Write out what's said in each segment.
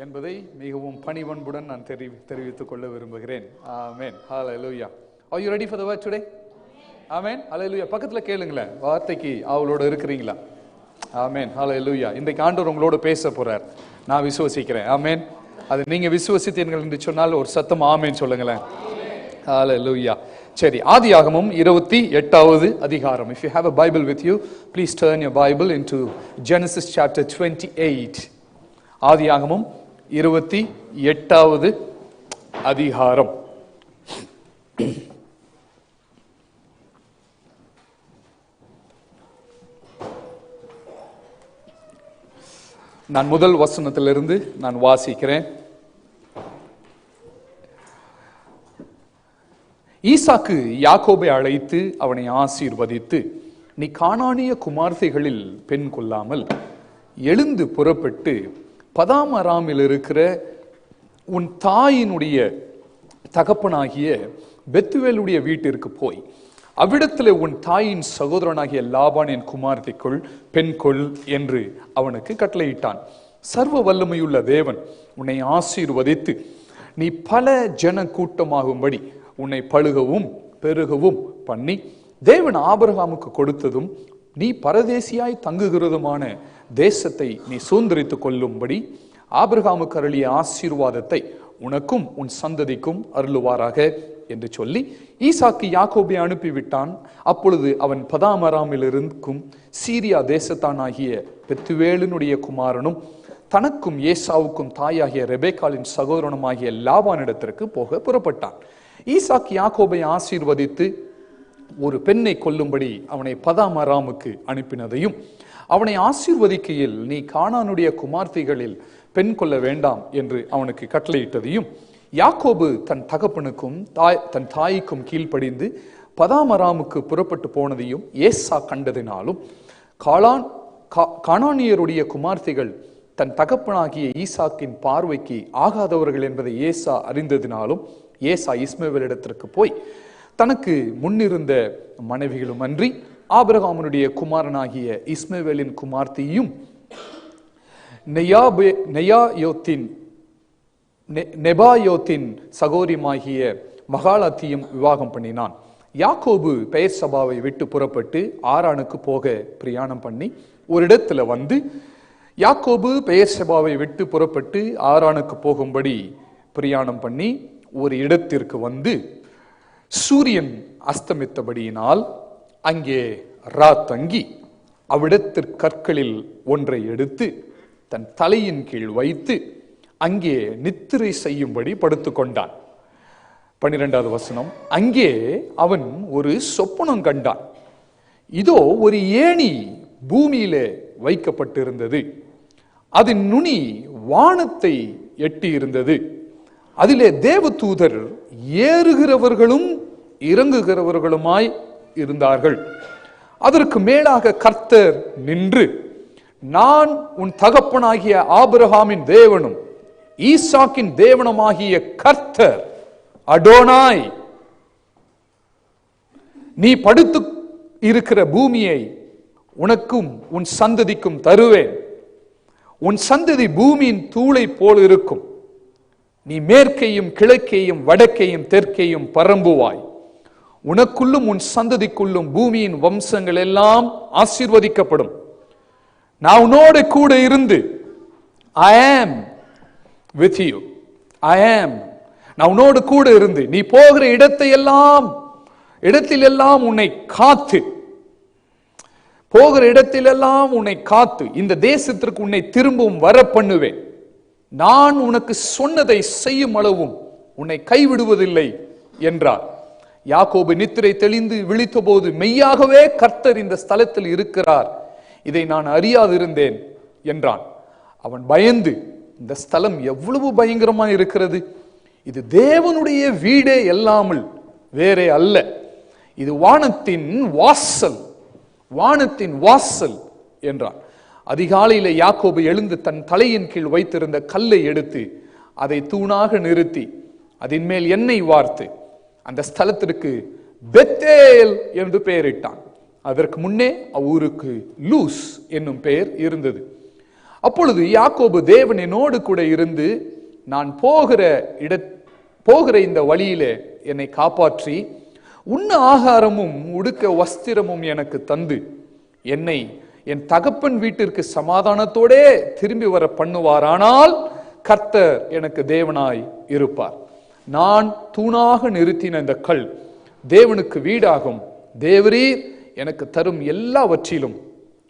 என்பதை மிகவும் பணிவன்புடன் நான் தெரிவித்துக் கொள்ள விரும்புகிறேன். ஆமென். ஹல்லேலூயா. Are you ready for the word today? ஆமென். ஹல்லேலூயா. பக்கத்துல கேளுங்களேன், வார்த்தைக்கு அவளோட இருக்கிறீங்களா? ஆமென். ஹல்லேலூயா. இன்றைக்கு ஆண்டவர் உங்களோட பேச போறார், நான் விசுவசிக்கிறேன். ஆமென். அது நீங்க விசுவசித்தீர்கள் என்று சொன்னால் ஒரு சத்தம் ஆமென் சொல்லுங்களேன். ஹல்லேலூயா. சரி, ஆதியாகமம் 28வது அதிகாரம். If you have a Bible with you, please turn your Bible into Genesis chapter 28. ஆதியாகமம் 28வது அதிகாரம். நான் முதல் வசனத்திலிருந்து நான் வாசிக்கிறேன். ஈசாக்கு யாக்கோபை அழைத்து அவனை ஆசீர்வதித்து, நீ கானானிய குமார்த்தைகளில் பெண் கொள்ளாமல் எழுந்து புறப்பட்டு பதாம் அராமில் இருக்கிற உன் தாயினுடைய தகப்பனாகிய பெத்துவேலுடைய வீட்டிற்கு போய் அவ்விடத்தில் உன் தாயின் சகோதரனாகிய லாபானின் குமார்த்திக்குள் பெண் கொள் என்று அவனுக்கு கட்டளையிட்டான். சர்வ வல்லமையுள்ள தேவன் உன்னை ஆசீர்வதித்து நீ பல ஜன கூட்டமாகும்படி உன்னை பழுகவும் பெருகவும் பண்ணி, தேவன் ஆபிரகாமுக்கு கொடுத்ததும் நீ பரதேசியாய் தங்குகிறதுமான தேசத்தை நீ சுதந்தரித்துக் கொள்ளும்படி ஆபிரகாமுக்கு அருளிய ஆசீர்வாதத்தை உனக்கும் உன் சந்ததிக்கும் அருளுவாராக என்று சொல்லி ஈசாக்கு யாக்கோபை அனுப்பிவிட்டான். அப்பொழுது அவன் பதாமராமில் இருக்கும் சீரியா தேசத்தானாகிய பெத்துவேலினுடைய குமாரனும் தனக்கும் ஏசாவுக்கும் தாயாகிய ரெபேக்காலின் சகோதரனுமாகிய லாபானிடத்திற்கு போக புறப்பட்டான். ஈசாக்கு யாக்கோபை ஆசீர்வதித்து ஒரு பெண்ணை கொல்லும்படி அவனை பதாமராமுக்கு அனுப்பினதையும், அவனை ஆசீர்வதிக்கையில் நீ கானானுடைய குமார்த்திகளில் பெண் கொள்ள வேண்டாம் என்று அவனுக்கு கட்டளையிட்டதையும், யாக்கோபு தன் தகப்பனுக்கும் தன் தாய்க்கும் கீழ்ப்படிந்து பதாமராமுக்கு புறப்பட்டு போனதையும் ஏசா கண்டதினாலும், கானானியருடைய குமார்த்திகள் தன் தகப்பனாகிய ஈசாக்கின் பார்வைக்கு ஆகாதவர்கள் என்பதை ஏசா அறிந்ததினாலும், ஏசா இஸ்மவேலிடத்திற்கு போய் தனக்கு முன்னிருந்த மனைவிகளும் அன்றி ஆபிரகாமுடைய குமாரனாகிய இஸ்மவேலின் குமார்த்தியும் நெபாயோத்தின் சகோதரியுமாகிய மகாலாத்தியும் விவாகம் பண்ணினான். யாக்கோபு பெயர் சபாவை விட்டு புறப்பட்டு ஆரானுக்கு போக பிரயாணம் பண்ணி ஒரு இடத்துல வந்து, யாக்கோபு பெயர் சபாவை விட்டு புறப்பட்டு ஆரானுக்கு போகும்படி பிரயாணம் பண்ணி ஒரு இடத்திற்கு வந்து சூரியன் அஸ்தமித்தபடியினால் அங்கே தங்கி அவ்விடத்திற்கு கற்களில் ஒன்றை எடுத்து தன் தலையின் கீழ் வைத்து அங்கே நித்திரை செய்யும்படி படுத்துக் கொண்டான். 12வது வசனம். அங்கே அவன் ஒரு சொப்பனம் கண்டான். இதோ ஒரு ஏணி பூமியிலே வைக்கப்பட்டிருந்தது, அதன் நுனி வானத்தை எட்டி இருந்தது. அதிலே தேவதூதர் ஏறுகிறவர்களும் இறங்குகிறவர்களுமாய் இருந்தார்கள். அதற்கு மேலாக கர்த்தர் நின்று, நான் உன் தகப்பனாகிய ஆபிரகாமின் தேவனும் ஈசாக்கின் தேவனுமாகிய கர்த்தர் அடோனாய், நீ படுத்து இருக்கிற பூமியை உனக்கும் உன் சந்ததிக்கும் தருவேன். உன் சந்ததி பூமியின் தூளை போல் இருக்கும். நீ மேற்கையும் கிழக்கையும் வடக்கையும் தெற்கையும் பரம்புவாய். உனக்குள்ளும் உன் சந்ததிக்குள்ளும் பூமியின் வம்சங்கள் எல்லாம் ஆசீர்வதிக்கப்படும். நான் உன்னோடு கூட இருந்து, I am with you. I am. நான் உன்னோடு கூட இருந்து நீ போகிற இடத்திலெல்லாம் உன்னை காத்து, போகிற இடத்திலெல்லாம் உன்னை காத்து இந்த தேசத்திற்கு உன்னை திரும்பவும் வர பண்ணுவேன். நான் உனக்கு சொன்னதை செய்யும் அளவும் உன்னை கைவிடுவதில்லை என்றார். யாக்கோபு நித்திரை தெளிந்து விழித்த போது, மெய்யாகவே கர்த்தர் இந்த ஸ்தலத்தில் இருக்கிறார், இதை நான் அறியாதிருந்தேன் என்றான். அவன் பயந்து, இந்த ஸ்தலம் எவ்வளவு பயங்கரமா இருக்கிறது, இது தேவனுடைய வீடே அல்லாமல் வேறே அல்ல, இது வானத்தின் வாசல், வானத்தின் வாசல் என்றான். அதிகாலையில யாக்கோபு எழுந்து தன் தலையின் கீழ் வைத்திருந்த கல்லை எடுத்து அதை தூணாக நிறுத்தி அதன் மேல் எண்ணெய் வார்த்து அந்த ஸ்தலத்திற்கு பெத்தேல் என்று பெயரிட்டான். அதற்கு முன்னே அவ்வூருக்கு லூஸ் என்னும் பெயர் இருந்தது. அப்பொழுது யாக்கோபு, தேவன் என்னோடு கூட இருந்து நான் போகிற இந்த வழியிலே என்னை காப்பாற்றி உண்ண ஆகாரமும் உடுக்க வஸ்திரமும் எனக்கு தந்து என்னை என் தகப்பன் வீட்டிற்கு சமாதானத்தோடே திரும்பி வர பண்ணுவாரானால் கர்த்தர் எனக்கு தேவனாய் இருப்பார். நான் தூணாக நிறுத்தின இந்த கல் தேவனுக்கு வீடாகும். தேவரீர் எனக்கு தரும் எல்லாவற்றிலும்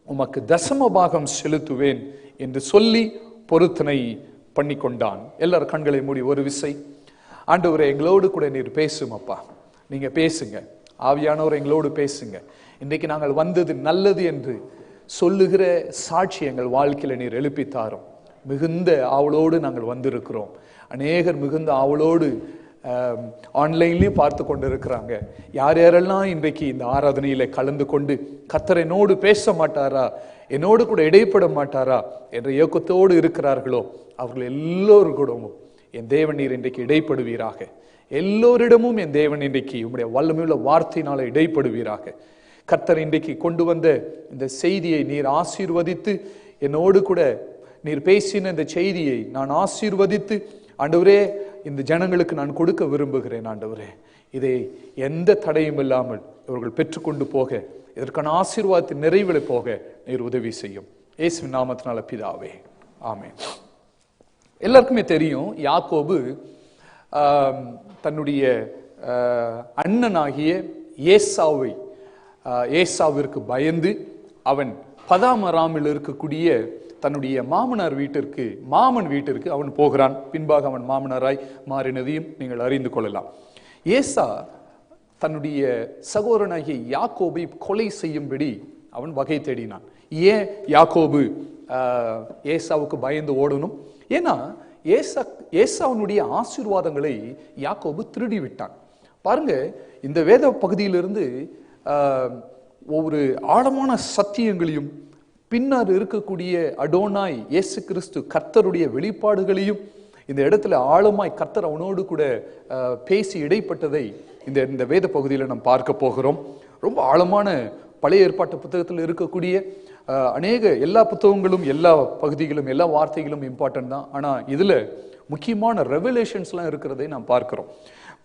உமக்கு தசம பாகம் செலுத்துவேன் என்று சொல்லி பொருத்தனை பண்ணி கொண்டான். எல்லாரும் கண்களை மூடி ஒரு விசை, ஆண்டவரே எங்களோடு கூட நீர் பேசும் அப்பா, நீங்க பேசுங்க, ஆவியானவர் எங்களோடு பேசுங்க. இன்றைக்கு நாங்கள் வந்தது நல்லது என்று சொல்லுகிற சாட்சி எங்கள் வாழ்க்கையில நீர் எழுப்பித்தாரும். மிகுந்த ஆவலோடு நாங்கள் வந்திருக்கிறோம். அநேகர் மிகுந்த ஆவலோடு ஆன்லைன்லயும் பார்த்து கொண்டு இருக்கிறாங்க. யார் யாரெல்லாம் இன்றைக்கு இந்த ஆராதனையில கலந்து கொண்டு கர்த்தர் என்னோடு பேச மாட்டாரா, என்னோடு கூட இடைப்பட மாட்டாரா என்ற இயக்கத்தோடு இருக்கிறார்களோ அவர்கள் எல்லோருக்கூடவும் என் தேவன் நீர் இன்றைக்கு இடைப்படுவீராக. எல்லோரிடமும் என் தேவன் இன்றைக்கு உம்முடைய வல்லமையுள்ள வார்த்தையினால இடைப்படுவீராக. கர்த்தர் இன்றைக்கு கொண்டு வந்த இந்த செய்தியை நீர் ஆசீர்வதித்து, என்னோடு கூட நீர் பேசின இந்த செய்தியை நான் ஆசீர்வதித்து, ஆண்டவரே இந்த ஜனங்களுக்கு நான் கொடுக்க விரும்புகிறேன். ஆண்டவரே இதை எந்த தடையும் இல்லாமல் இவர்கள் பெற்றுக்கொண்டு போக, இதற்கான ஆசீர்வாதத்தின் நிறைவில் போக நீர் உதவி செய்யும். இயேசுவின் நாமத்தினால பிதாவே, ஆமென். எல்லாருக்குமே தெரியும், யாக்கோபு தன்னுடைய அண்ணனாகிய ஏசாவிற்கு பயந்து அவன் பதாமராமில் இருக்கக்கூடிய தன்னுடைய மாமன் வீட்டிற்கு அவன் போகிறான். பின்பாக அவன் மாமனாராய் மாறினதையும் நீங்கள் அறிந்து கொள்ளலாம். ஏசா தன்னுடைய சகோதரனாகிய யாக்கோபை கொலை செய்யும்படி அவன் வகை தேடினான். ஏன் யாக்கோபு ஏசாவுக்கு பயந்து ஓடணும்? ஏன்னா ஏசாவுடைய ஆசீர்வாதங்களை யாக்கோபு திருடி விட்டான். பாருங்க, இந்த வேத பகுதியிலிருந்து ஒவ்வொரு ஆழமான சத்தியங்களையும் பின்னர் இருக்கக்கூடிய அடோனாய் இயேசு கிறிஸ்து கர்த்தருடைய வெளிப்பாடுகளையும் இந்த இடத்துல ஆழமாய் கர்த்தர் அவனோடு கூட பேசி இடைப்பட்டதை இந்த வேத பகுதியில் நாம் பார்க்க போகிறோம். ரொம்ப ஆழமான பழைய ஏற்பாட்டு புத்தகத்தில் இருக்கக்கூடிய அநேக எல்லா புத்தகங்களும் எல்லா பகுதிகளும் எல்லா வார்த்தைகளும் இம்பார்ட்டன்ட் தான். ஆனா இதுல முக்கியமான ரெவலேஷன்ஸ்லாம் இருக்கிறதை நாம் பார்க்கிறோம்.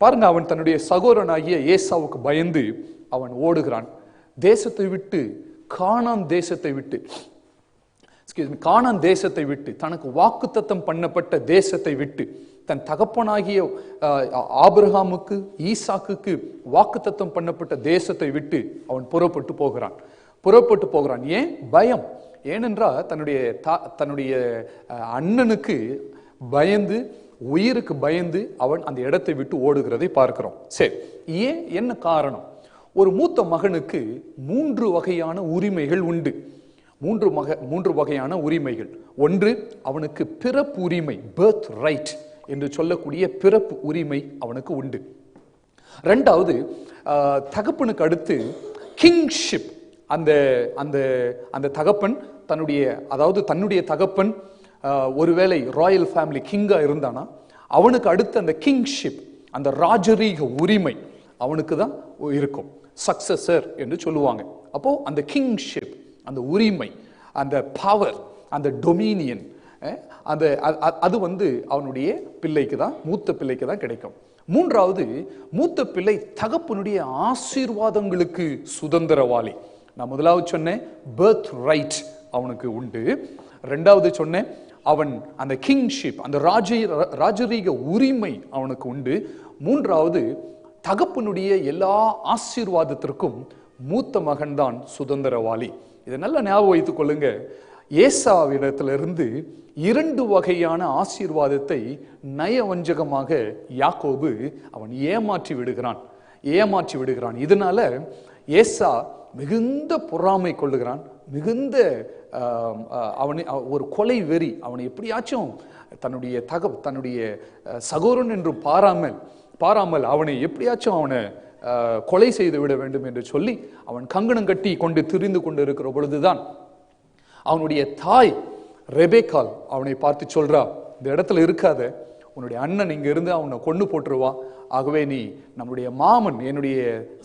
பாருங்க, அவன் தன்னுடைய சகோதரனாகிய ஏசாவுக்கு பயந்து அவன் ஓடுகிறான். தேசத்தை விட்டு கானான் தேசத்தை விட்டு தனக்கு வாக்குத்தத்தம் பண்ணப்பட்ட தேசத்தை விட்டு, தன் தகப்பனாகிய ஆபிரகாமுக்கு ஈசாக்குக்கு வாக்குத்தத்தம் பண்ணப்பட்ட தேசத்தை விட்டு அவன் புறப்பட்டு போகிறான். ஏன்? பயம். ஏனென்றால் தன்னுடைய அண்ணனுக்கு பயந்து, உயிருக்கு பயந்து அவன் அந்த இடத்தை விட்டு ஓடுகிறதை பார்க்கிறோம். சரி, ஏன்? என்ன காரணம்? ஒரு மூத்த மகனுக்கு 3 வகையான உரிமைகள் உண்டு. 3 வகையான உரிமைகள். ஒன்று, அவனுக்கு பிறப்பு உரிமை, பர்த் ரைட் என்று சொல்லக்கூடிய பிறப்பு உரிமை அவனுக்கு உண்டு. 2வது, தகப்பனுக்கு அடுத்து கிங்ஷிப். அந்த தகப்பன் தன்னுடைய தகப்பன் ஒருவேளை ராயல் ஃபேமிலி கிங்கா இருந்தானா அவனுக்கு அடுத்து அந்த கிங்ஷிப், அந்த ராஜரீக உரிமை அவனுக்கு தான் இருக்கும். சக்சஸர் என்று சொல்லுவாங்க. அப்போ அந்த கிங்ஷிப், அந்த உரிமை, அந்த பவர், அந்த டொமினியன், அது அவனுடைய பிள்ளைக்கு தான், மூத்த பிள்ளைக்கு தான் கிடைக்கும். 3வது, மூத்த பிள்ளை தகப்பனுடைய ஆசீர்வாதங்களுக்கு சுதந்திரவாளி. நான் முதலாவது சொன்னேன் பர்த் ரைட் அவனுக்கு உண்டு. 2வது சொன்னேன் அவன் அந்த கிங்ஷிப், அந்த ராஜரீக உரிமை அவனுக்கு உண்டு. 3வது, தகப்பனுடைய எல்லா ஆசீர்வாதத்திற்கும் மூத்த மகன் தான் சுதந்திரவாளி. இதை நல்லா ஞாபகம் வைத்துக் கொள்ளுங்க. ஏசாவிடத்திலிருந்து 2 வகையான ஆசீர்வாதத்தை நயவஞ்சகமாக யாக்கோபு அவன் ஏமாற்றி விடுகிறான். இதனால ஏசா மிகுந்த பொறாமை கொள்ளுகிறான். மிகுந்த அவனை ஒரு கொலை வெறி. அவனை எப்படியாச்சும் தன்னுடைய சகோதரன் என்று பாராமல் அவனை எப்படியாச்சும் அவனை கொலை செய்து விட வேண்டும் என்று சொல்லி அவன் கங்கணம் கட்டி கொண்டு திரிந்து கொண்டு இருக்கிற பொழுதுதான் அவனுடைய தாய் ரெபேக்கால் அவனை பார்த்து சொல்றா, இந்த இடத்துல இருக்காத, உன்னுடைய அண்ணன் இங்க இருந்து அவனை கொண்டு போட்டுருவான். ஆகவே நீ நம்முடைய மாமன், என்னுடைய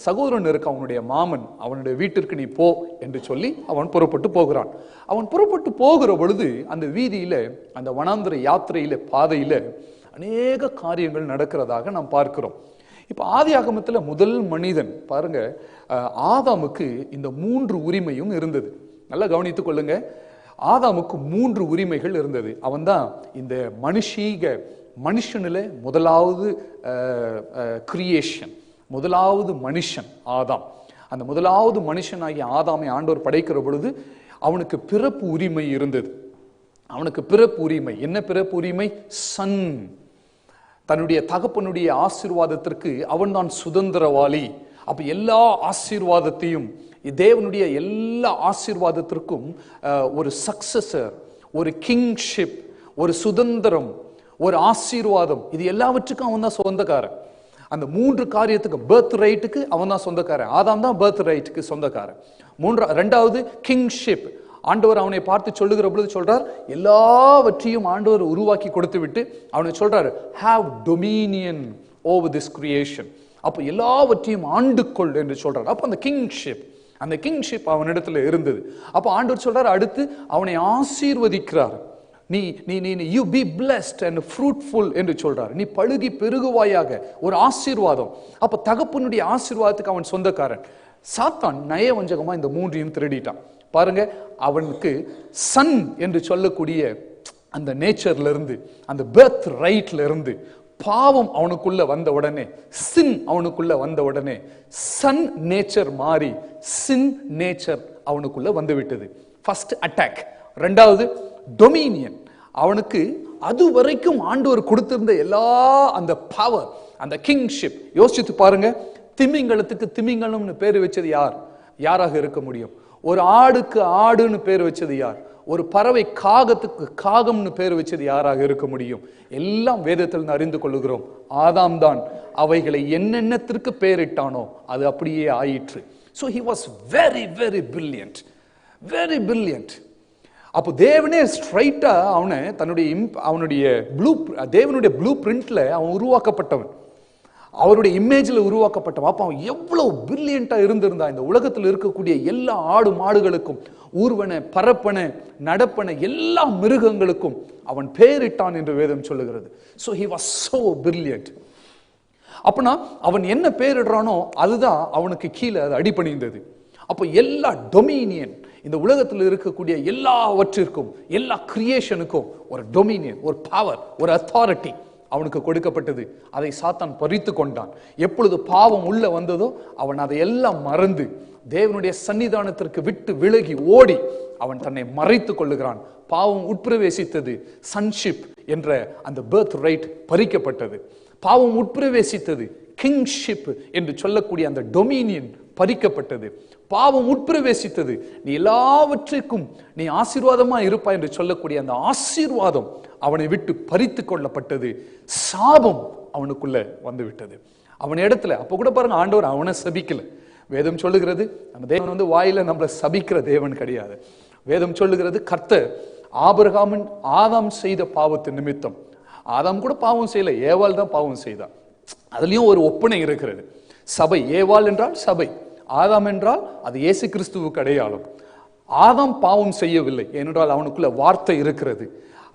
சகோதரன் இருக்க அவனுடைய மாமன், அவனுடைய வீட்டிற்கு நீ போ என்று சொல்லி அவன் புறப்பட்டு போகிறான். அவன் புறப்பட்டு போகிற பொழுது அந்த வீதியில, அந்த வனாந்திர யாத்திரையில, பாதையில அநேக காரியங்கள் நடக்கிறதாக நாம் பார்க்கிறோம். இப்ப ஆதியாகமத்துல முதல் மனிதன் பாருங்க, ஆதாமுக்கு இந்த 3 உரிமையும் இருந்தது. நல்லா கவனித்துக் கொள்ளுங்க. ஆதாமுக்கு 3 உரிமைகள் இருந்தது. அவன் தான் இந்த மனுஷனில முதலாவது கிரியேஷன், முதலாவது மனுஷன் ஆதாம். அந்த முதலாவது மனுஷனாகிய ஆதாமை ஆண்டவர் படைக்கிற பொழுது அவனுக்கு பிறப்பு உரிமை இருந்தது. அவனுக்கு பிறப்பு உரிமை என்ன? பிறப்பு உரிமை சன். தன்னுடைய தகப்பனுடைய ஆசீர்வாதத்திற்கு அவன் தான் சுதந்திரவாளி. அப்ப எல்லா ஆசீர்வாதத்தையும், தேவனுடைய எல்லா ஆசீர்வாதத்திற்கும் ஒரு சக்சஸர், ஒரு கிங்ஷிப், ஒரு சுதந்திரம், ஒரு ஆசீர்வாதம், இது எல்லாவற்றுக்கும் அவன் தான் சொந்தக்காரன். அந்த 3 காரியத்துக்கு, பர்த் ரைட்டுக்கு அவன் தான் சொந்தக்காரன். ஆதாம் தான் பர்த் ரைட்டுக்கு சொந்தக்காரன். ரெண்டாவது கிங்ஷிப். ஆண்டவர் அவனை பார்த்து சொல்லுகிற பொழுது சொல்றார், எல்லாவற்றையும் ஆண்டவர் உருவாக்கி கொடுத்து விட்டு அவனை சொல்றாரு, have Dominion over this creation. அப்ப எல்லாவற்றையும் ஆண்டுக்கொள் என்று சொல்றார். அப்ப அந்த கிங்ஷிப் அவனிடத்துல இருந்தது. அப்ப ஆண்டவர் சொல்றார், அடுத்து அவனை ஆசீர்வதிக்கிறார். நீ you be blessed and fruitful என்று சொல்றார். நீ பழுகி பெருகுவாயாக, ஒரு ஆசீர்வாதம். அப்ப தகப்பனுடைய ஆசீர்வாதத்துக்கு அவன் சொந்தக்காரன். சாத்தான் நயவஞ்சகமா இந்த 3ஐயும் திருடிட்டான். பாருங்க, அவனுக்கு சன் என்று சொல்லக்கூடிய அந்த நேச்சர்ல இருந்து, அந்த பர்த் ரைட்ல இருந்து பாவம் அவனுக்குள்ள வந்த உடனே, சின் அவனுக்குள்ள வந்த உடனே சன் நேச்சர் மாறி சின் நேச்சர் அவனுக்குள்ள வந்து விட்டது. First attack. ரெண்டாவது டொமினியன். அவனுக்கு அது வரைக்கும் ஆண்டவர் கொடுத்திருந்த எல்லா அந்த பவர், அந்த கிங்ஷிப். யோசித்து பாருங்க, திமிங்கலத்துக்கு திமிங்கலம்னு பேர் வச்சது யாராக இருக்க முடியும்? ஒரு ஆடுக்கு ஆடுன்னு பேர் வச்சது யார்? ஒரு பறவை காகத்துக்கு காகம்னு பேர் வச்சது யாராக இருக்க முடியும்? எல்லாம் வேதத்தில் அறிந்து கொள்ளுகிறோம். ஆதாம் தான் அவைகளை என்னென்னத்திற்கு பேரிட்டானோ அது அப்படியே ஆயிற்று. So he was very very brilliant, very brilliant. அப்போ தேவனே ஸ்ட்ரைட்டா அவனை அவனுடைய தேவனுடைய ப்ளூ பிரிண்ட்ல அவன் உருவாக்கப்பட்டவன், அவருடைய இமேஜ்ல உருவாக்கப்பட்டவன். அப்ப அவன் எவ்வளவு பிரில்லியண்டா இருந்திருந்தா, இந்த உலகத்தில் இருக்கக்கூடிய எல்லா ஆடு மாடுகளுக்கும், ஊர்வன பரப்பன நடப்பன எல்லா மிருகங்களுக்கும் அவன் பெயரிட்டான் என்று வேதம் சொல்லுகிறது. So he was so brilliant. அப்பனா அவன் என்ன பெயரிடுறானோ அதுதான் அவனுக்கு கீழே அது அடிபணிந்தது. அப்போ எல்லா டொமினியன், இந்த உலகத்தில் இருக்கக்கூடிய எல்லாவற்றிற்கும், எல்லா கிரியேஷனுக்கும் ஒரு டொமினியன், ஒரு பவர், ஒரு அத்தாரிட்டி அவனுக்கு கொடுக்கப்பட்டது. அதை சாத்தான் பறித்து கொண்டான். எப்பொழுது பாவம் உள்ள வந்ததோ அவன் அதை எல்லாம் மறந்து தேவனுடைய சன்னிதானத்திற்கு விட்டு விலகி ஓடி அவன் தன்னை மறைத்து கொள்ளுகிறான். பாவம் உட்பிரவேசித்தது. சன்ஷிப் என்ற அந்த பர்த் ரைட் பறிக்கப்பட்டது. பாவம் உட்பிரவேசித்தது. கிங்ஷிப் என்று சொல்லக்கூடிய அந்த டொமினியன் பறிக்கப்பட்டது. பாவம் உட்பிரவேசித்தது. நீ எல்லாவற்றிற்கும் நீ ஆசீர்வாதமா இருப்பாய் என்று சொல்லக்கூடிய அந்த ஆசீர்வாதம் அவனை விட்டு பறித்து கொள்ளப்பட்டது. சாபம் அவனுக்குள்ள வந்து விட்டது அவன் இடத்துல. அப்ப கூட பாருங்க, ஆண்டவர் அவனை சபிக்கல. வேதம் சொல்லுகிறது, நம்ம தேவன் வாயில நம்மளை சபிக்கிற தேவன் கிடையாது. வேதம் சொல்லுகிறது, கர்த்தர் ஆதாம் செய்த பாவத்தின் நிமித்தம், ஆதாம் கூட பாவம் செய்யல, ஏவாள் தான் பாவம் செய்தான். அதுலயும் ஒரு ஒப்பனை இருக்கிறது. சபை, ஏவாள் என்றால் சபை, ஆதாம் என்றால் அது இயேசு கிறிஸ்துவுக்கு அடையாளம். ஆதாம் பாவம் செய்யவில்லை, ஏனென்றால் அவனுக்குள்ள வார்த்தை இருக்கிறது.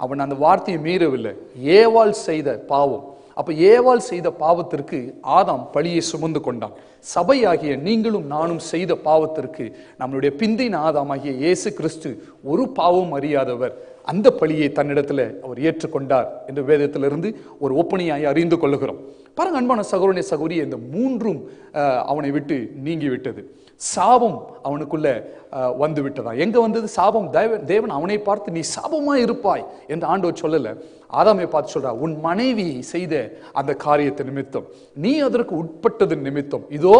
அவன் அந்த வார்த்தையை மீறவில்லை. ஏவாள் செய்த பாவம். அப்ப ஏவாள் செய்த பாவத்திற்கு ஆதாம் பழியை சுமந்து கொண்டான். சபையாகிய நீங்களும் நானும் செய்த பாவத்திற்கு நம்மளுடைய பிந்தின ஆதாமாகிய இயேசு கிறிஸ்து ஒரு பாவம் அறியாதவர், அந்த பழியை தன்னிடத்துல அவர் ஏற்றுக்கொண்டார் என்று வேதத்திலிருந்து ஒரு ஒப்பனையாய் அறிந்து கொள்ளுகிறோம். பாருங்க அன்பான சகோதரனே சகோதரி, இந்த 3ம் அவனை விட்டு நீங்கி விட்டது. சாபம் அவனுக்குள்ள வந்து விட்டதா? எங்க வந்தது சாபம்? தேவன் அவனை பார்த்து நீ சாபமா இருப்பாய் என்று ஆண்டவர் சொல்லல, ஆதாமை பார்த்து சொல்றா, உன் மனைவி செய்த அந்த காரியத்தை நிமித்தம், நீ அதற்கு உட்பட்டது நிமித்தம், இதோ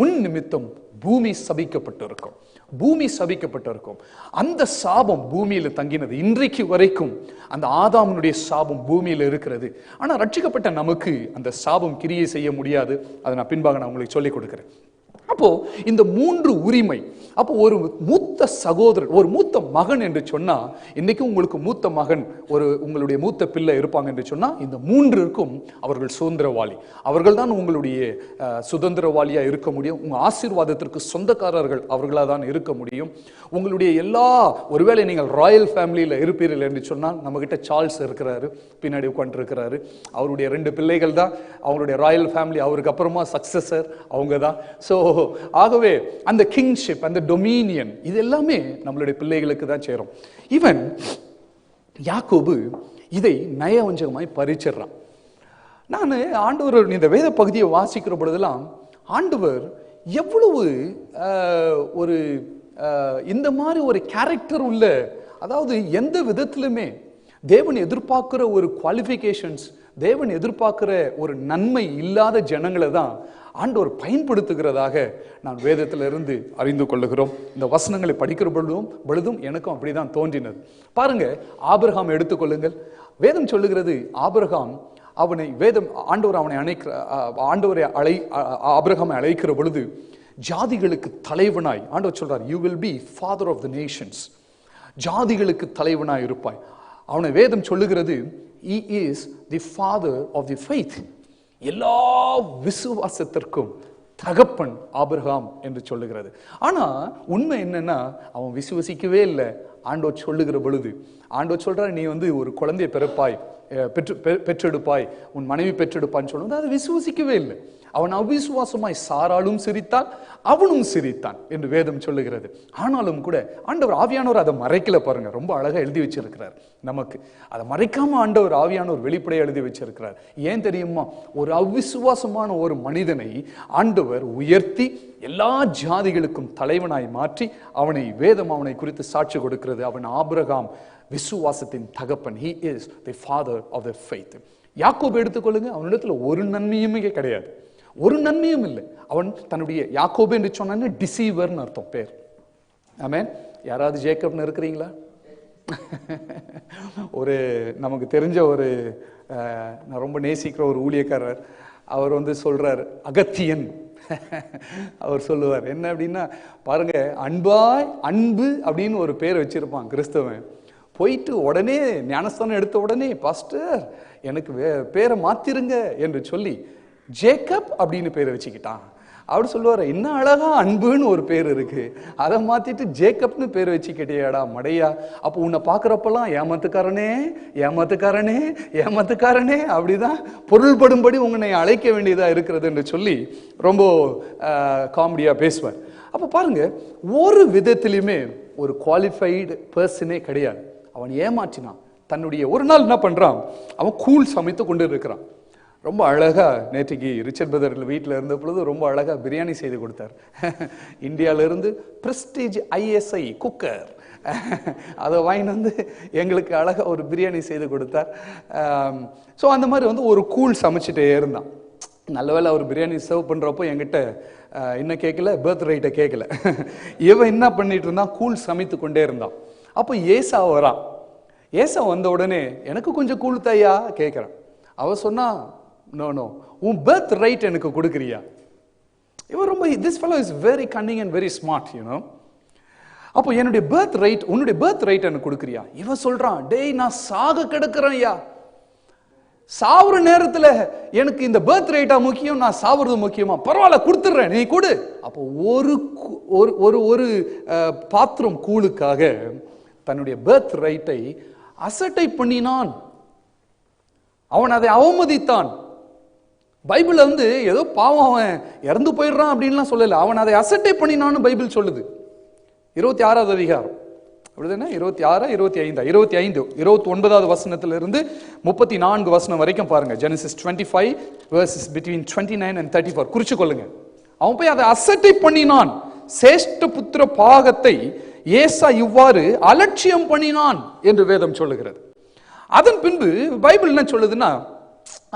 உன் நிமித்தம் பூமி சபிக்கப்பட்டிருக்கும். பூமி சபிக்கப்பட்டிருக்கும். அந்த சாபம் பூமியில தங்கினது. இன்றைக்கு வரைக்கும் அந்த ஆதாமுடைய சாபம் பூமியில இருக்கிறது. ஆனா ரட்சிக்கப்பட்ட நமக்கு அந்த சாபம் கிரியை செய்ய முடியாது. அதை நான் பின்பாக நான் உங்களுக்கு சொல்லிக் கொடுக்கிறேன். அப்போ இந்த 3 உரிமை. அப்போ ஒரு மூத்த சகோதரன், ஒரு மூத்த மகன் என்று சொன்னா, இன்னைக்கு உங்களுக்கு மூத்த மகன், உங்களுடைய மூத்த பிள்ளை இருப்பாங்க என்று சொன்னா, இந்த 3க்கும் அவர்கள் சுதந்திரவாளி. அவர்கள் தான் உங்களுடைய சுதந்திரவாளியா இருக்க முடியும். உங்க ஆசீர்வாதத்திற்கு சொந்தக்காரர்கள் அவர்களா தான் இருக்க முடியும். உங்களுடைய ஒருவேளை நீங்கள் ராயல் ஃபேமிலியில இருப்பீர்கள் என்று சொன்னால், நம்ம கிட்ட சார்ல்ஸ் இருக்கிறாரு, பின்னாடி உட்கார்ந்து இருக்கிறாரு. அவருடைய 2 பிள்ளைகள் தான் அவங்களுடைய ராயல் ஃபேமிலி. அவருக்கு அப்புறமா சக்சஸர் அவங்க தான். ஸோ ஆகவே அந்த கிங்ஷிப், அந்த டொமினியன், இது எல்லாமே நம்மளுடைய பிள்ளைகளுக்கு தான் சேரும். இவன் யாக்கோபு இதை நயவஞ்சகமாய் பறிச்சிடறான். நான் ஆண்டவர் இந்த வேத பகுதியை வாசிக்கிற பொழுதெல்லாம், ஆண்டவர் எவ்வளவு ஒரு இந்த மாதிரி ஒரு கேரக்டர் உள்ள, அதாவது எந்த விதத்திலுமே தேவன் எதிர்பார்க்கிற ஒரு குவாலிஃபிகேஷன்ஸ், தேவன் எதிர்பார்க்கிற ஒரு நன்மை இல்லாத ஜனங்களை தான் ஆண்டவர் பயன்படுத்துகிறதாக நான் வேதத்திலிருந்து அறிந்து கொள்ளுகிறோம். இந்த வசனங்களை படிக்கிற பொழுதும் எனக்கும் அப்படிதான் தோன்றினது. பாருங்க, ஆபிரகாம் எடுத்துக்கொள்ளுங்கள். வேதம் சொல்லுகிறது, ஆபிரகாம் ஆபிரகாமை அழைக்கிற பொழுது ஜாதிகளுக்கு தலைவனாய் ஆண்டவர் சொல்றார், you will be father of the nations. ஜாதிகளுக்கு தலைவனாய் இருப்பாய். அவனை வேதம் சொல்லுகிறது, he is the father of the faith. எல்லா விசுவாசத்திற்கும் தகப்பன் ஆபிரகாம் என்று சொல்லுகிறது. ஆனா உண்மை என்னன்னா, அவன் விசுவசிக்கவே இல்லை. ஆண்டவர் சொல்லுகிற பொழுது, ஆண்டவர் சொல்றாரு, நீ ஒரு குழந்தையை பெற்றெடுப்பாய், உன் மனைவி பெற்றெடுப்பான்னு சொல்லுவது, அதை விசுவசிக்கவே இல்லை. அவன் அவிசுவாசமாய் சாராலும் சிரித்தான், அவனும் சிரித்தான் என்று வேதம் சொல்லுகிறது. ஆனாலும் கூட ஆண்டவர் ஆவியானவர் அதை மறைக்கல. பாருங்க, ரொம்ப அழகா எழுதி வச்சிருக்கிறார். நமக்கு அதை மறைக்காம ஆண்டவர் ஆவியானவர் வெளிப்படையா எழுதி வச்சிருக்கிறார். ஏன் தெரியுமா? ஒரு அவிசுவாசமான ஒரு மனிதனை ஆண்டவர் உயர்த்தி எல்லா ஜாதிகளுக்கும் தலைவனாய் மாற்றி அவனை குறித்து சாட்சி கொடுக்கிறது. அவன் ஆபிரகாம் விசுவாசத்தின் தகப்பன். he is the father of the faith. யாக்கோபு எடுத்துக்கொள்ளுங்க, அவனிடத்துல ஒரு நன்மையுமே கிடையாது, ஒரு நன்மையும் இல்லை. அவன் தன்னுடைய யாக்கோபு என்று சொன்ன டிசீவர்னு அர்த்தம் பேர். ஆமென். யாராவது ஜேக்கப்னு இருக்கிறீங்களா? நமக்கு தெரிஞ்ச நான் ரொம்ப நேசிக்கிற ஒரு ஊழியக்காரர், அவர் சொல்றார், அகத்தியன். அவர் சொல்லுவார் என்ன அப்படின்னா, பாருங்க, அன்பு அப்படின்னு ஒரு பேர் வச்சிருப்பான் கிறிஸ்தவன். போயிட்டு உடனே ஞானஸ்தானம் எடுத்த உடனே, பாஸ்டர் எனக்கு பேரை மாத்திருங்க என்று சொல்லி ஜேக்கப் அப்படின்னு பேரை வச்சுக்கிட்டான். அவர் சொல்லுவார், என்ன அழகா அன்புன்னு ஒரு பேர் இருக்கு, அதை மாத்திட்டு ஜேக்கப்னு பேர் வச்சுக்கிட்டியாடா மடையா. அப்போ உன்னை பார்க்குறப்பெல்லாம் ஏமாத்துக்காரனே ஏமாத்துக்காரனே ஏமாத்துக்காரனே அப்படிதான் பொருள்படும்படி உன்னை அழைக்க வேண்டியதா இருக்கிறது என்று சொல்லி ரொம்ப காமெடியா பேசுவார். அப்போ பாருங்க, ஒரு விதத்திலுமே ஒரு குவாலிஃபைடு பர்சனே கிடையாது. அவன் ஏமாற்றினான். தன்னுடைய ஒரு நாள் என்ன பண்றான், அவன் கூழ் சமைத்து கொண்டு இருக்கிறான். ரொம்ப அழகா, நேற்றுக்கு ரிச்சர்ட் பிரதர் வீட்டில் இருந்த பொழுது ரொம்ப அழகா பிரியாணி செய்து கொடுத்தார். இந்தியாவிலிருந்து பிரஸ்டீஜ் ISI குக்கர் அதை வாங்கிட்டு எங்களுக்கு அழகா ஒரு பிரியாணி செய்து கொடுத்தார். ஸோ அந்த மாதிரி ஒரு கூழ் சமைச்சிட்டே இருந்தான். நல்ல வேளை அவர் பிரியாணி சர்வ் பண்றப்போ என்கிட்ட என்ன கேட்கல, பர்த் ரைட்டை கேட்கல. இவன் என்ன பண்ணிட்டு இருந்தான், கூழ் சமைத்து கொண்டே இருந்தான். அப்போ ஏசா வரான். ஏசா வந்த உடனே, எனக்கு கொஞ்சம் கூழ் தாயா கேட்கிறான். அவ சொன்னா, நோ, உன் பர்த் ரைட் எனக்கு கொடுக்குறியா? இவன் ரொம்ப, this fellow is very cunning and very smart, you know. அப்போ என்னுடைய பர்த் ரைட், உன்னுடைய பர்த் ரைட் எனக்கு கொடுக்குறியா? இவன் சொல்றான், டேய் நான் சாக கிடக்குறேன் ஐயா, சாவுற நேரத்துல எனக்கு இந்த பர்த் ரைட்டா முக்கியம், நான் சாவுறது முக்கியமா? பரவாயில்ல கொடுத்துடுறேன், நீ கொடு. அப்போ ஒரு பாத்திரம் கூழுக்காக தன்னுடைய பர்த் ரைட்டை அசட்டை பண்ணினான். அவன் அதை அவமதித்தான். பைபிள் ஏதோ பாவம் அவன் இறந்து போயிடுறான் அப்படின்லாம் சொல்லல, அவன் அதை அசட்டை பண்ணினான்னு பைபிள் சொல்லுது. 26வது அதிகாரம் அப்படிதானே, 26, 25, 25, 29வது வசனத்திலிருந்து 34 வசனம் வரைக்கும் பாருங்க. Genesis 25 verses between 29 and 34 குறிச்சு கொள்ளுங்க. அவன் போய் அதை அசட்டை பண்ணினான். சேஷ்ட புத்திர பாகத்தை ஏசா இவ்வாறு அலட்சியம் பண்ணினான் என்று வேதம் சொல்லுகிறது. அதன் பின்பு பைபிள் என்ன சொல்லுதுன்னா,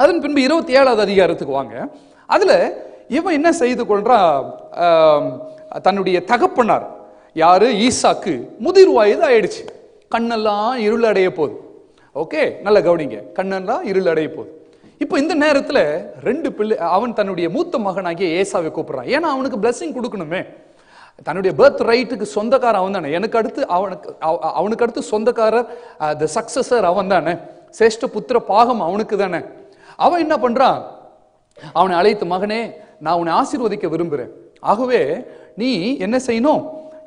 அதன் பின்பு 27வது அதிகாரத்துக்கு வாங்க. அதுல இவன் என்ன செய்து கொள்றா, தன்னுடைய தகப்பனார் யாரு, ஈசாக்கு முதிர் வயது ஆயிடுச்சு, கண்ணெல்லாம் இருள் அடைய போகுது. ஓகே, நல்ல கவனிங்க, கண்ணெல்லாம் இருள் அடைய போகுது. இப்போ இந்த நேரத்துல ரெண்டு பிள்ளை, அவன் தன்னுடைய மூத்த மகனாகிய ஏசாவை கூப்பிடுறான். ஏன்னா அவனுக்கு பிளெஸிங் கொடுக்கணுமே. தன்னுடைய பர்த் ரைட்டுக்கு சொந்தக்காரர் அவன் தானே. எனக்கு அடுத்து அவனுக்கு அடுத்து சொந்தக்காரர், தி சக்சஸர் அவன் தானே. சிரேஷ்ட புத்திர பாகம் அவனுக்கு தானே. அவன் என்ன பண்றான், அவனை அழைத்து, மகனே நான் உன்னை ஆசீர்வதிக்க விரும்புறேன். ஆகவே நீ என்ன செய்யணும்,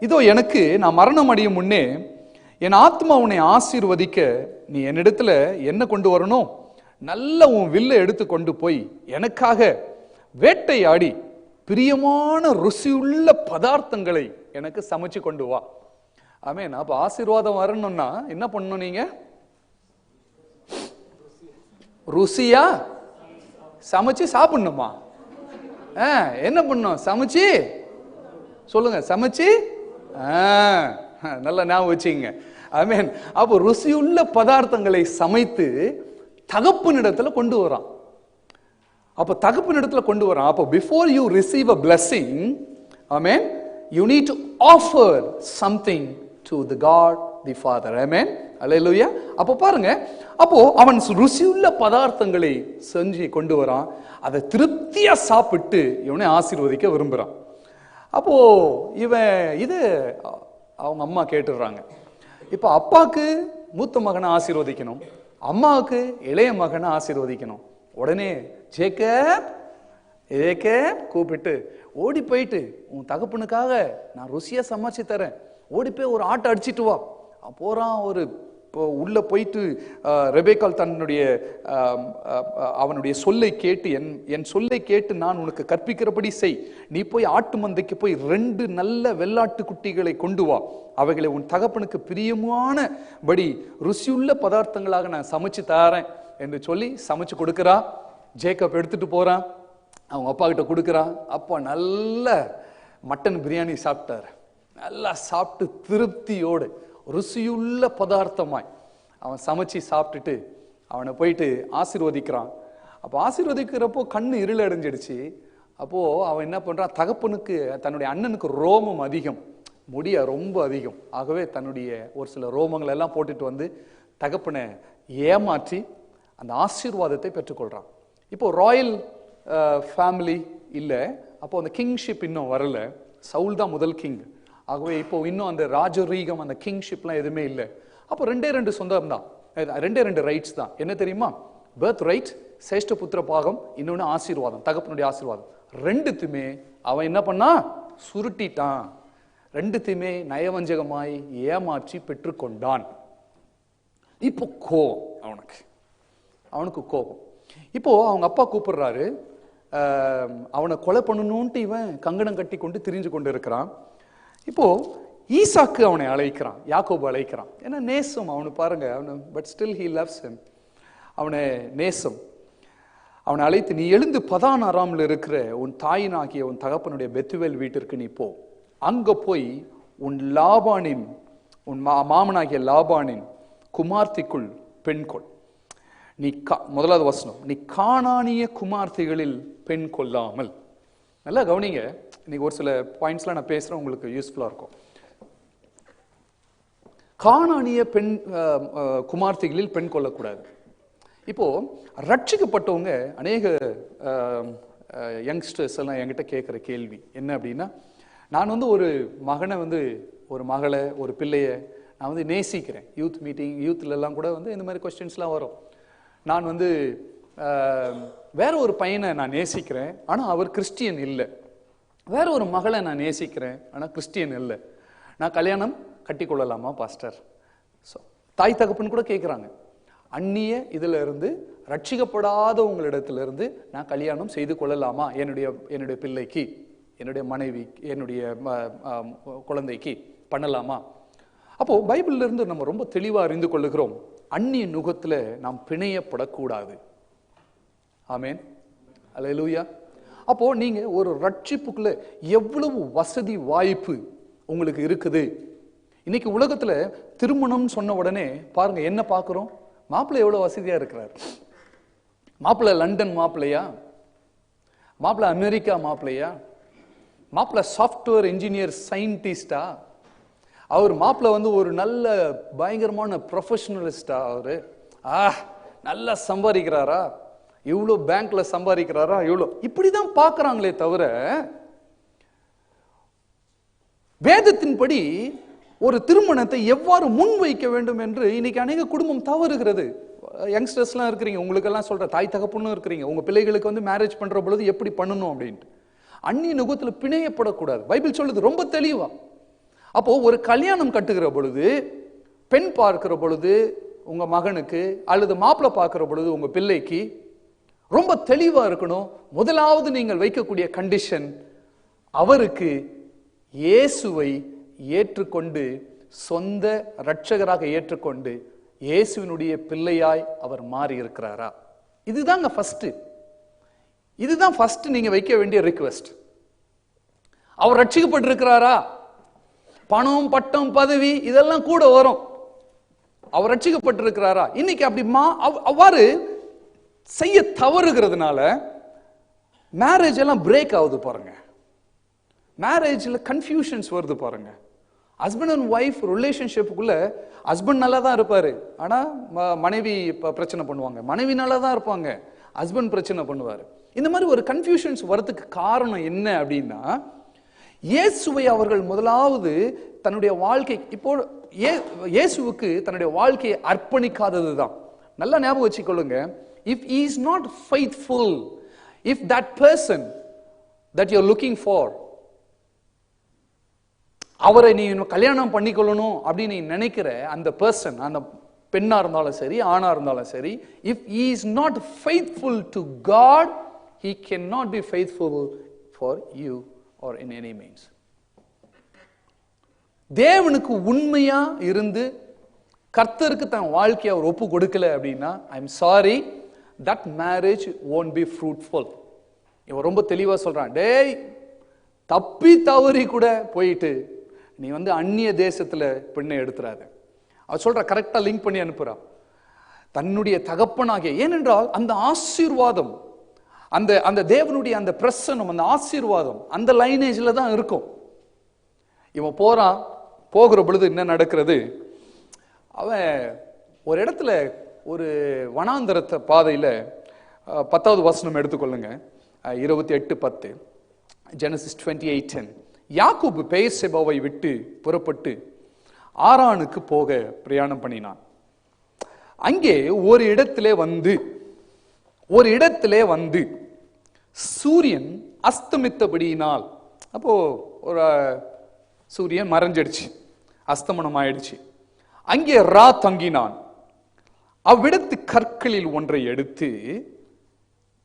இதோ எனக்கு நான் மரணம் அடையும் முன்னே என் ஆத்மா உன்னை ஆசீர்வதிக்க நீ என்னிடத்துல என்ன கொண்டு வரணும், நல்ல உன் வில்லை எடுத்து கொண்டு போய் எனக்காக வேட்டையாடி பிரியமான ருசியுள்ள பதார்த்தங்களை எனக்கு சமைச்சு கொண்டு வா. ஆமென். அப்ப ஆசீர்வாதம் வரணும்னா என்ன பண்ணணும், நீங்க ருசியா சமைச்சு சாப்பிடணுமா? என்ன பண்ணணும், சமைச்சு சொல்லுங்க, சமைச்சு நல்லா ஞாபகம் வச்சுங்க. ஆமென். அப்போ ருசியுள்ள பதார்த்தங்களை சமைத்து தகப்பனிடத்துல கொண்டு வரான். அப்ப தகப்பனிடத்துல கொண்டு வரான். அப்போ before you receive a blessing, amen, you need to offer something to the God the Father. Amen. Hallelujah. அப்போ பாருங்க, அப்போ அவன் ருசியுள்ள பதார்த்தங்களை செஞ்சு கொண்டு வரான். அதை திருப்தியா சாப்பிட்டு இவனை ஆசீர்வதிக்க விரும்புறான். அப்போ இவன் இது அவங்க அம்மா கேட்டுடுறாங்க. இப்ப அப்பாக்கு மூத்த மகனை ஆசீர்வதிக்கணும், அம்மாவுக்கு இளைய மகனை ஆசீர்வதிக்கணும். உடனே ஜேக்கப் கூப்பிட்டு ஓடி போயிட்டு, உன் தகப்பனுக்காக நான் ருசியா சமைச்சு தரேன், ஓடி போய் ஒரு ஆட்டை அடிச்சிட்டு வா. போறான். ஒரு உள்ள போயிட்டு ரெபேக்காள் தன்னுடைய அவனுடைய சொல்லை கேட்டு, என் சொல்லை கேட்டு நான் உனக்கு கற்பிக்கிறபடி செய், நீ போய் ஆட்டு மந்தைக்கு போய் 2 நல்ல வெள்ளாட்டு குட்டிகளை கொண்டு வா, அவைகளை உன் தகப்பனுக்கு பிரியமானபடி ருசியுள்ள பதார்த்தங்களாக நான் சமைச்சு தரேன் என்று சொல்லி சமைச்சு கொடுக்கிறா. ஜேக்கப் எடுத்துட்டு போறான், அவங்க அப்பா கிட்ட கொடுக்குறான். அப்பா நல்ல மட்டன் பிரியாணி சாப்பிட்டாரு. நல்லா சாப்பிட்டு திருப்தியோடு ருசியுள்ள பதார்த்தமாய் அவன் சமைச்சு சாப்பிட்டுட்டு அவனை போயிட்டு ஆசீர்வதிக்கிறான். அப்போ ஆசீர்வதிக்கிறப்போ கண்ணு இருள் அடைஞ்சிடுச்சு. அப்போ அவன் என்ன பண்றான், தகப்பனுக்கு தன்னுடைய அண்ணனுக்கு ரோமம் அதிகம், முடிய ரொம்ப அதிகம். ஆகவே தன்னுடைய ஒரு சில ரோமங்கள் எல்லாம் போட்டுட்டு வந்து தகப்பனை ஏமாற்றி அந்த ஆசீர்வாதத்தை பெற்றுக்கொள்றான். இப்போ ராயல் ஃபேமிலி இல்லை, அப்போ அந்த கிங்ஷிப் இன்னும் வரல. சவுல் தான் முதல் கிங். ஆகவே இப்போ இன்னும் அந்த ராஜரீகம், அந்த கிங்ஷிப்லாம் எதுவுமே இல்லை. அப்போ 2 சொந்தம் தான், 2 ரைட்ஸ் தான். என்ன தெரியுமா, பர்த் ரைட், சிரேஷ்ட புத்திர பாகம், இன்னொன்னு ஆசீர்வாதம், தகப்பனுடைய ஆசீர்வாதம். 2த்துமே அவன் என்ன பண்ணா, சுருட்டிட்டான். 2த்தையுமே நயவஞ்சகமாய் ஏமாற்றி பெற்றுக்கொண்டான். இப்போ கோபம் அவனுக்கு கோபம். இப்போ அவங்க அப்பா கூப்பிடுறாரு, அவனை கொலை பண்ணணும்ட்டு இவன் கங்கணம் கட்டி கொண்டு திரிஞ்சு கொண்டு இருக்கிறான். இப்போ ஈசாக்கு அவனை அழைக்கிறான், யாக்கோபு அழைக்கிறான். ஏன்னா நேசம் அவனு பாருங்க, அவனு but still he loves him. அவனை நேசம். அவனை அழைத்து, நீ எழுந்து பதான் அராமில் இருக்கிற உன் தாயினாகிய உன் தகப்பனுடைய பெத்துவேல் வீட்டிற்கு நீ போ. அங்க போய் உன் லாபானின், உன் மாமனாகிய லாபானின் குமார்த்திக்குள் பெண் கொள். நீ முதலாவது வசனம், நீ கானானிய குமார்த்திகளில் பெண் கொள்ளாமல். நல்லா கவனிங்க, இன்னைக்கு ஒரு சில பாயிண்ட்ஸ்லாம் நான் பேசுறேன், உங்களுக்கு யூஸ்ஃபுல்லா இருக்கும். கானானிய பெண் குமார்த்திகளில் பெண் கொள்ளக்கூடாது. இப்போ ரட்சிக்கப்பட்டவங்க அநேக யங்ஸ்டர்ஸ் எல்லாம் என்கிட்ட கேட்குற கேள்வி என்ன அப்படின்னா, நான் ஒரு மகனை ஒரு மகளை ஒரு பிள்ளைய நான் நேசிக்கிறேன். யூத் மீட்டிங் யூத்ல எல்லாம் கூட இந்த மாதிரி கொஸ்டின்ஸ்லாம் வரும். நான் வேற ஒரு பையனை நான் நேசிக்கிறேன், ஆனா அவர் கிறிஸ்டியன் இல்லை. வேற ஒரு மகளை நான் நேசிக்கிறேன், ஆனா கிறிஸ்டியன் இல்லை. நான் கல்யாணம் கட்டி கொள்ளலாமா பாஸ்டர்? தாய் தகப்பன் கூட கேட்குறாங்க. அந்நிய இதுல இருந்து ரட்சிக்கப்படாதவங்களிடத்துல இருந்து நான் கல்யாணம் செய்து கொள்ளலாமா என்னுடைய பிள்ளைக்கு, என்னுடைய மனைவி, என்னுடைய குழந்தைக்கு பண்ணலாமா? அப்போ பைபிள்ல இருந்து நம்ம ரொம்ப தெளிவா அறிந்து கொள்ளுகிறோம், அந்நிய நுகத்துல நாம் பிணையப்படக்கூடாது. ஆமேன், அல்லேலூயா. அப்போ நீங்க ஒரு ரட்சிப்புக்குள்ள எவ்வளவு வசதி வாய்ப்பு உங்களுக்கு இருக்குது. இன்னைக்கு உலகத்துல திருமணம் சொன்ன உடனே பாருங்க என்ன பார்க்கிறோம், மாப்பிள்ளை எவ்வளவு வசதியா இருக்கிறார். மாப்பிள்ளை லண்டன் மாப்பிள்ளையா, மாப்பிள்ளை அமெரிக்கா மாப்பிள்ளையா, மாப்பிள்ளை சாஃப்ட்வேர் இன்ஜினியர் சயின்டிஸ்டா, அவர் மாப்பிள்ளை ஒரு நல்ல பயங்கரமான ப்ரொஃபஷனலிஸ்டா, அவரு நல்லா சம்பாதிக்கிறாரா, இவ்வளோ பேங்க்ல சம்பாதிக்கிறாரா, இவ்வளோ, இப்படிதான் பார்க்கறாங்களே தவிர வேதத்தின்படி ஒரு திருமணத்தை எவ்வாறு முன்வைக்க வேண்டும் என்று இன்னைக்கு அநேக குடும்பம் தவறுகிறது. யங்ஸ்டர்ஸ்லாம் இருக்கிறீங்க, உங்களுக்கெல்லாம் சொல்ற, தாய் தகப்பனும் இருக்கிறீங்க, உங்க பிள்ளைகளுக்கு வந்து மேரேஜ் பண்ற பொழுது எப்படி பண்ணணும் அப்படின்ட்டு. அந்நிய நுகத்துல பிணையப்படக்கூடாது. பைபிள் சொல்லுது ரொம்ப தெளிவா. அப்போ ஒரு கல்யாணம் கட்டுகிற பொழுது, பெண் பார்க்கிற பொழுது உங்க மகனுக்கு, அல்லது மாப்பிள்ளை பார்க்கிற பொழுது உங்க பிள்ளைக்கு ரொம்ப தெளிவா இருக்கணும். முதலாவது நீங்கள் வைக்கக்கூடிய கண்டிஷன், அவருக்கு இயேசுவை ஏற்றுக்கொண்டு, சொந்த இரட்சகராக ஏற்றுக்கொண்டு இயேசுவினுடைய பிள்ளையாய் அவர் மாறி இருக்கிறாரா. இதுதாங்க ஃபர்ஸ்ட். இதுதான் ஃபர்ஸ்ட் நீங்க வைக்க வேண்டிய ரிக்வெஸ்ட். அவர் ரட்சிக்கப்பட்டிருக்கிறாரா? பணம், பட்டம், பதவி இதெல்லாம் கூட வரும். அவர் ரட்சிக்கப்பட்டிருக்கிறாரா? இன்னைக்கு அப்படி அவ்வாறு செய்ய தவறுகிறதுனால மேரேஜ் எல்லாம் பிரேக் ஆகுது பாருங்க. மேரேஜ்ல கன்ஃபியூஷன்ஸ் வருது பாருங்க. ஹஸ்பண்ட் அண்ட் ஒய்ஃப் ரிலேஷன்ஷிப்புக்குள்ள ஹஸ்பண்ட் நல்லா தான் இருப்பாரு, ஆனா மனைவி பிரச்சனை பண்ணுவாங்க. மனைவி நல்லா தான் இருப்பாங்க, ஹஸ்பண்ட் பிரச்சனை பண்ணுவாரு. இந்த மாதிரி ஒரு கன்ஃபியூஷன்ஸ் வரதுக்கு காரணம் என்ன அப்படின்னா, இயேசுவை அவர்கள் முதலாவது தன்னுடைய வாழ்க்கை, இப்போ இயேசுவுக்கு தன்னுடைய வாழ்க்கையை அர்ப்பணிக்காதது தான். நல்லா ஞாபகம் வச்சுக்கொள்ளுங்க. If he is not faithful, if that person that you are looking for, அவரை நீ கல்யாணம் பண்ணிக்கொள்ளணும் அப்படின்னு நீ நினைக்கிற அந்த பர்சன், அந்த பெண்ணா இருந்தாலும் சரி, ஆணா இருந்தாலும் சரி, if he is not faithful to God, he cannot be faithful for you or in any means. தேவனுக்கு உண்மையா இருந்து கர்த்தருக்கு தன் வாழ்க்கையை அவர் ஒப்பு கொடுக்கல அப்படின்னா, I am sorry, that marriage won't be fruitful. இவன் ரொம்ப தெளிவா சொல்றான், டேய் தப்பி தவறி கூட போயிட்டு நீ வந்து அந்நிய தேசத்துல பெண்ணை எடுத்துறாத. அவ சொல்ற, கரெக்டா லிங்க் பண்ணி அனுப்புறான். தன்னுடைய தகப்பனாகிய, ஏனென்றால் அந்த ஆசீர்வாதம், அந்த அந்த தேவனுடைய அந்த பிரசன்னம், அந்த ஆசீர்வாதம் அந்த லைனேஜ்ல தான் இருக்கும். இவன் போறான். போகிற பொழுது என்ன நடக்கிறது, அவன் ஒரு இடத்துல ஒரு வனாந்தரத்தை பாதையில, 10வது வசனம் எடுத்துக்கொள்ளுங்க, 28:10, ஜெனசிஸ் 28:10. யாக்கோபு பெயர்செபாவை விட்டு புறப்பட்டு ஆரானுக்கு போக பிரயாணம் பண்ணினான். அங்கே ஒரு இடத்திலே வந்து சூரியன் அஸ்தமித்தபடியினால், அப்போ ஒரு சூரியன் மறைஞ்சிடுச்சு, அஸ்தமனம் ஆயிடுச்சு. அங்கே ரா தங்கினான். அவ்விடத்து கற்களில் ஒன்றை எடுத்து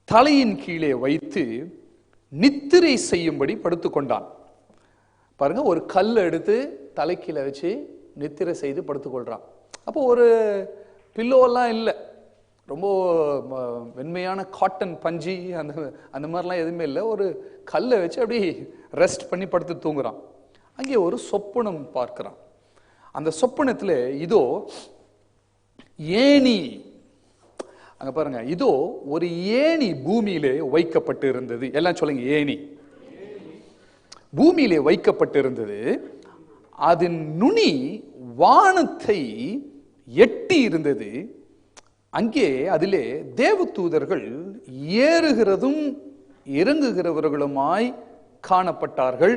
தலையின் கீழே வைத்து நித்திரை செய்யும்படி படுத்துக்கொண்டான். பாருங்க, ஒரு கல் எடுத்து தலைக்கீழே வச்சு நித்திரை செய்து படுத்துக்கொள்றான். அப்போ ஒரு பில்லோலாம் இல்லை, ரொம்ப வெண்மையான காட்டன் பஞ்சி அந்த மாதிரிலாம் எதுவுமே இல்லை. ஒரு கல்லை வச்சு அப்படி ரெஸ்ட் பண்ணி படுத்து தூங்குறான். அங்கே ஒரு சொப்பனம் பார்க்கிறான். அந்த சொப்பனத்தில் இதோ ஏணி, அங்க பாருங்க, இதோ ஒரு ஏணி பூமியிலே வைக்கப்பட்டு இருந்தது. எல்லாம் சொல்லுங்க, ஏணி பூமியிலே வைக்கப்பட்டிருந்தது. அதன் நுனி வானத்தை எட்டி இருந்தது. அங்கே அதிலே தேவதூதர்கள் ஏறுகிறதும் இறங்குகிறவர்களுமாய் காணப்பட்டார்கள்.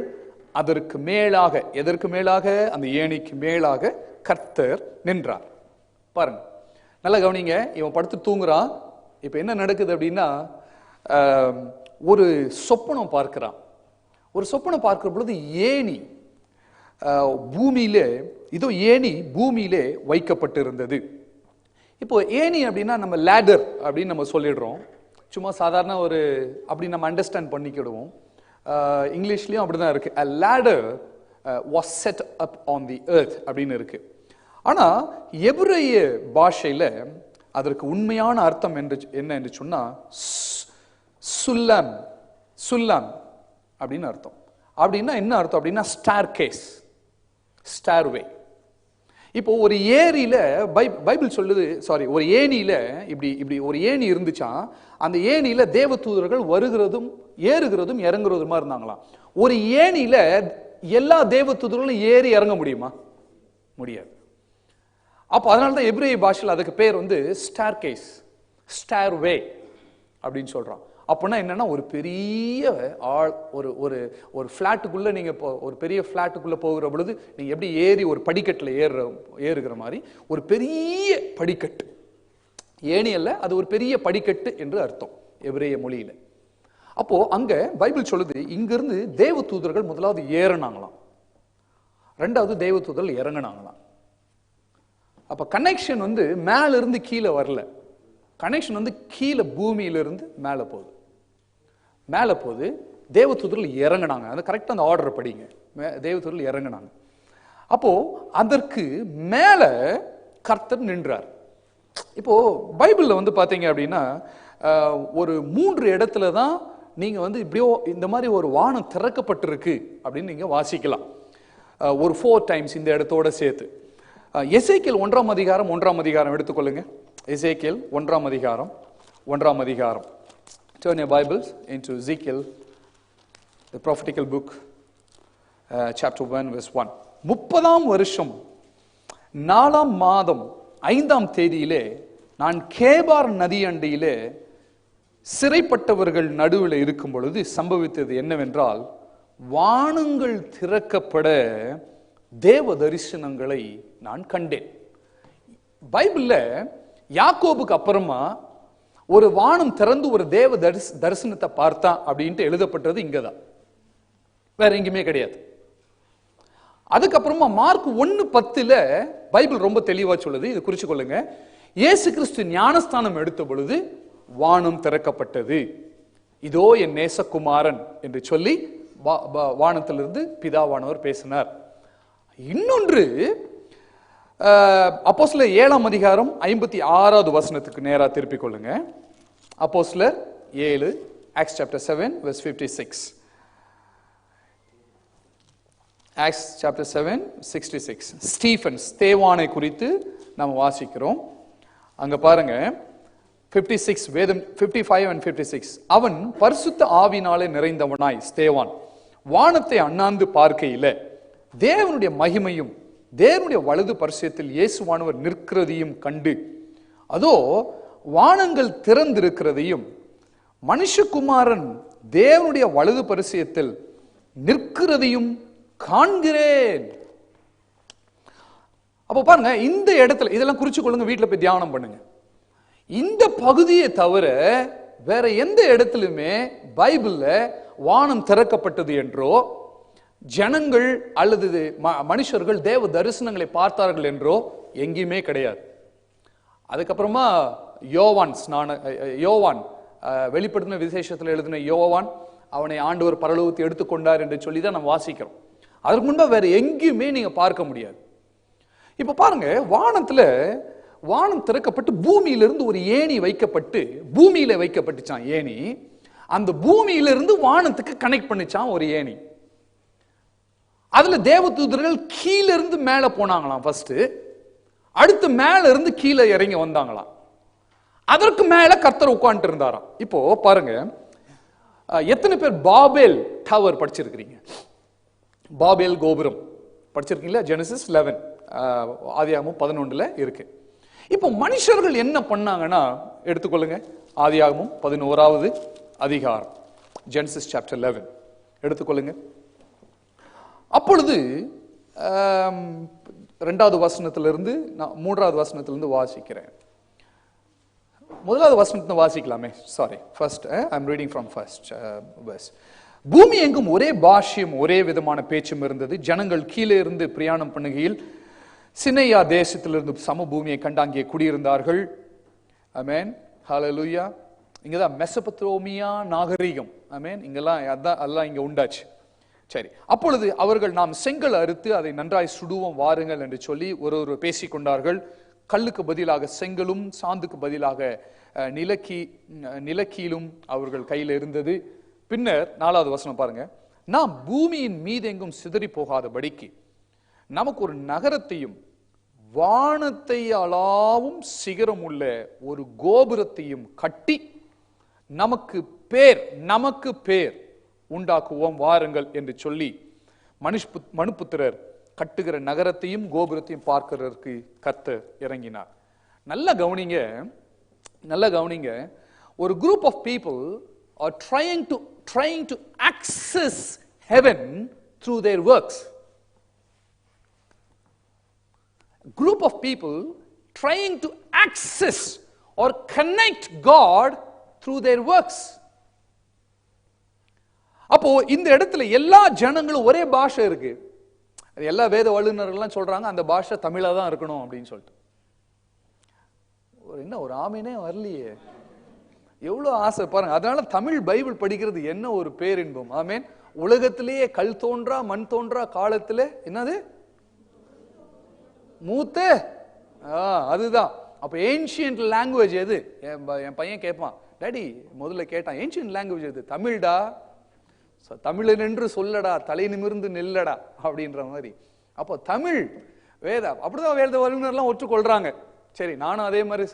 அதற்கு மேலாக, எதற்கு மேலாக, அந்த ஏணிக்கு மேலாக கர்த்தர் நின்றார். பாருங்க, நல்லா கவனிங்க. இவன் படுத்து தூங்குறான். இப்ப என்ன நடக்குது அப்படின்னா, ஒரு சொப்பனம் பார்க்கிறான். ஒரு சொப்பனம் பார்க்கிற பொழுது ஏணி பூமியிலே, இதோ ஏணி பூமியிலே வைக்கப்பட்டிருந்தது. இப்போ ஏணி அப்படின்னா நம்ம லேடர் அப்படின்னு நம்ம சொல்லிடுறோம். சும்மா சாதாரண ஒரு அப்படி நம்ம அண்டர்ஸ்டாண்ட் பண்ணிக்கிடுவோம். இங்கிலீஷ்லயும் அப்படிதான் இருக்கு. A ladder was set up on the earth அப்படின்னு இருக்கு. ஆனா எபிரேய பாஷையில அதற்கு உண்மையான அர்த்தம் என்ன என்று சொன்னா, சுல்லம், சுல்லம் அப்படின்னு அர்த்தம். அப்படின்னா என்ன அர்த்தம் அப்படின்னா, ஸ்டார்கேஸ், ஸ்டார்வே. இப்போ ஒரு ஏரியில பைபிள் சொல்லுது, ஒரு ஏணியில இப்படி இப்படி ஒரு ஏணி இருந்துச்சான். அந்த ஏணியில தேவதூதர்கள் வருகிறதும் ஏறுகிறதும் இறங்குறதுமா இருந்தாங்களாம். ஒரு ஏணியில எல்லா தேவதூதர்களும் ஏறி இறங்க முடியுமா? முடியாது. அப்ப அதனாலதான் எபிரேய பாஷையில் அதுக்கு பேர் வந்து ஸ்டார்கேஸ், ஸ்டார்வே அப்படின்னு சொல்றான். அப்படின்னா என்னன்னா, ஒரு பெரிய ஒரு ஒரு ஒரு ஃபிளாட்டுக்குள்ள நீங்க ஒரு பெரிய ஃபிளாட்டுக்குள்ள போகிற பொழுது நீங்க எப்படி ஏறி ஒரு படிக்கட்டுல ஏறுகிற மாதிரி ஒரு பெரிய படிக்கட்டு, ஏணி அல்ல, அது ஒரு பெரிய படிக்கட்டு என்று அர்த்தம் எபிரேய மொழியில. அப்போ அங்க பைபிள் சொல்லுது, இங்கிருந்து தேவ தூதர்கள் முதலாவது ஏறினாங்களாம், ரெண்டாவது தேவ தூதர்கள் இறங்கினாங்களாம். அப்ப கனெக்ஷன் மேல இருந்து கீழே வரல, கனெக்ஷன் கீழே பூமியிலிருந்து மேல போகுது, மேல போகுது. தேவ தூதர்கள் இறங்கினாங்க, அது கரெக்டா அந்த ஆர்டர் படிங்க, தேவ தூதர்கள் இறங்கினாங்க. அப்போ அதற்கு மேல கர்த்தர் நின்றார். இப்போ பைபிள்ல பாத்தீங்க அப்படின்னா ஒரு 3 இடத்துல தான் நீங்க இப்படியோ இந்த மாதிரி ஒரு வானம் திறக்கப்பட்டிருக்கு அப்படின்னு நீங்க வாசிக்கலாம். ஒரு 4 டைம்ஸ் இந்த இடத்தோட சேர்த்து. எசேக்கியேல் 1ஆம் அதிகாரம் 1ஆம் அதிகாரம் எடுத்துக்கொள்ளுங்க. எசேக்கியேல் 1ஆம் அதிகாரம் 1ஆம் அதிகாரம். Turn your Bibles into Ezekiel, the prophetical book, chapter 1 verse 1. 30ஆம் வருஷம் 4ஆம் மாதம் 5ஆம் தேதியிலே நான் கேபார் நதி அண்டையிலே சிறைப்பட்டவர்கள் நடுவில் இருக்கும் பொழுது சம்பவித்தது என்னவென்றால், வானங்கள் திறக்கப்பட தேவ தரிசனங்களை நான் கண்டேன். பைபிள்ல யாக்கோபுக்கு அப்புறமா ஒரு வானம் திறந்து ஒரு தேவ தரிசனத்தை பார்த்தான் அப்படின்ட்டு எழுதப்பட்டது இங்கதான், வேற எங்கேயுமே கிடையாது. அதுக்கப்புறமா மார்க் 1:10 பைபிள் ரொம்ப தெளிவா சொல்லுது, இது குறிச்சு கொள்ளுங்க. இயேசு கிறிஸ்து ஞானஸ்தானம் எடுத்த பொழுது வானம் திறக்கப்பட்டது, இதோ என் நேசகுமாரன் என்று சொல்லி வானத்திலிருந்து பிதாவானவர் பேசினார். இன்னொன்று அப்போஸ்தலர் 7ஆம் அதிகாரம் 56வது வசனத்துக்கு நேரா திருப்பிக் கொள்ளுங்க. அப்போஸ்தலர் 7, Acts chapter 7 verse 56. Acts chapter 7 66. Stephen, ஸ்தேவானை குறித்து நாம் வாசிக்கிறோம். அங்க பாருங்க 56 வேதம் 55 and 56. அவன் பரிசுத்த ஆவினாலே நிறைந்தவனாய் ஸ்தேவான் வானத்தை அண்ணாந்து பார்க்கையில தேவனுடைய மகிமையும் தேவனுடைய வலது பரிசுத்தத்தில் இயேசுவானவர் நிற்கிறதையும் கண்டு, அதோ வானங்கள் திறந்திருக்கிறதையும் மனுஷகுமாரன் தேவனுடைய வலது பரிசுத்தத்தில் நிற்கிறதையும் காண்கிறேன். அப்ப பாருங்க, இந்த இடத்துல இதெல்லாம் குறிச்சு கொள்ளுங்க, வீட்டுல போய் தியானம் பண்ணுங்க. இந்த பகுதியை தவிர வேற எந்த இடத்திலுமே பைபிள்ல வானம் திறக்கப்பட்டது என்றோ ஜனங்கள் அல்லது மனுஷர்கள் தேவ தரிசனங்களை பார்த்தார்கள் என்றோ எங்கேயுமே கிடையாது. அதுக்கப்புறமா யோவான் வெளிப்படுத்தின விசேஷத்தில் எழுதின யோவான், அவனை ஆண்டவர் பரலோகத்தை எடுத்துக்கொண்டார் என்று சொல்லி தான் நம்ம வாசிக்கிறோம். அதற்கு முன்பா வேற எங்கேயுமே நீங்க பார்க்க முடியாது. இப்ப பாருங்க, வானம் திறக்கப்பட்டு பூமியிலிருந்து ஒரு ஏணி வைக்கப்பட்டு, பூமியில வைக்கப்பட்டுச்சான் ஏணி. அந்த பூமியிலிருந்து வானத்துக்கு கனெக்ட் பண்ணிச்சான் ஒரு ஏணி. அதுல தேவதூதர்கள் கீழ இருந்து மேல போனாங்களாம் ஃபர்ஸ்ட், அடுத்து மேல இருந்து கீழே இறங்கி வந்தாங்களாம். அதற்கு மேல கர்த்தர் உட்கார்ந்து இருந்தாராம். இப்போ பாருங்க, எத்தனை பேர் பாபேல் டவர் படிச்சிருக்கிறீங்க? பாபேல் கோபுரம் படிச்சிருக்கீங்களா? ஜெனசிஸ் 11 ஆதியாகமம் 11 இருக்கு. இப்போ மனுஷர்கள் என்ன பண்ணாங்கன்னா எடுத்துக்கொள்ளுங்க, ஆதியாகமம் 11வது அதிகாரம், ஜெனசிஸ் சாப்டர் 11 எடுத்துக்கொள்ளுங்க. அப்பொழுது 2வது வசனத்திலிருந்து நான் 3வது வசனத்திலிருந்து வாசிக்கிறேன். 1வது வசனத்தை வாசிக்கலாமே, sorry, first I am reading from first verse. பூமி எங்கும் ஒரே பாஷ்யம் ஒரே விதமான பேச்சும் இருந்தது. ஜனங்கள் கீழே இருந்து பிரயாணம் பண்ணுகையில் சினையா தேசத்திலிருந்து சமபூமியை கண்டு அங்கே குடியிருந்தார்கள். ஆமென், ஹல்லேலூயா. இங்கதான் மெசபத்தோமியா நாகரிகம், ஆமென், இங்கெல்லாம் அதான் இங்க உண்டாச்சு. சரி, அப்பொழுது அவர்கள் நாம் செங்கல் அறுத்து அதை நன்றாய் சுடுவோம் வாருங்கள் என்று சொல்லி ஒரு பேசிக்கொண்டார்கள். கல்லுக்கு பதிலாக செங்கலும் சாந்துக்கு பதிலாக நிலக்கீலும் அவர்கள் கையில் இருந்தது. பின்னர் 4வது வசனம் பாருங்க. நாம் பூமியின் மீதெங்கும் சிதறி போகாதபடிக்கு நமக்கு ஒரு நகரத்தையும் வானத்தை அளாவும் சிகரம் உள்ள ஒரு கோபுரத்தையும் கட்டி நமக்கு பேர் உண்டாக்குவோம் வாருங்கள் என்று சொல்லி மனுபுத்திரர் கட்டுகிற நகரத்தையும் கோபுரத்தையும் பார்க்கிறதற்கு கர்த்தர் இறங்கினார். நல்ல கவனிங்க. ஒரு group of people are trying to access heaven through their works. Group of people trying to access or connect God through their works. அப்போ இந்த இடத்துல எல்லா ஜனங்களும் ஒரே பாஷை இருக்கு. எல்லா வேத வல்லுநர்கள்லாம் சொல்றாங்க அந்த பாஷை தமிழா தான் இருக்கணும் அப்படின்னு சொல்லிட்டு. ஒரு ஆமீனே வரலையே. எவ்வளவு ஆசை பாருங்க. அதனால தமிழ் பைபிள் படிக்கிறது என்ன ஒரு பேரின்பம். ஆமேன். உலகத்திலேயே கல் தோன்றா மண் தோன்றா காலத்துல என்னது மூத்த அதுதான். அப்ப ஏன்ஷியன்ட் லாங்குவேஜ் எது? என் பையன் கேட்பான், டாடி முதல்ல கேட்டான் ஏன்ஷியன்ட் லாங்குவேஜ் எது? தமிழ்டா. தமிழன் என்று சொல்லடா, தலை நிமிர்ந்து நெல்லடா அப்படின்ற மாதிரி. அப்போ தமிழ் வேதா அப்படிதான் வேத வல்லுநர்லாம் ஒற்றுக்கொள்றாங்க. சரி, நானும் அதே மாதிரி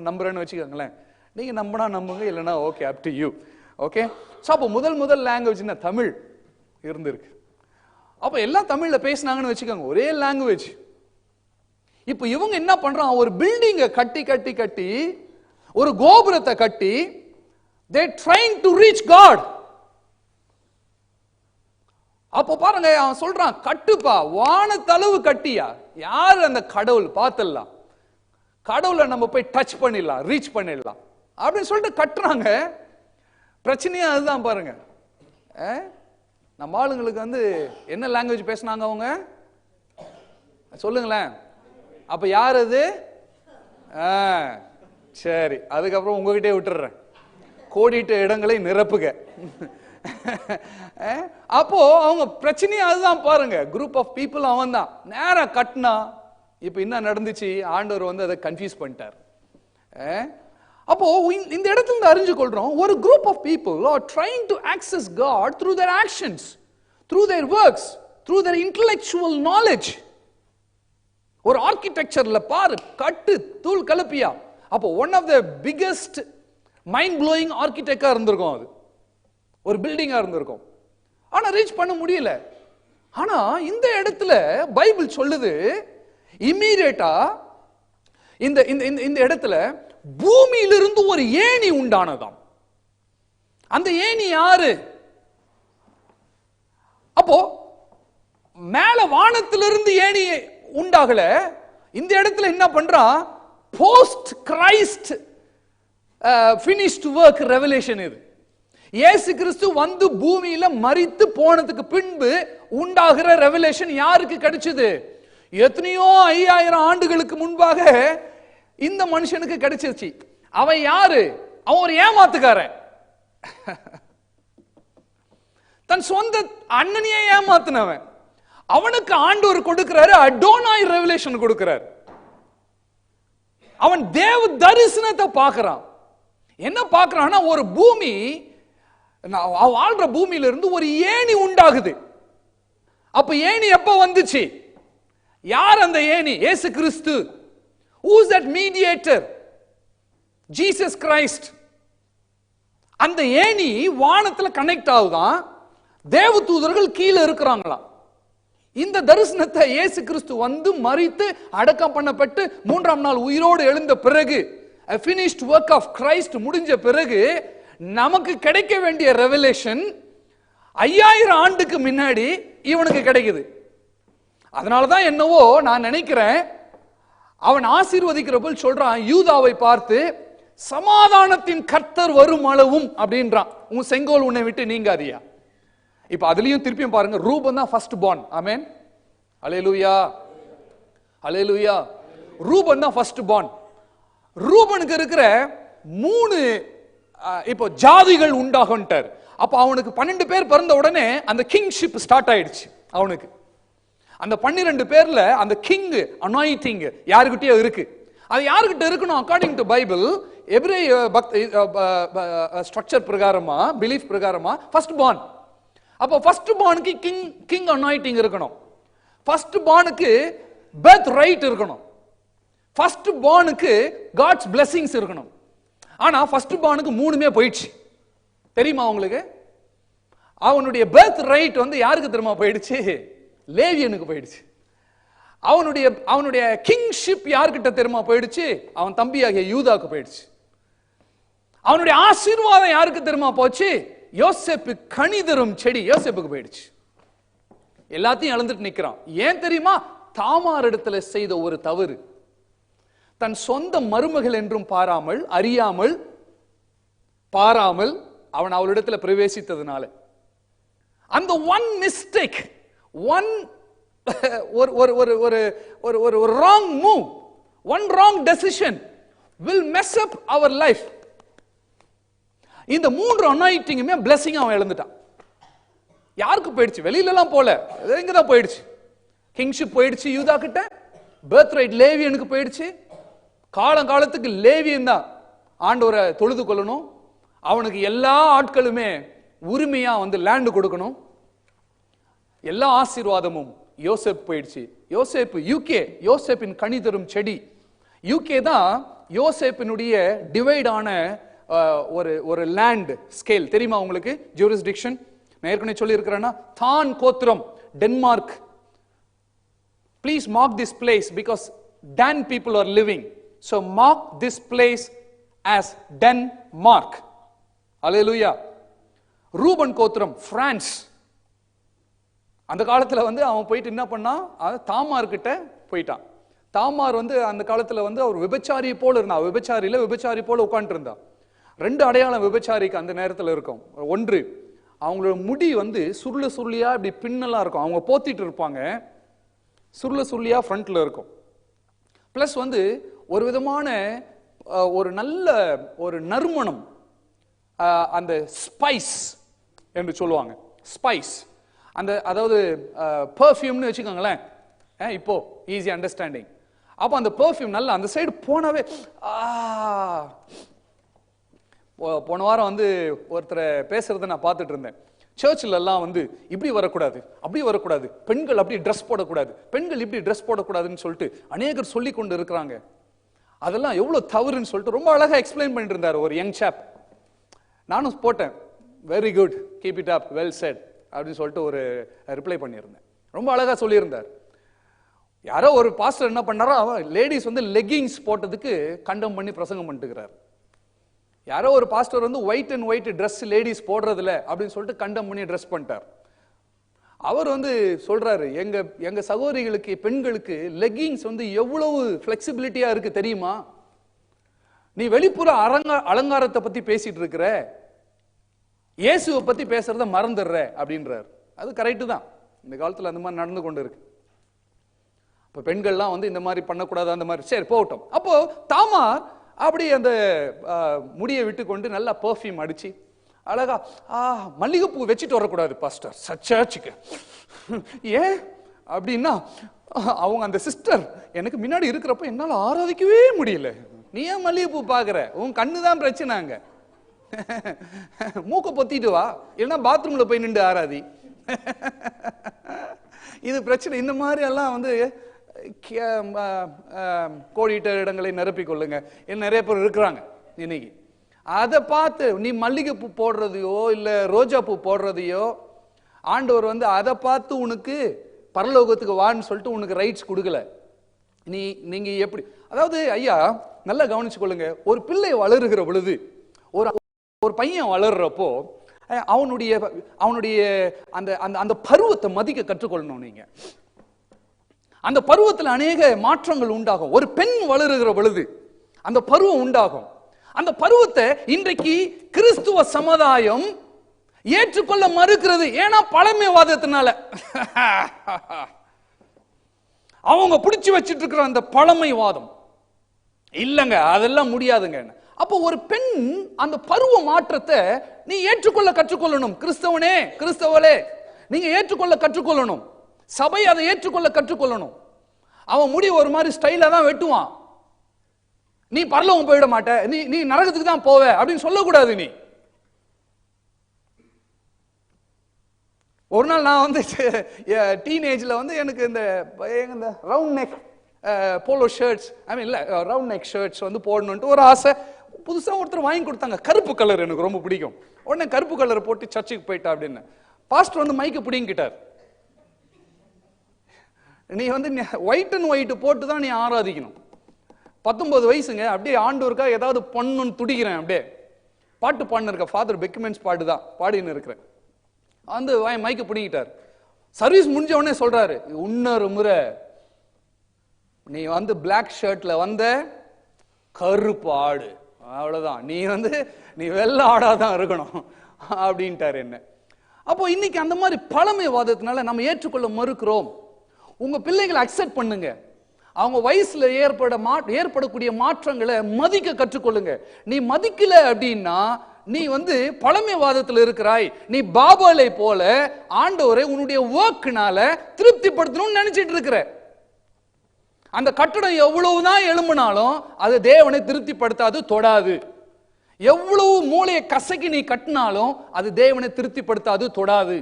நம்புறேன்னு வச்சுக்கோங்களேன். நீங்க நம்பினா நம்புங்க, இல்லைன்னா okay, up to you. Okay. So அப்போ முதல் லாங்குவேஜ் என்ன? தமிழ் இருந்திருக்கு. அப்போ எல்லாம் தமிழ்ல பேசினாங்கன்னு வச்சுக்கோங்க, ஒரே லாங்குவேஜ். இப்போ இவங்க என்ன பண்றாங்க? ஒரு பில்டிங்கை கட்டி கட்டி கட்டி ஒரு கோபுரத்தை கட்டி they trying to reach God. அப்போ பாருங்க, அவன் சொல்றான் கட்டுப்பா, வானத்தளவு கட்டியா. யாரு அந்த கடவுள்? பார்த்தலாம், கடவுளை நம்ம போய் டச் பண்ணிடலாம், ரீச் பண்ணிடலாம் அப்படின்னு சொல்லிட்டு கட்டுறாங்க. பிரச்சனையா அதுதான் பாருங்க. நம்ம ஆளுங்களுக்கு வந்து என்ன லாங்குவேஜ் பேசினாங்க அவங்க சொல்லுங்களேன். அப்ப யார் அது? சரி, அதுக்கப்புறம் உங்ககிட்டே விட்டுறேன். கோடிட்ட இடங்களை நிரப்புக. அப்போ அவங்க பிரச்சனையா அதுதான் பாருங்க. குரூப் ஆஃப் பீப்புள் அவன் தான் நேரா கட்டினா. இப்ப என்ன நடந்துச்சு? ஆண்டவர் வந்து அதை கன்ஃபியூஸ் பண்ணிட்டார். அப்போ இந்த இடத்துல இருந்து அறிஞ்சு கொள்றோம், ஒரு group of people are trying to access God through their actions, through their works, through their intellectual knowledge. ஒரு ஆர்கிடெக்சர்ல பாரு, கட்டு தூள் கலப்பியா. அப்போ one of the biggest mind blowing ஆர்கிடெக்டா இருந்திருக்கும். அது ஒரு பில்டிங்கா இருந்திருக்கும். ஆனா ரீச் பண்ண முடியல. ஆனா இந்த இடத்துல பைபிள் சொல்லுது, இம்மீடியட்டா இந்த இடத்துல பூமியிலிருந்து ஒரு ஏணி உண்டானதாம். அந்த ஏணி யாரு? அப்போ மேல வானத்திலிருந்து ஏணி உண்டாகல. இந்த இடத்துல என்ன பண்றான்? Post Christ finished work revelation. இது இயேசு கிறிஸ்து வந்து பூமியில மரித்து போனதுக்கு பின்பு உண்டாகிற ரெவலேஷன் யாருக்கு கிடைச்சது? எத்தனையோ 5000 ஆண்டுகளுக்கு முன்பாக இந்த மனுஷனுக்கு கிடைச்சிருச்சு. அவன் யாரு? அவன் ஒரு ஏமாத்துக்காரன். தன் சொந்த அண்ணனையே ஏமாத்தினவன். அவனுக்கு ஆண்டவர் கொடுக்கிறாரு அடோனாய் ரெவலேஷன் கொடுக்கிறார். அவன் தேவ தரிசனத்தை பார்க்கிறான். என்ன பார்க்கிறான்னா, ஒரு பூமி, வாழ்ற பூமியில இருந்து ஒரு ஏணி உண்டாகுது. அப்ப ஏணி எப்ப வந்துச்சு? யார் அந்த ஏணி? இயேசு கிறிஸ்து. Who is that mediator? Jesus Christ. அந்த ஏணி வானத்துல கனெக்ட் ஆகுதான். தேவதூதர்கள் கீழே இருக்கிறாங்களாம். இந்த தரிசனத்தை இயேசு கிறிஸ்து வந்து மரித்து அடக்கம் பண்ணப்பட்டு 3ஆம் நாள் உயிரோடு எழுந்த பிறகு, a finished work of Christ முடிஞ்ச பிறகு நமக்கு கிடைக்க வேண்டிய ரெவலேஷன் 5000 ஆண்டுக்கு முன்னாடி இவனுக்கு கிடைக்குது. அதனாலதான் என்னவோ நான் நினைக்கிறேன், அவன் ஆசீர்வதிக்கிறபோது சொல்றான் யூதாவை பார்த்து, சமாதானத்தின் கர்த்தர் வரும் அளவும் அப்படின்றான், உன் செங்கோல் உன்னை விட்டு நீங்காதியா. இப்ப அதுலயும் திருப்பியும் பாருங்க, ரூபன் தான் ஃபர்ஸ்ட் பார்ன். ஆமென், அல்லேலூயா, அல்லேலூயா. ரூபன் தான் ஃபர்ஸ்ட் பார்ன். ரூபனுக்கு இருக்கிற 3 இப்போ ஜாதிகள் உண்டாகட்டார். அப்ப அவனுக்கு 12 பேர் பிறந்த உடனே அந்த கிங்ஷிப் ஸ்டார்ட் ஆயிடுச்சு அவனுக்கு. அந்த 12 பேர்ல அந்த கிங் அனாயிட்டிங் யாருக்கிட்டயோ இருக்கு. அது யாருக்கிட்ட இருக்கணும்? அக்கார்டிங் டு பைபிள், எபிரே ஸ்ட்ரக்சர் பிரகாரமா, பிலீஃப் பிரகாரமா ஃபர்ஸ்ட் பார்ன். அப்போ ஃபர்ஸ்ட் பார்னுக்கு கிங் அனாயிட்டிங் இருக்கணும். ஃபர்ஸ்ட் பார்னுக்கு பர்த் ரைட் இருக்கணும். ஃபர்ஸ்ட் பார்னுக்கு காட்ஸ் பிளெஸிங்ஸ் இருக்கணும். ஆனா ஃபர்ஸ்ட் பார்னுக்கு 3மே போயிடுச்சு. தெரியுமா உங்களுக்கு? அவனுடைய பர்த் ரைட் வந்து யாருக்கு தெரியுமா போயிடுச்சு? லேவியனுக்கு போயிடுச்சு. அவனுடைய கிங்ஷிப் யார்கிட்ட தெரியுமா போயிடுச்சு? அவன் தம்பியாகிய யூதாக்கு போயிடுச்சு. அவனுடைய ஆசீர்வாதம் யாருக்கு தெரியுமா போச்சு? யோசேப்பு கனி தரும் செடி யோசேப்புக்கு போயிடுச்சு. எல்லாத்தையும் இழந்துட்டு நிக்கிறான். ஏன் தெரியுமா? தாமார் இடத்துல செய்த ஒரு தவறு. தன் சொந்த மருமகள் என்றும் பாராமல், அறியாமல், பாராமல் அவன் அவளிடத்துல பிரவேசித்ததுனால, அந்த ஒன் மிஸ்டேக், ஒன் ஒரு wrong move, one wrong decision will mess up our life. இந்த 3 அனாயிண்டிங்குமே blessing அவன் இழந்துட்டான். யாருக்கு போயிடுச்சு? வெளியில எல்லாம் போல, எங்க தான் போயிடுச்சு. கிங்ஷிப் போயிடுச்சு யூதா கிட்ட, பர்த் ரைட் லேவியனுக்கு போயிடுச்சு. காலத்துக்கு லேவியன் தான் ஆண்டவரை தொழுது கொள்ளணும். அவனுக்கு எல்லா ஆட்களுமே உரிமையா வந்து லேண்ட் கொடுக்கணும். எல்லா ஆசீர்வாதமும் யோசேப்பு போயிடுச்சு. யோசேப்பு யூகே, யோசேப்பின் கனி தரும் செடி. யூகே தான் யோசேப்பினுடைய டிவைட் ஆன ஒரு லேண்ட் ஸ்கேல். தெரியுமா உங்களுக்கு? ஜூரிஸ்டிக்ஷன் நான் ஏற்கனவே சொல்லி இருக்கிறேன்னா, தான் கோத்திரம் Denmark. Please mark this place because Dan people are living. So mark this place as Denmark. Hallelujah. Reuben கோத்திரம் பிரான்ஸ். அந்த காலத்துல வந்து அவன் போயிட்டு என்ன பண்ணா, தாமார் கிட்ட போயிட்டான். தாமார் வந்து அந்த காலத்துல வந்து அவர் விபச்சாரி போல இருந்தா, விபச்சாரி போல உட்கார்ந்து இருந்தா. 2 அடையாளம் விபச்சாரிக்கு அந்த நேரத்துல இருக்கும். ஒன்று, அவங்களோட முடி வந்து சுருளியா இப்படி பின்னலா இருக்கும், அவங்க போத்திட்டு இருப்பாங்க, சுருளியா ஃப்ரண்ட்ல இருக்கும். பிளஸ் வந்து ஒரு விதமான ஒரு நல்ல ஒரு நறுமணம், அந்த ஸ்பைஸ் என்று சொல்லுவாங்க. ஸ்பைஸ் அந்த, அதாவது பெர்ஃப்யூம்னு வச்சுக்கோங்களேன், இப்போ ஈஸி அண்டர்ஸ்டாண்டிங். அப்போ அந்த பெர்ஃப்யூம் நல்லா அந்த சைடு போனவே, போன வாரம் வந்து ஒருத்தரை பேசுறதை நான் பார்த்துட்டு இருந்தேன். சர்ச்சில் எல்லாம் வந்து இப்படி வரக்கூடாது, அப்படி வரக்கூடாது, பெண்கள் அப்படி ட்ரெஸ் போடக்கூடாது, பெண்கள் இப்படி ட்ரெஸ் போடக்கூடாதுன்னு சொல்லிட்டு அநேகர் சொல்லி கொண்டு இருக்கிறாங்க. அதெல்லாம் எவ்வளவு தவறுன்னு சொல்லிட்டு ரொம்ப அழகா எக்ஸ்பிளைன் பண்ணிட்டு இருந்தார் ஒரு யங் சாப். நானும் போட்டேன், very good, keep it up, well set அப்படின்னு சொல்லிட்டு ஒரு ரிப்ளை பண்ணியிருந்தேன். ரொம்ப அழகா சொல்லியிருந்தார். யாரோ ஒரு பாஸ்டர் என்ன பண்ணாரோ, லேடிஸ் வந்து லெகிங்ஸ் போட்டதுக்கு கண்டம் பண்ணி பிரசங்கம் பண்ணிட்டுக்கிறார். யாரோ ஒரு பாஸ்டர் வந்து white and white dress ladies போடுறதில்ல அப்படின்னு சொல்லிட்டு கண்டம் பண்ணி ட்ரெஸ் பண்ணிட்டார். அவர் வந்து சொல்றாரு, எங்க சகோதரிகளுக்கு, பெண்களுக்கு லெகிங்ஸ் வந்து எவ்வளவு பிளெக்சிபிலிட்டியா இருக்கு தெரியுமா? நீ வெளிப்புற அலங்காரத்தை பத்தி பேசிட்டு இருக்கிற, இயேசுவை பத்தி பேசுறத மறந்துடுற அப்படின்றார். அது கரெக்டு தான், இந்த காலத்துல அந்த மாதிரி நடந்து கொண்டு இருக்கு. இப்ப பெண்கள்லாம் வந்து இந்த மாதிரி பண்ணக்கூடாது, அந்த மாதிரி, சரி போகட்டும். அப்போ தாமார் அப்படி அந்த முடியை விட்டு கொண்டு நல்லா பெர்ஃப்யூம் அடிச்சு அழகா, மல்லிகைப்பூ வச்சுட்டு வரக்கூடாது பாஸ்டர் சர்ச்சுக்கு. ஏன் அப்படின்னா, அவங்க அந்த சிஸ்டர் எனக்கு முன்னாடி இருக்கிறப்ப என்னால ஆராதிக்கவே முடியல. நீ ஏன் மல்லிகைப்பூ பாக்குற? உன் கண்ணுதான் பிரச்சனைங்க. மூக்க பொத்திட்டு வா, இல்லைன்னா பாத்ரூம்ல போய் நின்று ஆராதி. இது பிரச்சனை. இந்த மாதிரி எல்லாம் வந்து கோடிட்ட இடங்களை நிரப்பிக் கொள்ளுங்க. நிறைய பேர் இருக்கிறாங்க இன்னைக்கு. அதை பார்த்து நீ மல்லிகைப்பூ போடுறதையோ இல்ல ரோஜா பூ போடுறதையோ, ஆண்டவர் வந்து அதை பார்த்து உனக்கு பரலோகத்துக்கு வான்னு சொல்லிட்டு உனக்கு ரைட்ஸ் கொடுக்கல. நீங்க எப்படி, அதாவது ஐயா நல்லா கவனிச்சு கொள்ளுங்க. ஒரு பிள்ளை வளருகிற பொழுது, ஒரு பையன் வளர்றப்போ அவனுடைய அந்த அந்த பருவத்தை மதிக்க கற்றுக்கொள்ளணும். நீங்க அந்த பருவத்தில் அநேக மாற்றங்கள் உண்டாகும். ஒரு பெண் வளருகிற பொழுது அந்த பருவம் உண்டாகும். அந்த பருவத்தை இன்றைக்கு கிறிஸ்துவ சமுதாயம் ஏற்றுக்கொள்ள மறுக்கிறது. ஏன்னா பழமைவாதத்தினால அவங்க பிடிச்சு வச்சிட்டு இருக்கிற அந்த பழமைவாதம் இல்லங்க, அதெல்லாம் முடியாதுங்க. அப்போ ஒரு பெண் அந்த பருவ மாற்றத்தை நீ ஏற்றுக்கொள்ள கற்றுக்கொள்ளணும். கிறிஸ்தவனே, கிறிஸ்தவளே, நீங்க ஏற்றுக்கொள்ள கற்றுக்கொள்ளணும். சபை அதை ஏற்றுக்கொள்ள கற்றுக்கொள்ளணும். அவன் முடி ஒரு மாதிரி ஸ்டைலா தான் வெட்டுவான். நீ பரலோகம் போயிட மாட்ட, நீ நரகத்துக்கு தான் போவ அப்படின்னு சொல்லக்கூடாது. நீ ஒரு நாள் நான் வந்து டீனேஜ்ல வந்து எனக்கு இந்த ரவுண்ட் நெக் போலோ ஷர்ட்ஸ், ஐ மீன் இல்ல ரவுண்ட் நெக் ஷர்ட்ஸ் வந்து போடணும்ட்டு ஒரு ஆசை. புதுசா ஒருத்தர் வாங்கி கொடுத்தாங்க, கருப்பு கலர், எனக்கு ரொம்ப பிடிக்கும். உடனே கருப்பு கலர் போட்டு சர்ச்சுக்கு போயிட்டா அப்படின்னு பாஸ்டர் வந்து மைக்க பிடிங்கிட்டார். நீ வந்து ஒயிட் அண்ட் ஒயிட் போட்டு தான் நீ ஆராதிக்கணும். 19 வயசுங்க, அப்படியே ஆண்டவருக்கா ஏதாவது பண்ணணும்னு துடிக்கிறேன். அப்படியே பாட்டு பாடினு இருக்க ஃபாதர் பெக்குமென்ஸ் பாட்டு தான் பாடின்னு இருக்கிறேன். வந்து மைக்க பிடிக்கிட்டார். சர்வீஸ் முடிஞ்ச உடனே சொல்றாரு, இன்னொரு முறை நீ வந்து பிளாக் ஷர்ட்ல வந்த கருப்பு ஆடு, அவ்வளவுதான், நீ வெள்ளை ஆடாதான் இருக்கணும் அப்படின்ட்டாரு என்ன. அப்போ இன்னைக்கு அந்த மாதிரி பழமைவாதத்தினால நம்ம ஏற்றுக்கொள்ள மறுக்கிறோம். உங்க பிள்ளைகளை அக்செப்ட் பண்ணுங்க. அவங்க வயசுல ஏற்படக்கூடிய மாற்றங்களை மதிக்க கற்றுக்கொள்ளுங்க. நீ மதிக்கல அப்படின்னா நீ பழமைவாதத்தில் இருக்கிறாய். நீ பாபாலை போல ஆண்டவரை உன்னுடைய ஒர்க்னால திருப்திப்படுத்தணும்னு நினைச்சிட்டு இருக்கிற. அந்த கட்டடம் எவ்வளவுதான் எழும்பினாலும் அது தேவனை திருப்திப்படுத்தாது, தொடாது. எவ்வளவு மூளையை கசக்கி நீ கட்டினாலும் அது தேவனை திருப்திப்படுத்தாது, தொடாது,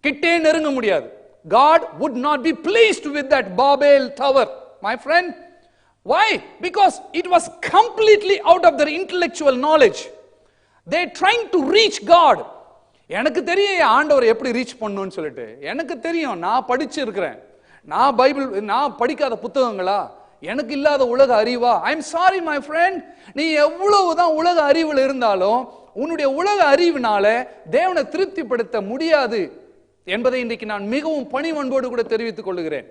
கிட்டே நெருங்க முடியாது. God would not be pleased with that Babel tower, my friend. Why? Because it was completely out of their intellectual knowledge. They trying to reach God. எனக்கு தெரியும் ஆண்டவர் எப்படி ரீச் பண்ணணும்னு சொல்லிட்டு. எனக்கு தெரியும், நான் படிச்சிருக்கிறேன். நான் பைபிள், நான் படிக்காத புத்தகங்களா? எனக்கு இல்லாத உலக அறிவா? I am sorry my friend. நீ எவ்வளவுதான் உலக அறிவில் இருந்தாலும் உன்னுடைய உலக அறிவினால தேவனை திருப்திப்படுத்த முடியாது என்பதை இன்றைக்கு நான் மிகவும் பணிவன்போடு கூட தெரிவித்துக் கொள்கிறேன்.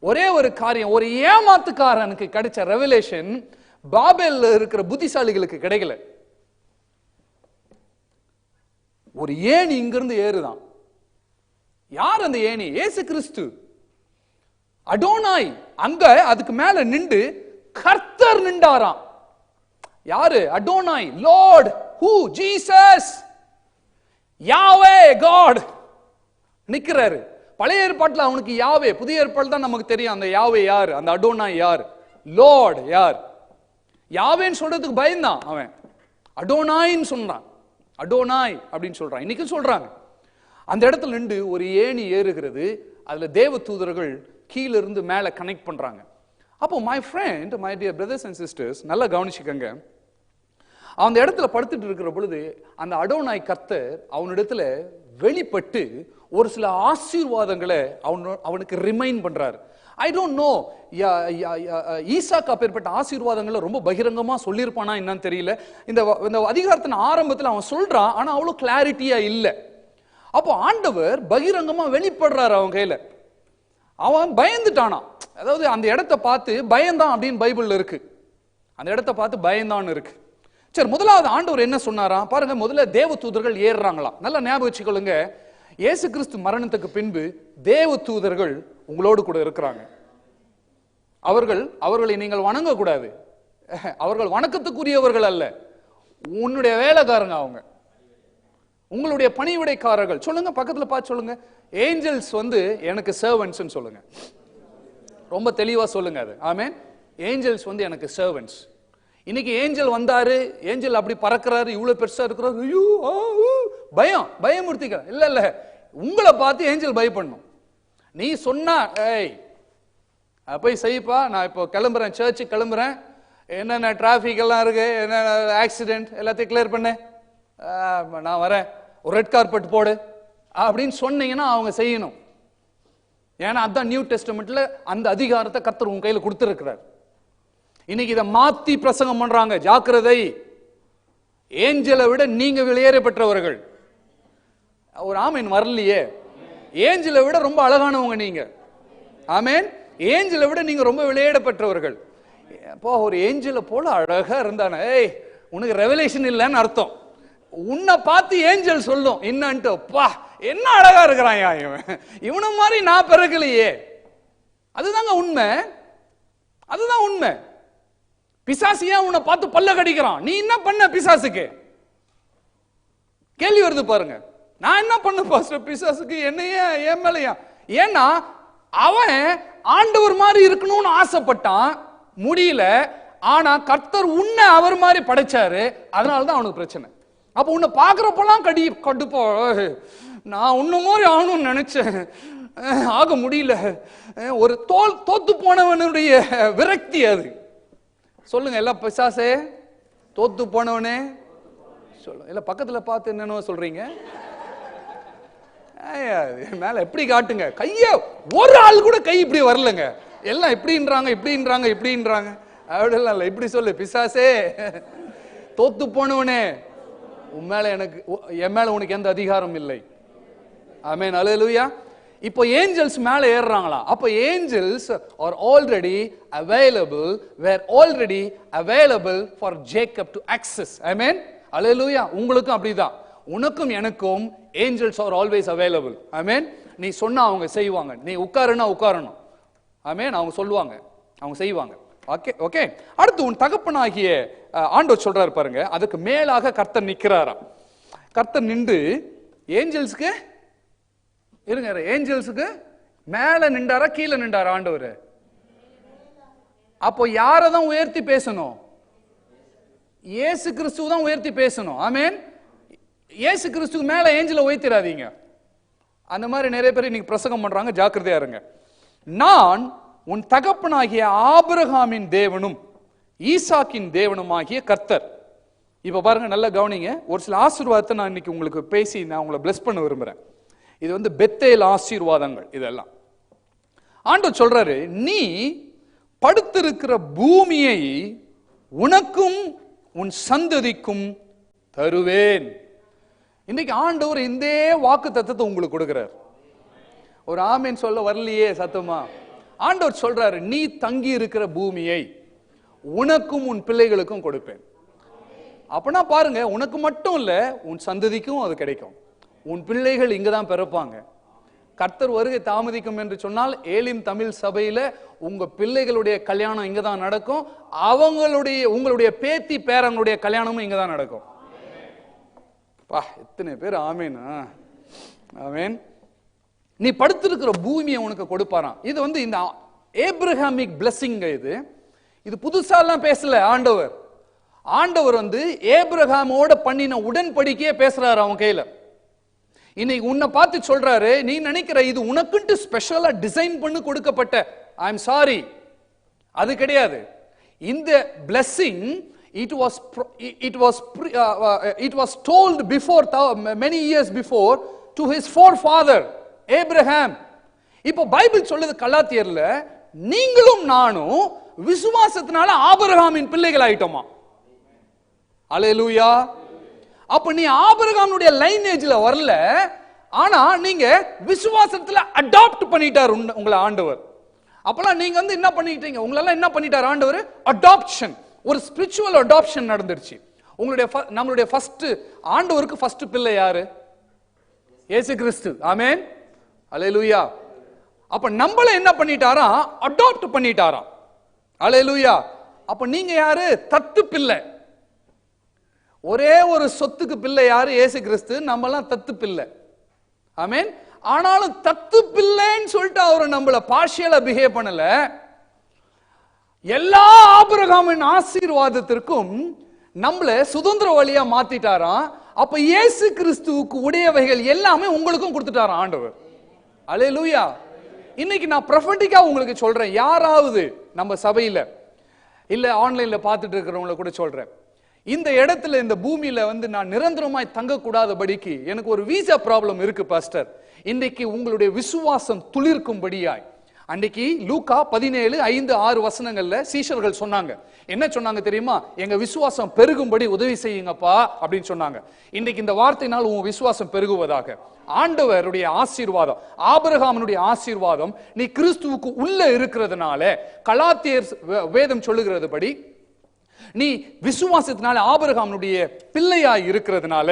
ஒரே ஒரு காரியம், ஒரு ஏமாத்துக்காரனுக்கு கிடைச்ச ரெவலேஷன் பாபேல்ல இருக்கிற புத்திசாலிகளுக்கு கிடைக்கல. ஒரு ஏணி இங்கிருந்து ஏறுதான். யார் அந்த ஏணி? இயேசு கிறிஸ்து. அடோனாய் அங்க அதுக்கு மேல நின்று கர்த்தர் நின்றாராம். யாரு? Adonai, lord. Who? Jesus, Yahweh, God நிக்கிறாரு. பழைய ஏற்பாட்டுல அவனுக்கு யாவே, புதிய ஏற்பாடு தான் நமக்கு தெரியும் அந்த யாவே யார், அந்த அடோனாய் யார், லார்ட் யார். யாவேன்னு சொல்றதுக்கு பயந்தான் அவன். அடோனாயின்னு சொன்னான். அடோனாய் அப்படின்னு சொல்றான். இன்னைக்கு சொல்றாங்க. அந்த இடத்துல நின்று ஒரு ஏணி ஏறுகிறது. அதுல தேவ தூதர்கள் கீழ இருந்து மேல கனெக்ட் பண்றாங்க. அப்போ my friend, my dear brothers and sisters, நல்லா கவனிச்சுக்கங்க. அந்த இடத்துல படுத்துட்டு இருக்கிற பொழுது அந்த அடோனாய் கர்த்தர் அவனிடத்துல வெளிப்பட்டு ஒரு சில ஆசீர்வாதங்களை அவனுக்கு ரிமைண்ட் பண்றாரு. ஐ டோன்ட் நோ ஈசாக்கு அப்பேற்பட்ட ஆசீர்வாதங்களை ரொம்ப பகிரங்கமா சொல்லியிருப்பானா என்னன்னு தெரியல. இந்த அதிகாரத்தின் ஆரம்பத்தில் அவன் சொல்றான், ஆனா அவ்வளவு கிளாரிட்டியா இல்லை. அப்போ ஆண்டவர் பகிரங்கமா வெளிப்படுறாரு அவன் கையில. அவன் பயந்துட்டானா. அதாவது அந்த இடத்தை பார்த்து பயந்தான் அப்படின்னு பைபிள்ல இருக்கு. அந்த இடத்தை பார்த்து பயந்தான் இருக்கு. சரி, முதலாவது ஆண்டவர் என்ன சொன்னாரா பாருங்க. முதல்ல தேவ தூதர்கள் ஏறுறாங்களாம். நல்லா ஞாபகம் வச்சுக்கொள்ளுங்க. இயேசு கிறிஸ்து மரணத்துக்கு பின்பு தேவ தூதர்கள் உங்களோடு கூட இருக்கிறாங்க. அவர்களை நீங்கள் வணங்க கூடாது. அவர்கள் வணக்கத்துக்குரியவர்கள் அல்ல, உன்னுடைய வேலைக்காரங்க. அவங்க உங்களுடைய பணிவிடைக்காரர்கள். சொல்லுங்க, பக்கத்துல பார்த்து சொல்லுங்க. ஏஞ்சல்ஸ் எனக்கு சர்வன்ட்ஸ் சொல்லுங்க. ரொம்ப தெளிவா சொல்லுங்க அது. ஆமென். ஏஞ்சல்ஸ் எனக்கு சர்வன்ட்ஸ். இன்னைக்கு ஏஞ்சல் வந்தாரு, ஏஞ்சல் அப்படி பறக்கிறாரு, இவ்வளவு பெருசா இருக்கிறாரு, ஐயோ பயமுறுத்திக்க. இல்ல, உங்களை பார்த்து ஏஞ்சல் பயப்படணும். நீ சொன்னா ஏய் போய் செய்ப்பா, நான் இப்போ கிளம்புறேன், சர்ச்சு கிளம்புறேன், என்னென்ன டிராபிக் எல்லாம் இருக்கு, என்னென்ன ஆக்சிடென்ட் எல்லாத்தையும் கிளியர் பண்ணு, நான் வரேன், ஒரு ரெட் கார்பெட் போடு அப்படின்னு சொன்னீங்கன்னா அவங்க செய்யணும். ஏன்னா அதான் நியூ டெஸ்டமெண்ட்ல அந்த அதிகாரத்தை கர்த்தர் உங்க கையில கொடுத்திருக்கிறார். இன்னைக்கு இதை மாத்தி பிரசங்கம் பண்றாங்க. ஜாக்கிரதை, ஏஞ்சலை விட நீங்க வெளியேற பெற்றவர்கள். ஒரு ஆமேன் வரலையே. ஏஞ்சலை விட ரொம்ப அழகானவங்க நீங்க. ஆமேன். ஏஞ்சலை விட நீங்க ரொம்ப வெளியேற பெற்றவர்கள். அப்போ ஒரு ஏஞ்சலை போல அழகா இருந்தானே, ஏய் உனக்கு ரெவலேஷன் இல்லைன்னு அர்த்தம். உன்னை பார்த்து ஏஞ்சல் சொல்லும் என்னன்ட்டு, பா என்ன அழகா இருக்கிறான் இவன், இவனை மாதிரி நான் பிறக்கலையே. அதுதாங்க உண்மை. அதுதான் உண்மை. பிசாசியா உன்னை பார்த்து பல்ல கடிக்கிறான். நீ என்ன பண்ண பிசாசுக்கு? கேள்வி வருது பாருங்க. நான் என்ன பண்ண பாஸ்டர் பிசாசுக்கு? என்னைய என் மேலையா? ஏன்னா அவன் ஆண்டவர் மாதிரி இருக்கணும்னு ஆசைப்பட்டான், முடியல. ஆனா கர்த்தர் உன்னை அவர் மாதிரி படைச்சாரு, அதனாலதான் அவனுக்கு பிரச்சனை. அப்ப உன்னை பாக்குறப்பெல்லாம் கடுப்போ, நான் உன்ன மாதிரி ஆகணும்னு நினைச்சேன், ஆக முடியல. ஒரு தோத்து போனவனுடைய விரக்தி அது. சொல்லுங்க எல்லாம், பிசாசே தோத்து போனவனே சொல்லுங்க. இல்ல பக்கத்துல பார்த்து என்னன்னு சொல்றீங்க? மேல எப்படி காட்டுங்க கைய. ஒரு ஆள் கூட கை இப்படி வரலங்க. எல்லாம் இப்படின்றாங்க இப்படின்றாங்க இப்படின்றாங்க. அப்படிலாம் இல்ல. இப்படி சொல்லு, பிசாசே தோத்து போனவனே, உன் மேல எனக்கு, என் மேல உனக்கு எந்த அதிகாரம் இல்லை. ஆமென், அல்லேலூயா. இப்போ ஏஞ்சல்ஸ் மேல ஏறுறாங்களா? அப்ப angels are already available, where already available for Jacob to access. Amen, hallelujah. உங்களுக்கும் அப்படிதான், உனக்கும் எனக்கும் angels are always available. Amen. நீ சொன்னா அவங்க செய்வாங்க, நீ உட்காருன்னா உட்காரணும். ஆமென், அவங்க சொல்லுவாங்க, அவங்க செய்வாங்க. Okay okay. அடுத்து உன் தகப்பனாகிய ஆண்டவர் சொல்றாரு பாருங்க, அதுக்கு மேலாக கர்த்தர் நிக்கிறாராம். கர்த்தர் நின்று ஏஞ்சல்ஸ்க்கு இருங்க, ஏஞ்சல்ஸுக்கு மேல நின்றாரா கீழே நின்றாரா ஆண்டவர்? அப்போ யாரதான் உயர்த்தி பேசணும்? இயேசு கிறிஸ்துவ தான் உயர்த்தி பேசணும். ஆமென். இயேசு கிறிஸ்துக்கு மேல ஏஞ்சலை உயர்த்திடாதீங்க. அந்த மாதிரி நிறைய பேர் இன்னைக்கு பிரசங்கம் பண்றாங்க, ஜாக்கிரதையா இருங்க. நான் உன் தகப்பனாகிய ஆபிரகாமின் தேவனும் ஈசாக்கின் தேவனுமாகிய கர்த்தர். இப்ப பாருங்க, நல்ல கவனிங்க. ஒரு சில ஆசீர்வாதத்தை நான் இன்னைக்கு உங்களுக்கு பேசி நான் உங்களை பிளஸ் பண்ண விரும்புறேன். இது வந்து பெத்தேல் ஆசீர்வாதங்கள். இதெல்லாம் ஆண்டவர் சொல்றாரு, நீ படுத்திருக்கிற பூமியை உனக்கும் உன் சந்ததிக்கும் தருவேன். இன்னைக்கு ஆண்டவர் இந்த வாக்கு தத்தத்தை உங்களுக்கு கொடுக்கிறார். ஒரு ஆமீன் சொல்ல வரலையே சத்தமா? ஆண்டவர் சொல்றாரு, நீ தங்கி இருக்கிற பூமியை உனக்கும் உன் பிள்ளைகளுக்கும் கொடுப்பேன். அப்பனா பாருங்க, உனக்கு மட்டும் இல்ல, உன் சந்ததிக்கும் அது கிடைக்கும். உன் பிள்ளைகள் இங்கதான் பிறப்பாங்க. கர்த்தர் வருகை தாமதிக்கும் என்று சொன்னால் ஏலிம் தமிழ் சபையில உங்க பிள்ளைகளுடைய கல்யாணம் இங்கதான் நடக்கும். உங்களுடைய பேத்தி பேரங்களுடைய கல்யாணமும் இங்கதான் நடக்கும். எத்தனை பேர் ஆமேன். ஆமேன். நீ படுத்திருக்கிற பூமியை உனக்கு கொடுப்பாராம். இது வந்து இந்த ஏப்ரஹாமிக் பிளெஸிங். இது புதுசா எல்லாம் பேசல ஆண்டவர். ஆண்டவர் வந்து ஏப்ரஹாமோட பண்ணின உடன்படிக்கையே பேசுறாரு அவன் கையில. இன்னைக்கு உன்னை பார்த்து சொல்றாரு, நீ நினைக்கிற இது உனக்குன்ட்டு ஸ்பெஷலா டிசைன் பண்ணி கொடுக்கப்பட்ட, ஐ எம் சாரி, அது கிடையாது. இந்த blessing it was told before, many years before, to his forefather Abraham. இப்போ பைபிள் சொல்லுது கலாத்தியர்ல, நீங்களும் நானும் விசுவாசத்தினால ஆபிரகாமின் பிள்ளைகள் ஆயிட்டோமா. அல்லேலூயா. அப்ப நீ ஆபிரகாமுடைய லைனேஜ்ல வரல, ஆனா நீங்க விசுவாசத்துல அடாப்ட் பண்ணிட்டார் உங்களை ஆண்டவர். அப்பலாம் நீங்க வந்து என்ன பண்ணிட்டீங்க? உங்களெல்லாம் என்ன பண்ணிட்டார் ஆண்டவர்? அடாப்ஷன், ஒரு ஸ்பிரிச்சுவல் அடாப்ஷன் நடந்துருச்சு. நம்மளுடைய ஃபர்ஸ்ட் ஆண்டவருக்கு ஃபர்ஸ்ட் பிள்ளை யாரு? இயேசு கிறிஸ்து. ஆமென், அல்லேலூயா. அப்ப நம்மள என்ன பண்ணிட்டாரா? அடாப்ட் பண்ணிட்டாரா. அல்லேலூயா. அப்ப நீங்க யாரு? தத்து பிள்ளை. ஒரே ஒரு சொத்துக்கு பிள்ளை யாரு? இயேசு கிறிஸ்து. நம்மலாம் தத்து பிள்ளை. ஆமென். ஆனாலும் தத்து பிள்ளைன்னு சொல்லிட்டு அவர் நம்மள பார்ஷியலா பிஹேவ் பண்ணல. எல்லா ஆபிரகாமின் ஆசீர்வாதத்திற்கும் நம்மள சுதந்திர வழியா மாத்திட்டாராம். அப்ப இயேசு கிறிஸ்துவுக்கு உடையவைகள் எல்லாமே உங்களுக்கும் கொடுத்துட்டாராம் ஆண்டவர். அல்லேலூயா. இன்னைக்கு நான் ப்ரொஃபெட்டிக்கா உங்களுக்கு சொல்றேன், யாராவது நம்ம சபையில இல்ல ஆன்லைன்ல பார்த்துட்டு இருக்கிறவங்கள கூட சொல்றேன், இந்த இடத்துல இந்த பூமியில வந்து நான் நிரந்தரமாய் தங்கக்கூடாதபடிக்கு எனக்கு ஒரு வீசா ப்ராப்ளம் இருக்கு பாஸ்டர், இன்னைக்கு உங்களுடைய விசுவாசம் துளிர்க்கும்படியாய், அன்னைக்கு லூக்கா 17:5-6 வசனங்கள்ல சீஷர்கள் சொன்னாங்க. என்ன சொன்னாங்க தெரியுமா? எங்க விசுவாசம் பெருகும்படி உதவி செய்யுங்கப்பா அப்படின்னு சொன்னாங்க. இன்னைக்கு இந்த வார்த்தையினால் உன் விசுவாசம் பெருகுவதாக. ஆண்டவருடைய ஆசீர்வாதம், ஆபிரகாமுடைய ஆசீர்வாதம் நீ கிறிஸ்துவுக்கு உள்ள இருக்கிறதுனால, கலாத்தியர் வேதம் சொல்லுகிறதுபடி நீ விசுவாசத்தினால ஆபிரகாமுடைய பிள்ளையாய் இருக்கிறதுனால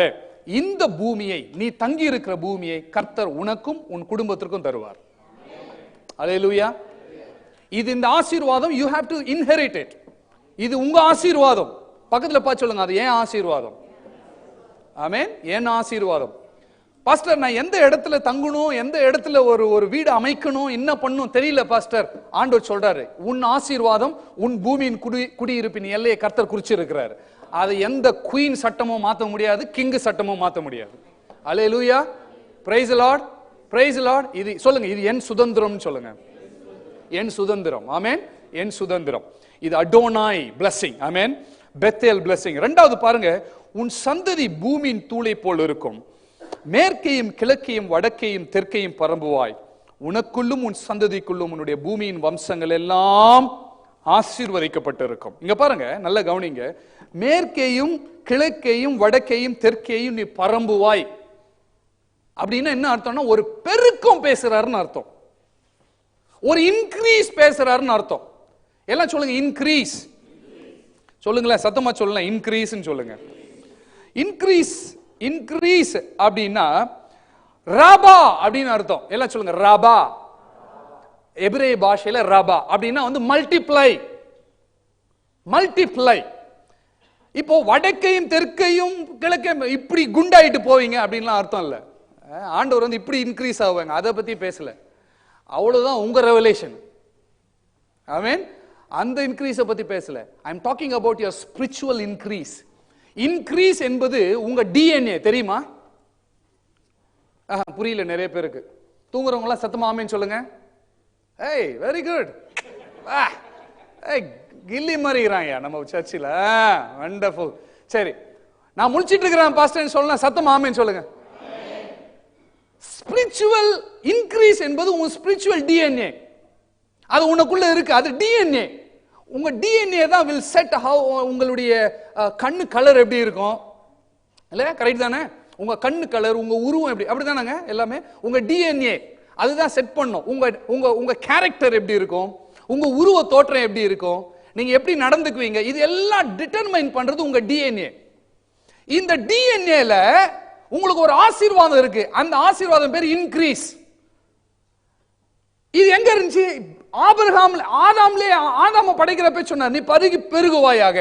இந்த பூமியை, நீ தங்கி இருக்கிற பூமியை கர்த்தர் உனக்கும் உன் குடும்பத்திற்கும் தருவார். அல்லேலூயா. இது இந்த ஆசீர்வாதம், you have to inherit it. இது உங்க ஆசீர்வாதம். பக்கத்துல பார்த்து சொல்லுங்க, அது ஏன் ஆசீர்வாதம். ஆமென். ஏன் ஆசீர்வாதம்? பாஸ்டர் நான் எந்த இடத்துல தங்கணும், எந்த இடத்துல ஒரு வீடு அமைக்கணும், என்ன பண்ணணும் தெரியல பாஸ்டர். ஆண்டவர் சொல்றாரு, உன் ஆசீர்வாதம் உன் பூமியின் குடியிருப்பின் எல்லையை கர்த்தர் குறிச்சிருக்கிறார். அதை எந்த குயின் சட்டமும் மாற்ற முடியாது, கிங் சட்டமும் மாற்ற முடியாது. Hallelujah. Praise the lord, praise the lord. இது சொல்லுங்க, இது என் சுதந்திரம் சொல்லுங்க. என் சுதந்திரம். ஆமென். என் சுதந்திரம். இது Adonai blessing. Amen. Bethel blessing. இரண்டாவது பாருங்க, உன் சந்ததி பூமியின் தூளை போல் இருக்கும், மேற்கையும் கிழக்கையும் வடக்கையும் தெற்கையும் பரம்புவாய், உனக்குள்ளும் உன் சந்ததிக்குள்ளும் உன்னுடைய பூமியின் வம்சங்கள் எல்லாம் ஆசீர்வதிக்கப்பட்டிருக்கும். இங்க பாருங்க, நல்ல கவனிங்க. மேற்கேயும் கிழக்கேயும் வடக்கேயும் தெற்கேயும் நீ பரம்புவாய் அப்படின்னா என்ன அர்த்தம்னா, ஒரு பெருக்கம் பேசுறாருன்னு அர்த்தம், ஒரு இன்க்ரீஸ் பேசுறாருன்னு அர்த்தம். எல்லாம் சொல்லுங்க, இன்க்ரீஸ் சொல்லுங்களேன், சத்தமா சொல்லலாம், இன்க்ரீஸ் சொல்லுங்க. இன்க்ரீஸ் இன்க்ரீஸ் அப்படின்னா ரபா அப்படின்னு அர்த்தம். எல்லாம் சொல்லுங்க, ரபா. எபிரேய பாஷையில ரபா அப்படின்னா வந்து மல்டிப்ளை, மல்டிப்ளை. இப்போ வடக்கையும் தெற்கையும் கிழக்கையும் இப்படி குண்டாயிட்டு போவீங்க அப்படின்லாம் அர்த்தம் இல்ல. ஆண்டவர் வந்து இப்படி இன்க்ரீஸ் ஆவாங்க, அதை பத்தி பேசல. அவ்வளவுதான் உங்க ரெவலேஷன். ஆமென். அந்த இன்க்ரீஸை பத்தி பேசல. I am talking about your spiritual increase. Increase என்பது உங்க டிஎன்ஏ. தெரியுமா? புரியல நிறைய பேருக்கு. தூங்குறவங்க எல்லாம் சத்தமா ஆமேன்னு சொல்லுங்க. ஏய், வெரி குட். கில்லி மாதிரிறாங்க நம்ம சர்ச்சில். வண்டர்ஃபுல். சரி, நான் முழிச்சிட்டு இருக்கிறேன் பாஸ்டர் சொல்லலாம், சத்தமா ஆமேன்னு சொல்லுங்க. ஸ்பிரிச்சுவல் இன்க்ரீஸ் என்பது உங்க ஸ்பிரிச்சுவல் டிஎன்ஏ. அது உனக்குள்ள இருக்கு, அது டிஎன்ஏ. உங்க டிஎன்ஏ தான் will set how உங்களுடைய கண்ணு கலர் எப்படி இருக்கும், இல்ல? கரெக்ட் தானே? உங்க கண்ணு கலர், உங்க உருவம் எப்படி, அப்படிதானங்க? எல்லாமே உங்க டிஎன்ஏ அதுதான் செட் பண்ணும். உங்க உங்க உங்க கேரக்டர் எப்படி இருக்கும், உங்க உருவ தோற்றம் எப்படி இருக்கும், நீங்க எப்படி நடந்துக்குவீங்க, இது எல்லாம் டிட்டர்மைன் பண்றது உங்க டிஎன்ஏ. இந்த டிஎன்ஏல உங்களுக்கு ஒரு ஆசீர்வாதம் இருக்கு. அந்த ஆசீர்வாதம் பேர் இன்க்ரீஸ். இது எங்க இருந்துச்சு? ஆதாம படைக்கிறப்ப சொன்னார், நீ பருகி பெருகுவாயாக.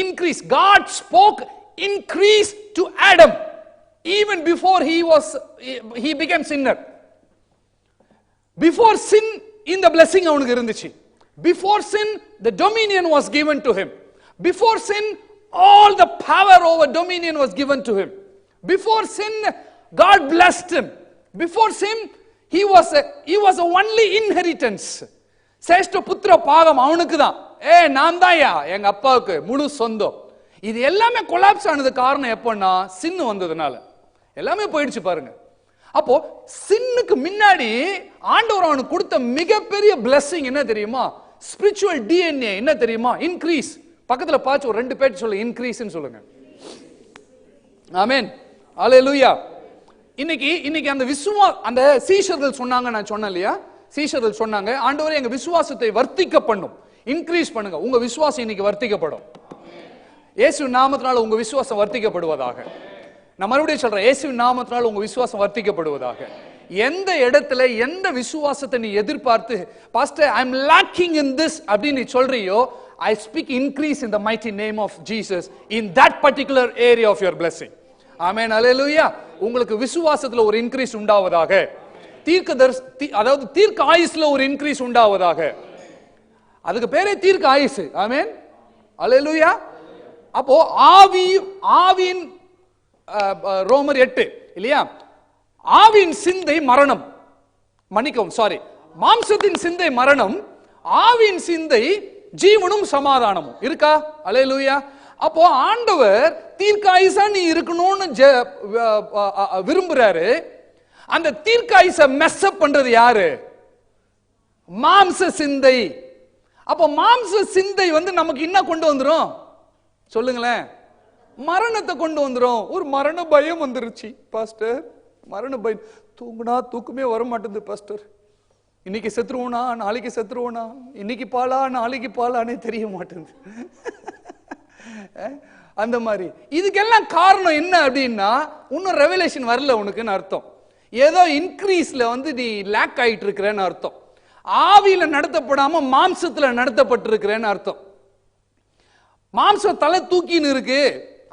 Increase. God spoke increase to Adam even before he became sinner. Before sin, இந்த blessing அவனுக்கு இருந்துச்சு. Before sin, the dominion was given to him. Before sin, all the power over dominion was given to him. Before sin, God blessed him. Before sin, he was a only inheritance. சேஷ்ட புத்திர பாகம் அவனுக்கு தான். நான் தான் எங்க அப்பாவுக்கு முழு சொந்தம். இது எல்லாமே கொலாப்ஸ் ஆனது காரணம் எப்பன்னா, சின்னு வந்ததுனால எல்லாமே போயிடுச்சு பாருங்க. அப்போ சின்னுக்கு முன்னாடி ஆண்டவர் அவனுக்கு கொடுத்த மிகப்பெரிய பிளெஸிங் என்ன தெரியுமா? Spiritual DNA. என்ன தெரியுமா? இன்க்ரீஸ். பக்கத்துல பார்த்து ஒரு 2 பேர் சொல்லுங்க, இன்க்ரீஸ் சொல்லுங்க. ஆமென். அல்லேலூயா. இன்னைக்கு அந்த சீஷர்கள் சொன்னாங்க, நான் சொன்னேன் இல்லையா? சீஷர்கள் சொன்னாங்க, ஆண்டவரே எங்க விசுவாசத்தை வர்த்திக்க பண்ணும், இன்க்ரீஸ் பண்ணுங்க. உங்க விசுவாசம் இன்னைக்கு வர்த்திக்கப்படும். இயேசுவின் நாமத்தினால உங்க விசுவாசம் வர்த்திக்கப்படுவதாக. நான் மறுபடியும் சொல்றேன், இயேசுவின் நாமத்தினால உங்க விசுவாசம் வர்த்திக்கப்படுவதாக. எந்த இடத்துல எந்த விசுவாசத்தை நீ எதிர்பார்த்து pastor I am looking in this அப்படின்னு நீ சொல்றியோ, I speak increase in the mighty name of Jesus in that particular area of your blessing. ஆமென். அல்லேலூயா. உங்களுக்கு விசுவாசத்துல ஒரு இன்க்ரீஸ் உண்டாவதாக. அதாவது தீர்க்க ஆயுஸ்ல ஒரு இன்க்ரீஸ் உண்டாவதாக. அதுக்கு பேரே தீர்க்க ஆயுசு. ஆமென். அல்லேலூயா. அப்போ ஆவியின் ரோமர் 8 இல்லையா? ஆவியின் சிந்தை மரணம், மன்னிக்கவும், சாரி, மாம்சத்தின் சிந்தை மரணம், ஆவியின் சிந்தை ஜீவனும் சமாதானமும் இருக்கா? அல்லேலூயா. அப்போ ஆண்டவர் தீர்க்காயுசா நீ இருக்கணும்னு விரும்புறாரு. அந்த தீர்க்காயுசை மெஸ்அப் பண்றது யாரு? மாம்ச சிந்தை. அப்போ மாம்ச சிந்தை வந்து நமக்கு என்ன கொண்டு வந்துரும் சொல்லுங்களேன்? மரணத்தை கொண்டு வந்துரும். ஒரு மரண பயம் வந்துருச்சு பாஸ்டர். மரண பயம். தூங்குனா தூக்கமே வர மாட்டேங்குது பாஸ்டர். இன்னைக்கு செத்துருவோனா நாளைக்கு செத்துருவோனா, இன்னைக்கு பாலா நாளைக்கு பாலானே தெரிய மாட்டேங்குது. அந்த மாதிரி. இதுக்கெல்லாம் காரணம் என்ன அப்படின்னா, இன்னும் ரெவலேஷன் வரல உனக்குன்னு அர்த்தம். ஏதோ இன்க்ரீஸ்ல வந்து நீ லேக் ஆயிட்டு இருக்கிறேன்னு அர்த்தம். ஆவியில நடத்தப்படாம மாம்சத்துல நடத்தப்பட்டிருக்கிறேன்னு அர்த்தம். மாம்சம் தலை தூக்கின்னு இருக்கு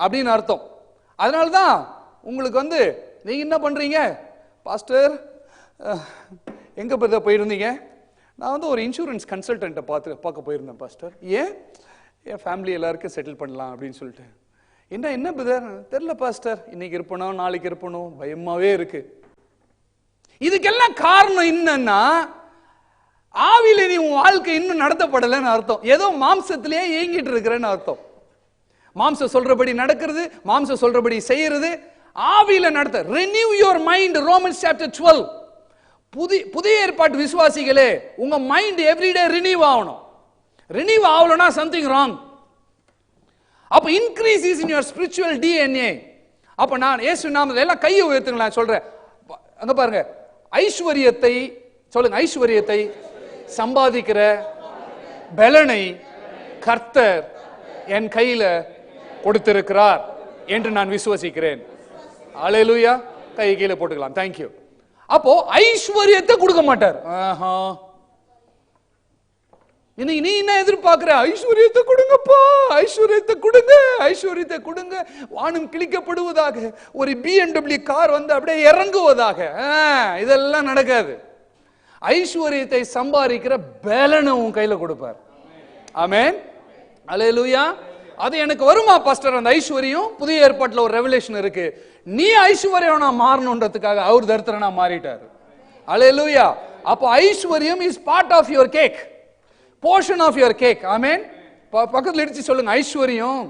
அப்படின்னு அர்த்தம். அதனாலதான் உங்களுக்கு வந்து நீங்க என்ன பண்றீங்க, பாஸ்டர் எங்க போயிருந்தீங்க? நான் வந்து ஒரு இன்சூரன்ஸ் கன்சல்டன்ட்டை பார்க்க போயிருந்தேன் பாஸ்டர். ஏன்? என் ஃபேமிலி எல்லாருக்கும் செட்டில் பண்ணலாம் அப்படின்னு சொல்லிட்டு. என்ன பிரதர்? தெரியல பாஸ்டர், இன்னைக்கு இருப்பணும் நாளைக்கு இருப்பணும், பயமாவே இருக்கு. இதுக்கெல்லாம் காரணம் என்னன்னா, ஆவியில நீ உன் வாழ்க்கை இன்னும் நடத்தப்படலைன்னு அர்த்தம். ஏதோ மாம்சத்திலேயே இயங்கிட்டு இருக்கிறேன்னு அர்த்தம். மாம்சம் சொல்றபடி நடக்கிறது, மாம்சம் சொல்றபடி செய்யறது, ஆவியில நடத்த. renew your mind, Romans chapter 12. புதிய ஏற்பாட்டு விசுவாசிகளே, உங்க மைண்ட் எவ்ரிடே ரினியூ ஆகணும். ரினியூவ் ஆகலனா சம்திங் ராங். அப்ப increase is in your spiritual DNA. அப்ப நான் இயேசு நாமத்தில் எல்லாம் கையை உயர்த்துங்க, நான் சொல்றேன். அங்க பாருங்க, ஐஸ்வரியத்தை சொல்லுங்க, ஐஸ்வரியத்தை சம்பாதிக்கிற பலனை கர்த்தர் என் கையில கொடுத்திருக்கிறார் என்று நான் விசுவசிக்கிறேன். அல்லேலூயா. கை கீழே போட்டுக்கலாம். தேங்க்யூ. அப்போ ஐஸ்வரியத்தை கொடுக்க மாட்டார். நீ என்ன எதிர்பார்க்கிற? ஐஸ்வர்யத்தை கொடுங்கப்பா, ஐஸ்வர்யத்தை கொடுங்க, ஐஸ்வர்யத்தை கொடுங்க, வானம் கிழிக்கப்படுவதாக, ஒரு BMW கார் வந்து அப்படியே இறங்குவதாக. இதெல்லாம் நடக்காது. ஐஸ்வர்யத்தை சம்பாதிக்கிற பலனை உன் கையில கொடுப்பார். ஆமென். அல்லேலூயா. அது எனக்கு வருமா பாஸ்டர் அந்த ஐஸ்வர்யம்? புதிய ஏற்பாட்டில் ஒரு ரெவலேஷன் இருக்கு. நீ ஐஸ்வர்யவனா மாறணுன்றதுக்காக அவர் தரித்திரனா மாறிட்டார். அல்லேலூயா. அப்போ ஐஸ்வர்யம் is part of your cake, portion of your cake. Amen. பக்கத்துல இடிச்சு சொல்லுங்க, ஐஸ்வர்யம்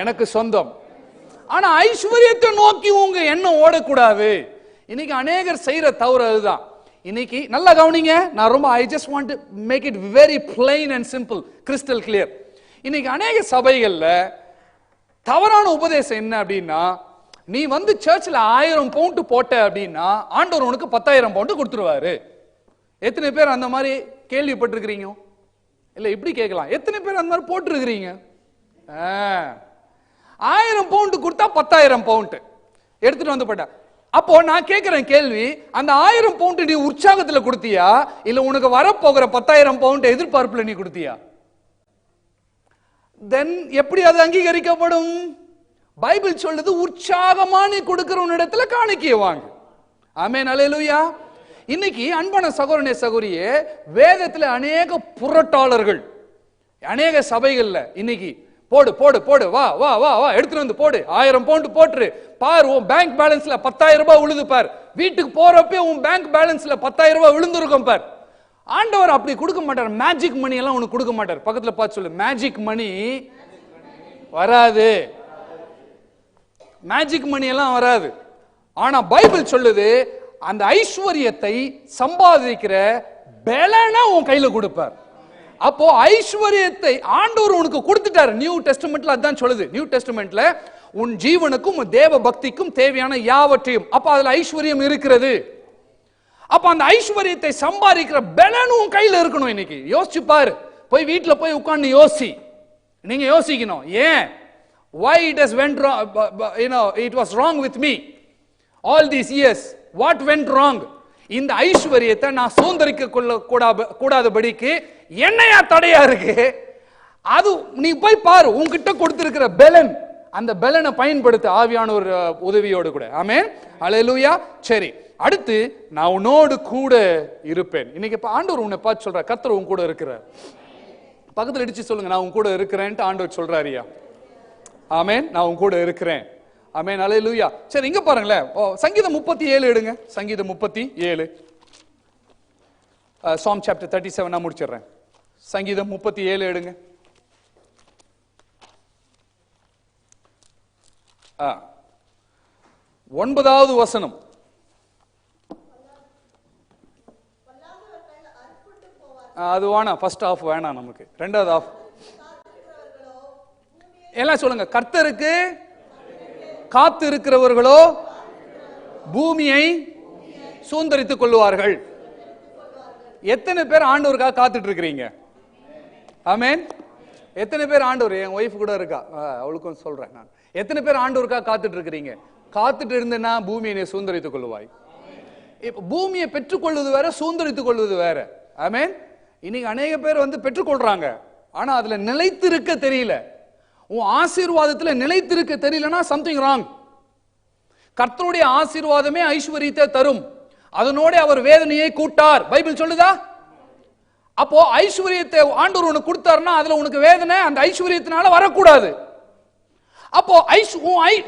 எனக்கு சொந்தம். ஆனா ஐஸ்வர்யத்தை நோக்கி உங்க எண்ணம் ஓடக்கூடாது. இன்னைக்கு அநேகர் செய்யற தவறு அதுதான். இன்னைக்கு நல்லா கவனிங்க, நான் ரொம்ப I just want to make it very plain and simple, crystal clear. இன்னைக்கு அநேக சபைகள்ல தவறான உபதேசம் என்ன அப்படின்னா, நீ வந்து சர்ச்சில் 1000 பவுண்ட் போட்ட அப்படின்னா ஆண்டவர் உனக்கு 10,000 பவுண்ட் கொடுத்துருவாரு. எத்தனை பேர் அந்த மாதிரி கேள்விப்பட்டிருக்கிறீங்க? இல்ல இப்படி கேட்கலாம், எத்தனை பேர் அந்த மாதிரி போட்டிருக்கிறீங்க? 1000 பவுண்ட் கொடுத்தா 10,000 பவுண்ட் எடுத்துட்டு வந்து போட்ட. அப்போ நான் கேட்கிறேன் கேள்வி, அந்த 1000 பவுண்ட் நீ உற்சாகத்துல கொடுத்தியா, இல்ல உனக்கு வரப்போகிற 10,000 பவுண்ட் எதிர்பார்ப்புல நீ கொடுத்தியா? தென் எப்படி அது அங்கீகரிக்கப்படும்? பைபிள் சொல்லுது, உற்சாகமா நீ கொடுக்கிறவன் இடத்துல காணிக்கைய வாங்க. ஆமென். அல்லேலூயா. இன்னைக்கு அன்பான சகோதரனே சகோதரியே, வேதத்துல அநேக புரட்டாளர்கள் அநேக சபைகள்ல இன்னைக்கு போடு போடு போடு, வா வா வா வா எடுத்துட்டு வந்து போடு, 1000 பவுண்ட் போட்டு பார், உன் பேங்க் பேலன்ஸ்ல 10,000 ரூபாய் விழுது பார், வீட்டுக்கு போறப்ப உன் பேங்க் பேலன்ஸ்ல 10,000 ரூபாய் விழுந்திருக்கும் பார். ஆண்டவர் அப்படி கொடுக்க மாட்டார். மேஜிக் மணி எல்லாம் உனக்கு கொடுக்க மாட்டார். பக்கத்துல பார்த்து சொல்லு, மேஜிக் மணி வராது, மேஜிக் மணி எல்லாம் வராது. ஆனா பைபிள் சொல்லுது, அந்த ஐஸ்வர்யத்தை சம்பாதிக்கிற பலனை உன் கையில கொடுப்பார். அப்போ ஐஸ்வர்யத்தை ஆண்டவர் உனக்கு கொடுத்துட்டார். நியூ டெஸ்டமெண்ட்ல அதான் சொல்லுது. நியூ டெஸ்டமெண்ட்ல உன் ஜீவனுக்கும் தேவ பக்திக்கும் தேவையான யாவற்றையும், அப்ப அதுல ஐஸ்வர்யம் இருக்கிறது. அப்ப அந்த ஐஸ்வர்யத்தை சம்பாதிக்கிற பலன் உன் கையில இருக்கணும். இன்னைக்கு யோசிச்சு பாரு, போய் வீட்டுல போய் உட்கார்ந்து யோசி. நீங்க யோசிக்கணும், ஏன் why it has went wrong, it was wrong with me all these years, what went wrong? இந்த ஐஸ்வர்யத்தை நான் சுதந்திரிக்க கூடாதபடிக்கு என்னையா தடையா இருக்கு? அது நீ போய் பாரு, உன்கிட்ட கொடுத்திருக்கிற பலன், அந்த பலனை பயன்படுத்த ஆவியான ஒரு உதவியோடு கூட. ஆமென். அல்லேலூயா. சரி, அடுத்து நான் உன்னோடு கூட இருப்பேன். இன்னைக்கு ஆண்டவர் உன்னை பார்த்து சொல்ற, கர்த்தர் உன் கூட இருக்கிறார். பக்கத்துல இடிச்சு சொல்லுங்க, நான் உன் கூட இருக்கிறேன்ட்டு ஆண்டவர் சொல்றாரியா. ஆமென். நான் உன் கூட இருக்கிறேன். ஆமென். அல்லேலூயா. சரி, இங்க பாருங்களேன், சங்கீதம் 37 எடுங்க. சங்கீதம் 37, Psalm chapter 37 நான் முடிச்சிடுறேன். சங்கீதம் 37 எடுங்க. ஒன்பதாவது வசனம். அது வேணாம், ஃபர்ஸ்ட் ஆஃப் வேணாம் நமக்கு, ரெண்டாவது ஆஃப். எல்லாம் சொல்லுங்க, கர்த்தருக்கு காத்து இருக்கிறவர்களோ பூமியை சுதந்தரித்துக் கொள்வார்கள். எத்தனை பேர் ஆண்டவருக்காக காத்துட்டு இருக்கிறீங்க? ஆமென். எத்தனை பேர் ஆண்டவர், என் ஒய்ஃப் கூட இருக்கா, அவளுக்கும் சொல்றேன் நான், எத்தனை பேர் ஆண்டவருக்காக காத்துட்டு இருக்கிறீங்க? காத்துட்டு இருந்தேன்னா பூமியை சுதந்தரித்துக் கொள்வாய். இப்ப பூமியை பெற்றுக்கொள்வது வேற, சுதந்தரித்துக் கொள்வது வேற. ஆமென். இன்னைக்கு அநேக பேர் வந்து பெற்றுக்கொள்றாங்க, ஆனா அதுல நிலைத்திருக்க தெரியல. உன் ஆசீர்வாதத்துல நிலைத்திருக்க தெரியலனா சம்திங் ராங். கர்த்தருடைய ஆசீர்வாதமே ஐஸ்வர்யத்தை தரும், அதனோட அவர் வேதனையை கூட்டார், பைபிள் சொல்லுதா? அப்போ ஐஸ்வர்யத்தை ஆண்டவர் உனக்கு கொடுத்தாருன்னா அதுல உனக்கு வேதனை அந்த ஐஸ்வர்யத்தினால வரக்கூடாது. அப்போ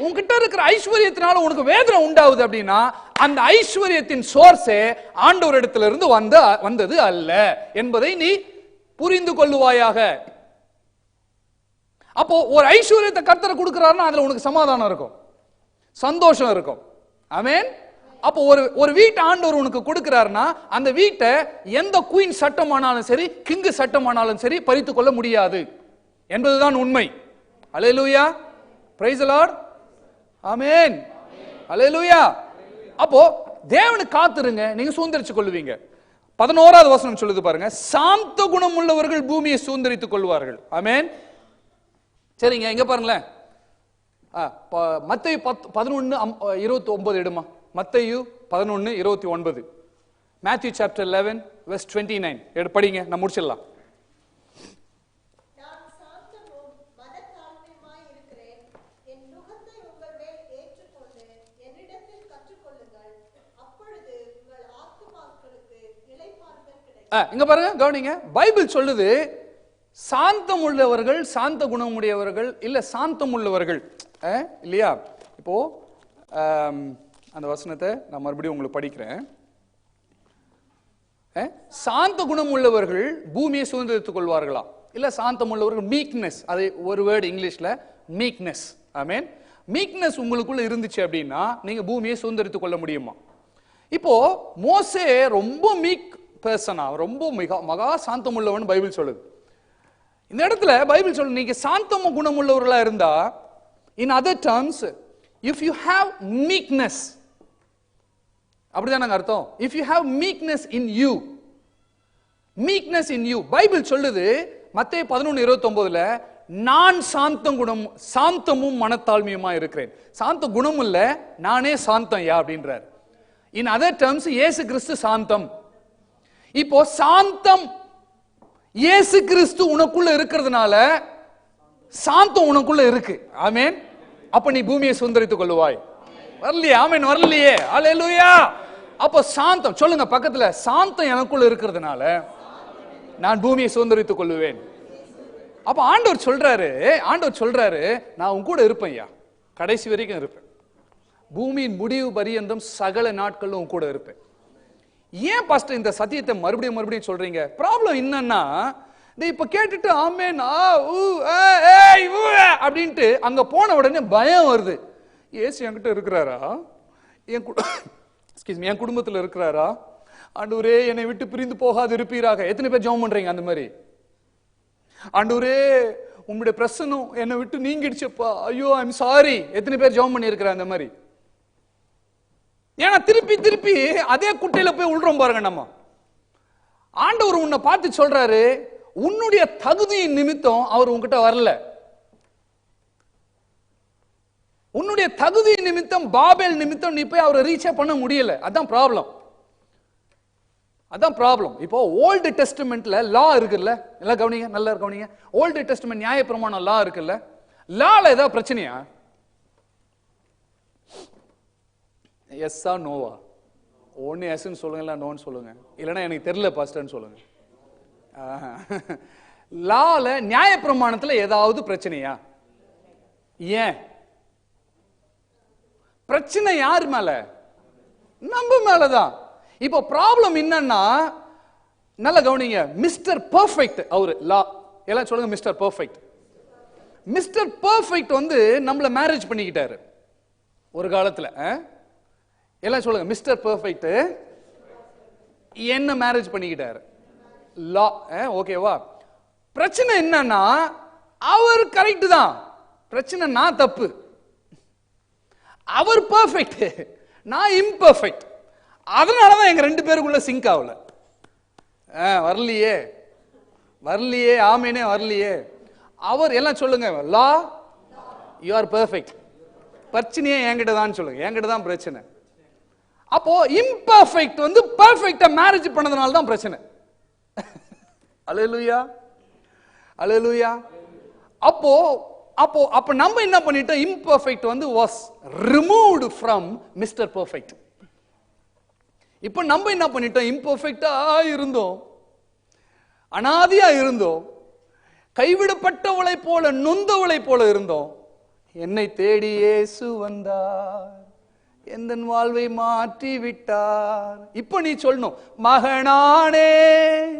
உன்கிட்ட இருக்கிற ஐஸ்வர்யத்தினால உனக்கு வேதனை உண்டாகுது அப்படின்னா அந்த ஐஸ்வர்யத்தின் சோர்ஸே ஆண்டவர் இடத்துல இருந்து வந்தது அல்ல என்பதை நீ புரிந்து கொள்ளுவாயாக. அப்போ ஒரு ஐஸ்வர்யத்தை கர்த்தர் கொடுக்கிறாருன்னா அதுல உனக்கு சமாதானம் இருக்கும், சந்தோஷம் இருக்கும். ஆமென். அப்போ ஒரு வீட்டை ஆண்டவர் உனக்கு கொடுக்கிறாருன்னா அந்த வீட்டை எந்த குயின் சட்டமானாலும் சரி, கிங்கு சட்டமானாலும் சரி பறித்து கொள்ள முடியாது என்பதுதான் உண்மை. அல்லேலூயா, பிரைஸ் தி லார்ட், ஆமென், அல்லேலூயா. அப்போ தேவனுக்கு காத்துருங்க, நீங்க சுதந்திரித்துக் கொள்வீங்க. 11வது வசனம் சொல்லுது பாருங்க, சாந்த குணம் உள்ளவர்கள் பூமியை சுதந்திரித்துக் கொள்வார்கள். ஆமென். சரிங்க, இங்க பாருங்களேன், மத்தேயு 11:29 எடுமா. மத்தேயு 11:29, Matthew chapter 11 verse 29 எடு, படிங்க, நான் முடிச்சிடலாம். இங்க பாருங்க, கவனிங்க, பைபிள் சொல்லுது சாந்தம் உள்ளவர்கள், சாந்த குணம் உடையவர்கள், இல்ல சாந்தம் உள்ளவர்கள் இல்லையா? இப்போ அந்த வசனத்தை நான் மறுபடியும் உங்களுக்கு படிக்கிறேன். சாந்த குணம் உள்ளவர்கள் பூமியை சுதந்திரித்துக் கொள்வார்களா? இல்ல சாந்தம் உள்ளவர்கள், மீக்னஸ், அது ஒரு வேர்டு இங்கிலீஷ்ல, மீக்னஸ். ஆமென். மீக்னஸ் உங்களுக்குள்ள இருந்துச்சு அப்படின்னா நீங்க பூமியை சுதந்திரித்துக் கொள்ள முடியுமா? இப்போ மோசே ரொம்ப மீக் பர்சனா, ரொம்ப மகா சாந்தம் உள்ளவன் பைபிள் சொல்லுது. இந்த இடத்துல பைபிள் சொல்லுது, நீங்க சாந்தம குணம் உள்ளவர்களா இருந்தா, in other terms, if you have meekness, அப்படிதான் அர்த்தம். If you have meekness in you, meekness in you, Bible சொல்லுது மத்தேயு 11:29, நான் சாந்தமும் மனத்தாழ்மையுமா இருக்கிறேன். சாந்த குணம் இல்ல, நானே சாந்தம் யா அப்படின்றார். இன் அதர் டர்ம்ஸ், இயேசு கிறிஸ்து சாந்தம். இப்போ சாந்தம் இயேசு கிறிஸ்து உனக்குள்ள இருக்கிறதுனால சாந்தம் உனக்குள்ள இருக்கு. ஆமென். அப்ப நீ பூமியை சுதந்திரித்துக் கொள்ளுவாய். வரலையே? ஆமென், வரலையே? அல்லேலூயா. அப்ப சாந்தம் சொல்லுங்க பக்கத்துல, சாந்தம் எனக்குள்ள இருக்கிறதுனால நான் பூமியை சுதந்திரித்துக் கொள்ளுவேன். அப்ப ஆண்டவர் சொல்றாரு, நான் உன் கூட இருப்பேன் ஐயா, கடைசி வரைக்கும் இருப்பேன், பூமியின் முடிவு பரியந்தம் சகல நாட்களும் உன் கூட இருப்பேன். ஏன் பாஸ்டர் இந்த சத்தியத்தை மறுபடியும் சொல்றீங்க? ப்ராப்ளம் என்னன்னா, இப்ப கேட்டுட்டு ஆமென் அப்படின்ட்டு அங்க போன உடனே பயம் வருது. இயேசு என்கிட்ட இருக்கிறாரா? என் குடும்பத்தில் இருக்கிறாரா? ஆண்டவரே என்னை விட்டு பிரிந்து போகாது இருப்பீராக. எத்தனை பேர் ஜெபம் பண்றீங்க அந்த மாதிரி? ஆண்டவரே உங்களுடைய பிரசன்னம் என்னை விட்டு நீங்கிடுச்சப்பா, ஐயோ ஐ எம் சாரி. எத்தனை பேர் ஜெபம் பண்ணி இருக்கிற அந்த மாதிரி? ஏன்னா திருப்பி அதே குட்டையில போய் உள்றோம் பாருங்க. நம்ம ஆண்டவர் உன்னை பார்த்து சொல்றாரு, உன்னுடைய தகுதியின் நிமித்தம் அவர் உன்கிட்ட வரல. உன்னுடைய தகுதியின் நிமித்தம், பாபேல் நிமித்தம் நீ போய் அவரை ரீச் பண்ண முடியல. அதான் ப்ராப்ளம். இப்போ ஓல்டு டெஸ்டமெண்ட்ல லா இருக்குல்ல, எல்லாம் கவனிங்க, நல்லா கவனிங்க. ஓல்டு டெஸ்டமெண்ட் நியாயப்பிரமாணம் லா இருக்குல்ல, லால ஏதாவது பிரச்சனையா? எஸ்ஸா நோவா? ஒன்னு எஸ்ன்னு சொல்லுங்க, இல்ல நோன்னு சொல்லுங்க, இல்லைன்னா எனக்கு தெரியல பாஸ்டர்ன்னு சொல்லுங்க. லால நியாயப்பிரமாணத்துல ஏதாவது பிரச்சனையா? ஏன் பிரச்சனை? யார் மேல? நம்ம மேலதான். இப்போ ப்ராப்ளம் என்னன்னா, நல்ல கவனிங்க, மிஸ்டர் பெர்ஃபெக்ட் அவரு லா, எல்லாம் சொல்லுங்க மிஸ்டர் பெர்ஃபெக்ட். மிஸ்டர் பெர்ஃபெக்ட் வந்து நம்மள மேரேஜ் பண்ணிக்கிட்டாரு ஒரு காலத்துல. எல்லாம் சொல்லுங்க மிஸ்டர் பெர்ஃபெக்ட் என்ன மேரேஜ் பண்ணிக்கிட்டாரு லா. ஓகேவா? பிரச்சனை என்னன்னா, அவர் கரெக்ட் தான், பிரச்சனை நான் தப்பு. அவர் பெர்ஃபெக்ட், நான் இம்பெர்ஃபெக்ட். அதனாலதான் எங்க ரெண்டு பேருக்குள்ள சிங்க் ஆகல. வரலையே, ஆமேனே வரலையே. அவர் எல்லாம் சொல்லுங்க லா, யூ ஆர் பெர்ஃபெக்ட். பிரச்சனையே என்கிட்ட தான் சொல்லுங்க, என்கிட்ட தான் பிரச்சனை. அப்போ இம்பெர்ஃபெக்ட் வந்து பெர்ஃபெக்ட்டா மேரேஜ் பண்ணதுனால தான் பிரச்சனை. அல்லேலூயா, அல்லேலூயா. அப்போ நம்ம என்ன பண்ணிட்டோம்? இம்பெர்ஃபெக்ட் வந்து was removed from mister perfect. இப்போ நம்ம என்ன பண்ணிட்டோம்? இம்பெர்ஃபெக்ட்டா இருந்தோம், அனாதியா இருந்தோம், கைவிடப்பட்டவளை போல, நொந்தவளை போல இருந்தோம். என்னை தேடி இயேசு வந்தார், எந்த வாழ்வை மாற்றி விட்டார். இப்ப நீ சொல்லணும், மகனானேன்,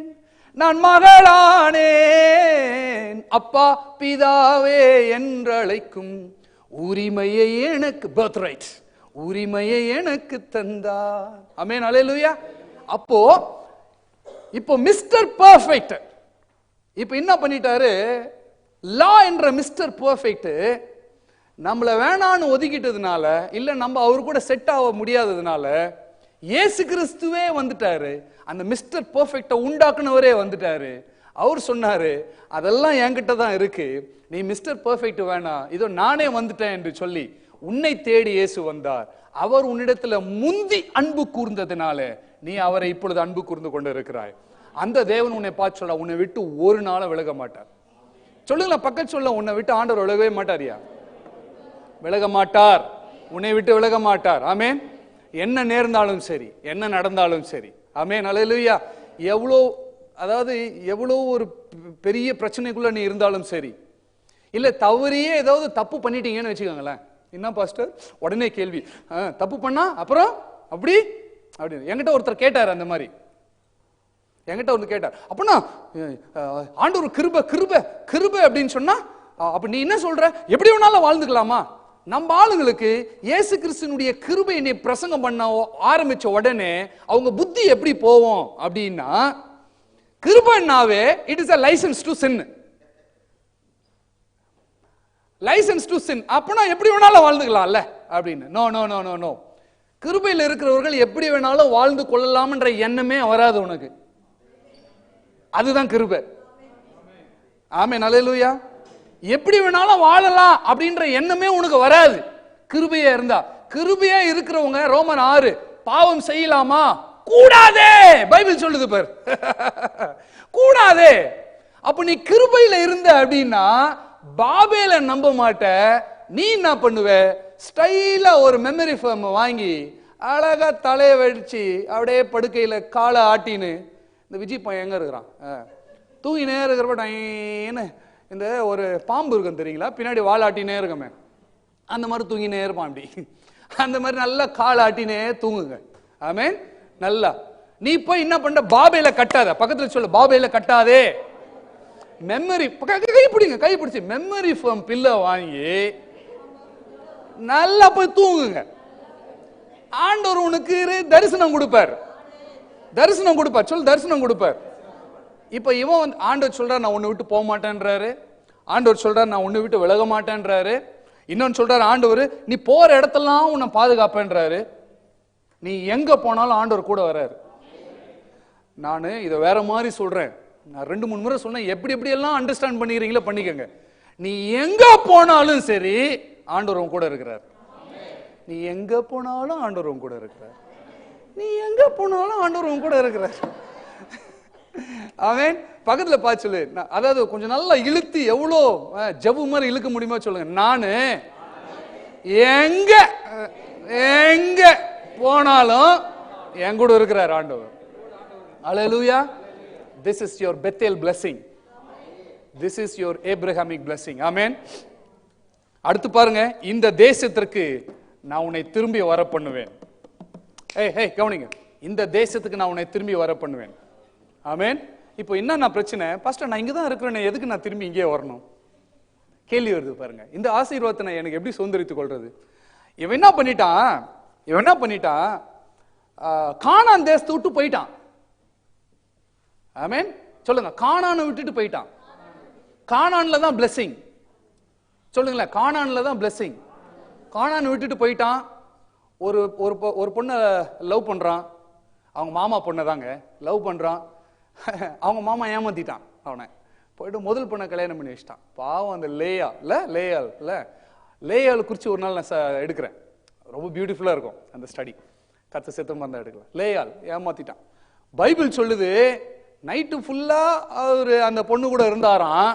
நான் மகளானேன், அப்பா பிதாவே என்றழைக்கும் உரிமையை எனக்கு, பர்த் ரைட், உரிமையை எனக்கு தந்தார். ஆமென், அல்லேலூயா. அப்போ இப்போ மிஸ்டர் பெர்ஃபெக்ட் இப்ப என்ன பண்ணிட்டாரு, லா என்ற மிஸ்டர் பெர்ஃபெக்ட் நம்மள வேணான்னு ஒதுக்கிட்டதுனால, இல்ல நம்ம அவரு கூட செட் ஆக முடியாததுனால இயேசு கிறிஸ்துவே வந்துட்டாரு. அந்த மிஸ்டர் பெர்ஃபெக்ட்ட உண்டாக்குனவரே வந்துட்டாரு. அவர் சொன்னாரு, அதெல்லாம் என்கிட்ட தான் இருக்கு, நீ மிஸ்டர் பெர்ஃபெக்ட் வேணாம், இதோ நானே வந்துட்டேன் என்று சொல்லி உன்னை தேடி இயேசு வந்தார். அவர் உன்னிடத்துல முந்தி அன்பு கூர்ந்ததுனால நீ அவரை இப்பொழுது அன்பு கூர்ந்து கொண்டு இருக்கிறாய். அந்த தேவன் உன்னை பார்த்து சொல்ல, உன்னை விட்டு ஒரு நாளும் விலக மாட்டார். சொல்லுங்களா பக்கத்து சொல்ல, உன்னை விட்டு ஆண்டவர் விலகவே மாட்டாரியா? விலக மாட்டார், உன்னை விட்டு விலக மாட்டார். ஆமென். என்ன நேர்ந்தாலும் சரி, என்ன நடந்தாலும் சரி. ஆமென், அல்லேலூயா. எவ்வளோ, அதாவது எவ்வளோ ஒரு பெரிய பிரச்சனைக்குள்ள நீ இருந்தாலும் சரி, இல்ல தவறியே ஏதாவது தப்பு பண்ணிட்டீங்கன்னு வச்சுக்கோங்களேன், என்ன பாஸ்டர் உடனே கேள்வி, தப்பு பண்ணா அப்புறம் அப்படி அப்படின்னு என்கிட்ட ஒருத்தர் கேட்டார். அந்த மாதிரி என்கிட்ட ஒருத்தர் கேட்டார், அப்படின்னா ஆண்டவர் கிருபை கிருபை கிருபை அப்படின்னு சொன்னா அப்ப நீ என்ன சொல்ற, எப்படி வேணாலும் வாழ்ந்துக்கலாமா? நம்ம ஆளுங்களுக்கு இயேசு கிறிஸ்துனுடைய கிருபை என்னை பிரசங்கம் பண்ண ஆரம்பிச்ச உடனே அவங்க புத்தி எப்படி போவோம் அப்படின்னா, கிருபைனாவே it is a license to sin. License to sin. அப்பனா எப்படி வேணாலும் வாழ்ந்துக்கலாம்ல அப்படின்னு. No no no no no. கிருபையில் இருக்கிறவர்கள் எப்படி வேணாலும் வாழ்ந்து கொள்ளலாம்ன்ற எண்ணமே வராது உனக்கு. அதுதான் கிருபை. ஆமென், அல்லேலூயா. எப்படி வேணாலும் வாழலாம் அப்படின்ற எண்ணமே உனக்கு வராது கிருபையா இருந்தா. கிருபையா இருக்கிறவங்க ரோமன் 6 பாவம் செய்யலாமா? கூடாதே, பைபிள் சொல்லுது பார். கூடாதே. அப்ப நீ கிருபையில இருந்த அப்படின்னா பாபேல நம்ப மாட்ட. நீ என்ன பண்ணுவ, ஸ்டைலா ஒரு மெமரி ஃபோம் வாங்கி அழகா தலையை வடிச்சு அப்படியே படுக்கையில காலை ஆட்டின்னு, இந்த விஜய் பையன் எங்க இருக்கிறான், தூங்கினே இருக்கிறப்ப இந்த ஒரு பாம்பு இருக்கும் தெரியுங்களா, பின்னாடி வால் ஆட்டினே இருக்கமே, அந்த மாதிரி தூங்கினே இருப்பான். அப்படி அந்த மாதிரி நல்லா கால் ஆட்டினே தூங்குங்க. ஆமென். நல்லா நீ போய் என்ன பண்ற, பாபேல கட்டாத. பக்கத்துல சொல்லு, பாபேல கட்டாதே. மெமரி கைப்பிடிங்க, கைப்பிடிச்சு மெமரி ஃபோம் பில்ல வாங்கி நல்லா போய் தூங்குங்க. ஆண்டவர் உனக்கு தரிசனம் கொடுப்பார், தரிசனம் கொடுப்பார். சொல்லு, தரிசனம் கொடுப்பார். இப்ப இவன் வந்து ஆண்டவர் சொல்றார், நான் உன்னை விட்டு போக மாட்டேன்றாரு. ஆண்டவர் சொல்றார், நான் உன்னை விட்டு விலக மாட்டேன்றாரு. இன்னொன்னு சொல்றாரு, ஆண்டவர் நீ போற இடத்தெல்லாம் உன்னை பாதுகாப்பேன்றாரு. நீ எங்க போனாலும் ஆண்டவர் கூட வர்றாரு. நான் இதை வேற மாதிரி சொல்றேன், நான் 2-3 முறை சொன்னேன். எப்படி எப்படி எல்லாம் அண்டர்ஸ்டாண்ட் பண்ணிக்கிறீங்களோ பண்ணிக்கங்க. நீ எங்க போனாலும் சரி ஆண்டவர் உன் கூட இருக்கிறார். நீ எங்க போனாலும் ஆண்டவர் உன் கூட இருக்கிறார். நீ எங்க போனாலும் ஆண்டவர் உன் கூட இருக்கிறார். ஆமென். பக்கத்துல பார்த்து சொல்லு, அதாவது கொஞ்சம் நல்லா இழுத்து எவ்வளோ ஜவ்வு மாதிரி இழுக்க முடியுமோ சொல்லுங்க. நானு எங்க எங்க போனாலும் என் கூட இருக்கிறார் ஆண்டவர். அல்லேலூயா. This is your Bethel blessing. This is your Abrahamic blessing. Amen. அடுத்து பாருங்க, இந்த தேசத்திற்கு நான் உன்னை திரும்பி வர பண்ணுவேன். கவனிங்க, இந்த தேசத்துக்கு நான் உன்னை திரும்பி வர பண்ணுவேன். ஆமென். இப்போ என்ன பிரச்சனை, பாஸ்டர் நான் இங்க தான் இருக்கிறேன், எதுக்கு நான் திரும்பி இங்கே வரணும்? கேள்வி வருது பாருங்க. இந்த ஆசீர்வாதத்தை நான் எனக்கு எப்படி சுதந்திரித்துக் கொள்றது? இவன் என்ன பண்ணிட்டான், கானான் தேசத்தை விட்டு போயிட்டான். ஆமென். சொல்லுங்க, கானானை விட்டுட்டு போயிட்டான். கானான்ல தான் blessing. சொல்லுங்களேன், கானான்ல தான் blessing. கானானை விட்டுட்டு போயிட்டான். ஒரு பொண்ணை லவ் பண்றான். அவங்க மாமா பொண்ணை தாங்க லவ் பண்றான். அவங்க மாமா ஏமாத்திட்டான் அவனை. போயிட்டு முதல் பொண்ணை கல்யாணம் பண்ணி வச்சிட்டான். பாவம் அந்த லேயால் குறிச்சு ஒரு நாள் நான் எடுக்கிறேன். ரொம்ப பியூட்டிஃபுல்லா இருக்கும் அந்த ஸ்டடி. கத்த சித்தம் தான் எடுக்கலாம். லேயால் ஏமாத்திட்டான். பைபிள் சொல்லுது, நைட்டு ஃபுல்லா அவரு அந்த பொண்ணு கூட இருந்தாராம்.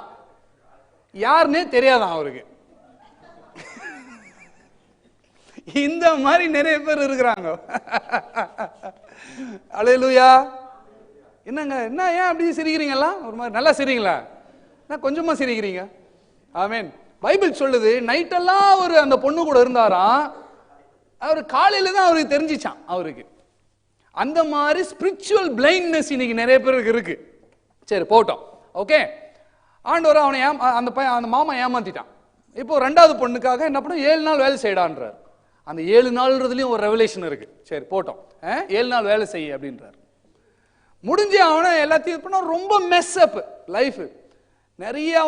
யாருன்னே தெரியாதான் அவருக்கு. இந்த மாதிரி நிறைய பேர் இருக்கிறாங்க. அல்லேலூயா. என்னங்க, என்ன ஏன் அப்படி சிரிக்கிறீங்களா? ஒரு மாதிரி நல்லா சிரிங்களா? நான் கொஞ்சமா சிரிக்கிறீங்க. ஆமென். பைபிள் சொல்லுது, நைட்டெல்லாம் அவர் அந்த பொண்ணு கூட இருந்தாராம். அவர் காலையில தான் அவருக்கு தெரிஞ்சிச்சான் அவருக்கு. அந்த மாதிரி ஸ்பிரிச்சுவல் பிளைண்ட்னஸ் இன்னைக்கு நிறைய பேருக்கு இருக்கு. சரி போட்டோம், ஓகே. ஆண்டவர் அவனை அந்த மாமா ஏமாத்திட்டான். இப்போ 2வது பொண்ணுக்காக என்ன பண்ண, 7 நாள் வேலை செய்யடான்றார். அந்த 7 நாள்ன்றதுலயும் ஒரு ரெவலேஷன் இருக்கு. சரி போட்டோம், 7 நாள் வேலை செய்ய அப்படின்றார். முடிஞ்சு அவனை எல்லாத்தையும் பண்ண ரொம்ப மெஸ் அப் லைஃப். நிறைய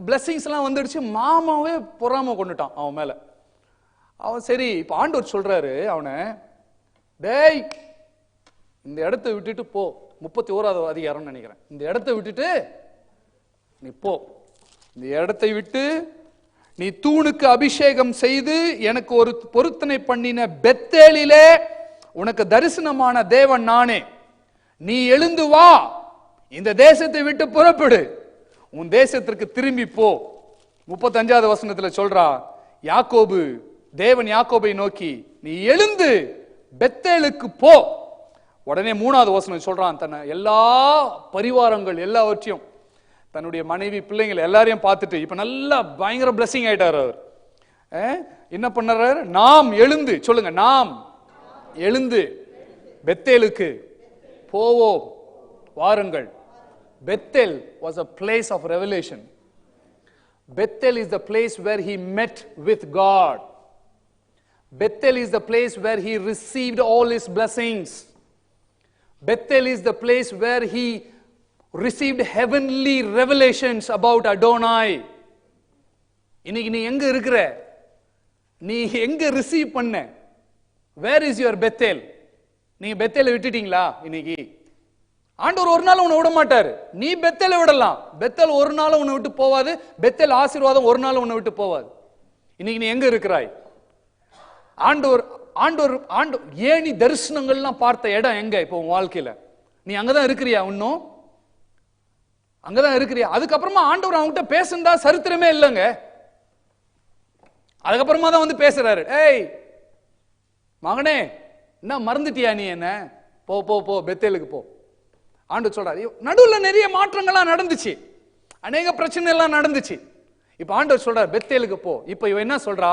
பிளெஸிங்ஸ் எல்லாம் வந்துடுச்சு. மாமாவே பொறாம கொண்டுட்டான் அவன் மேல. அவன் சரி இப்ப ஆண்டவர் சொல்றாரு அவனை, டேய் இந்த இடத்தை விட்டுட்டு போ. 31வது அதிகாரம் நினைக்கிறேன். இந்த இடத்தை விட்டுட்டு நீ போ. இந்த இடத்தை விட்டு நீ தூணுக்கு அபிஷேகம் செய்து எனக்கு ஒரு பொருத்தனை பண்ணின பெத்தேலிலே உனக்கு தரிசனமான தேவன் நானே. நீ எழுந்து வா, இந்த தேசத்தை விட்டு புறப்படு, உன் தேசத்திற்கு திரும்பி போ. 35வது வசனத்துல சொல்றா, யாக்கோபு தேவன் யாக்கோபை நோக்கி நீ எழுந்து பெத்தேலுக்கு போ. உடனே 3வது வசனம் சொல்றான், தன்னை எல்லா பரிவாரங்கள் எல்லாவற்றையும் தன்னுடைய மனைவி பிள்ளைகள் எல்லாரையும் பார்த்துட்டு இப்ப நல்லா பயங்கர பிளஸிங் ஆயிட்டார் அவர். என்ன பண்ணாரு? நாம் எழுந்து, சொல்லுங்க, நாம் எழுந்து பெத்தேலுக்கு போவோம், வாருங்கள். Bethel was a place of revelation. Bethel is the place where he met with God. Bethel is the place where he received all his blessings. Bethel is the place where he received heavenly revelations about Adonai. இன்னைக்கு நீ எங்க இருக்கிற? நீ எங்க receive பண்ண? Where is your Bethel? நீங்க பெத்தேலை விட்டுட்டீங்களா? இன்னைக்கு ஆண்டவர் ஒரு நாள் உன்னை விட மாட்டாரு. நீ பெத்தேலை விடலாம், பெத்தேல் ஒரு நாள் உன்னை விட்டு போவாது. பெத்தேல் ஆசீர்வாதம் ஒரு நாள் உன்னை விட்டு போவாது. இன்னைக்கு நீ எங்க இருக்கிறாய்? ஆண்டவர் ஆண்டவர் ஆண்டவர் ஏணி தரிசனங்கள்லாம் பார்த்த இடம் எங்க? இப்போ உன் வாழ்க்கையில நீ அங்கதான் இருக்கிறியா? இன்னும் அங்கதான் இருக்கிறியா? அதுக்கப்புறமா ஆண்டவர் அவங்ககிட்ட பேசுனதா சரித்திரமே இல்லைங்க. அதுக்கப்புறமா தான் பேசுறாரு, ஏய் மகனே, என்ன மறந்துட்டியா நீ என்ன? போ போ போ பெத்தேலுக்கு போ. ஆண்டவர் சொல்றாரு. நடுவுல நிறைய மாற்றங்கள்லாம் நடந்துச்சு, அநேக பிரச்சனை எல்லாம் நடந்துச்சு. இப்ப ஆண்டவர் சொல்றாரு பெத்தேலுக்கு போ. இப்ப இவன் என்ன சொல்றா?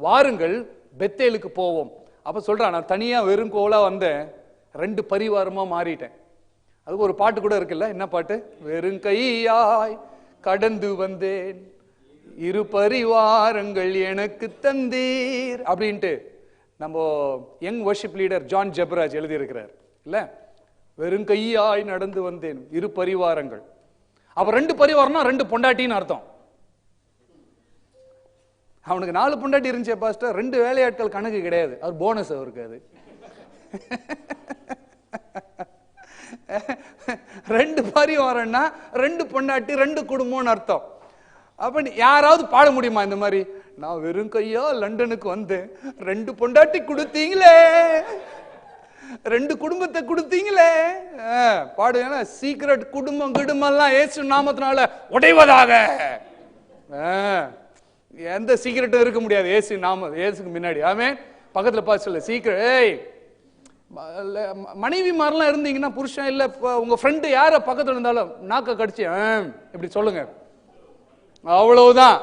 வாருங்கள் பெத்தேலுக்கு போவோம். அப்ப சொல்றா, நான் தனியா வெறும் கோலா வந்தேன், 2 பரிவாரமா மாறிட்டேன். அதுக்கு ஒரு பாட்டு கூட இருக்குல்ல, என்ன பாட்டு? வெறும் கையாய் கடந்து வந்தேன், 2 பரிவாரங்கள் எனக்கு தந்தீர் அப்படின்ட்டு நம்ம young worship leader John Jebaraj எழுதி இருக்கிறார் இல்ல. வெறும் கையாய் நடந்து வந்தேன், 2 பரிவாரங்கள். அப்ப 2 பரிவாரம்னா 2 பொண்டாட்டின்னு அர்த்தம். அவனுக்கு 4 பொண்டாட்டி இருந்துச்சு பாஸ்டர், 2 வேலையாட்கள் கணக்கு கிடையாது, அவர் போனஸ் அவருக்கு. அது 2 பரிவாரம்னா 2 பொண்டாட்டி 2 குடும்பம்னு அர்த்தம். அப்ப யாராவது பாட முடியுமா இந்த மாதிரி? நான் வெறும் கையா லண்டனுக்கு வந்தேன், 2 பொண்டாட்டி கொடுத்தீங்களே, 2 குடும்பத்தை கொடுத்தீங்களே. பாடுங்க, சீக்கிரட் குடும்பம் கிடுமெல்லாம் இயேசு நாமத்தினால உடைவதாக. எந்த சீக்கிரட்டும் இருக்க முடியாது இயேசு நாம, இயேசுக்கு முன்னாடி. ஆமென். பக்கத்துல பார்த்து சொல்ல, சீக்கிரம். ஏய் மனைவி மாதிரிலாம் இருந்தீங்கன்னா, புருஷன் இல்ல உங்க ஃப்ரெண்டு யார பக்கத்துல இருந்தாலும் நாக்க கடிச்சு இப்படி சொல்லுங்க, அவ்வளவுதான்.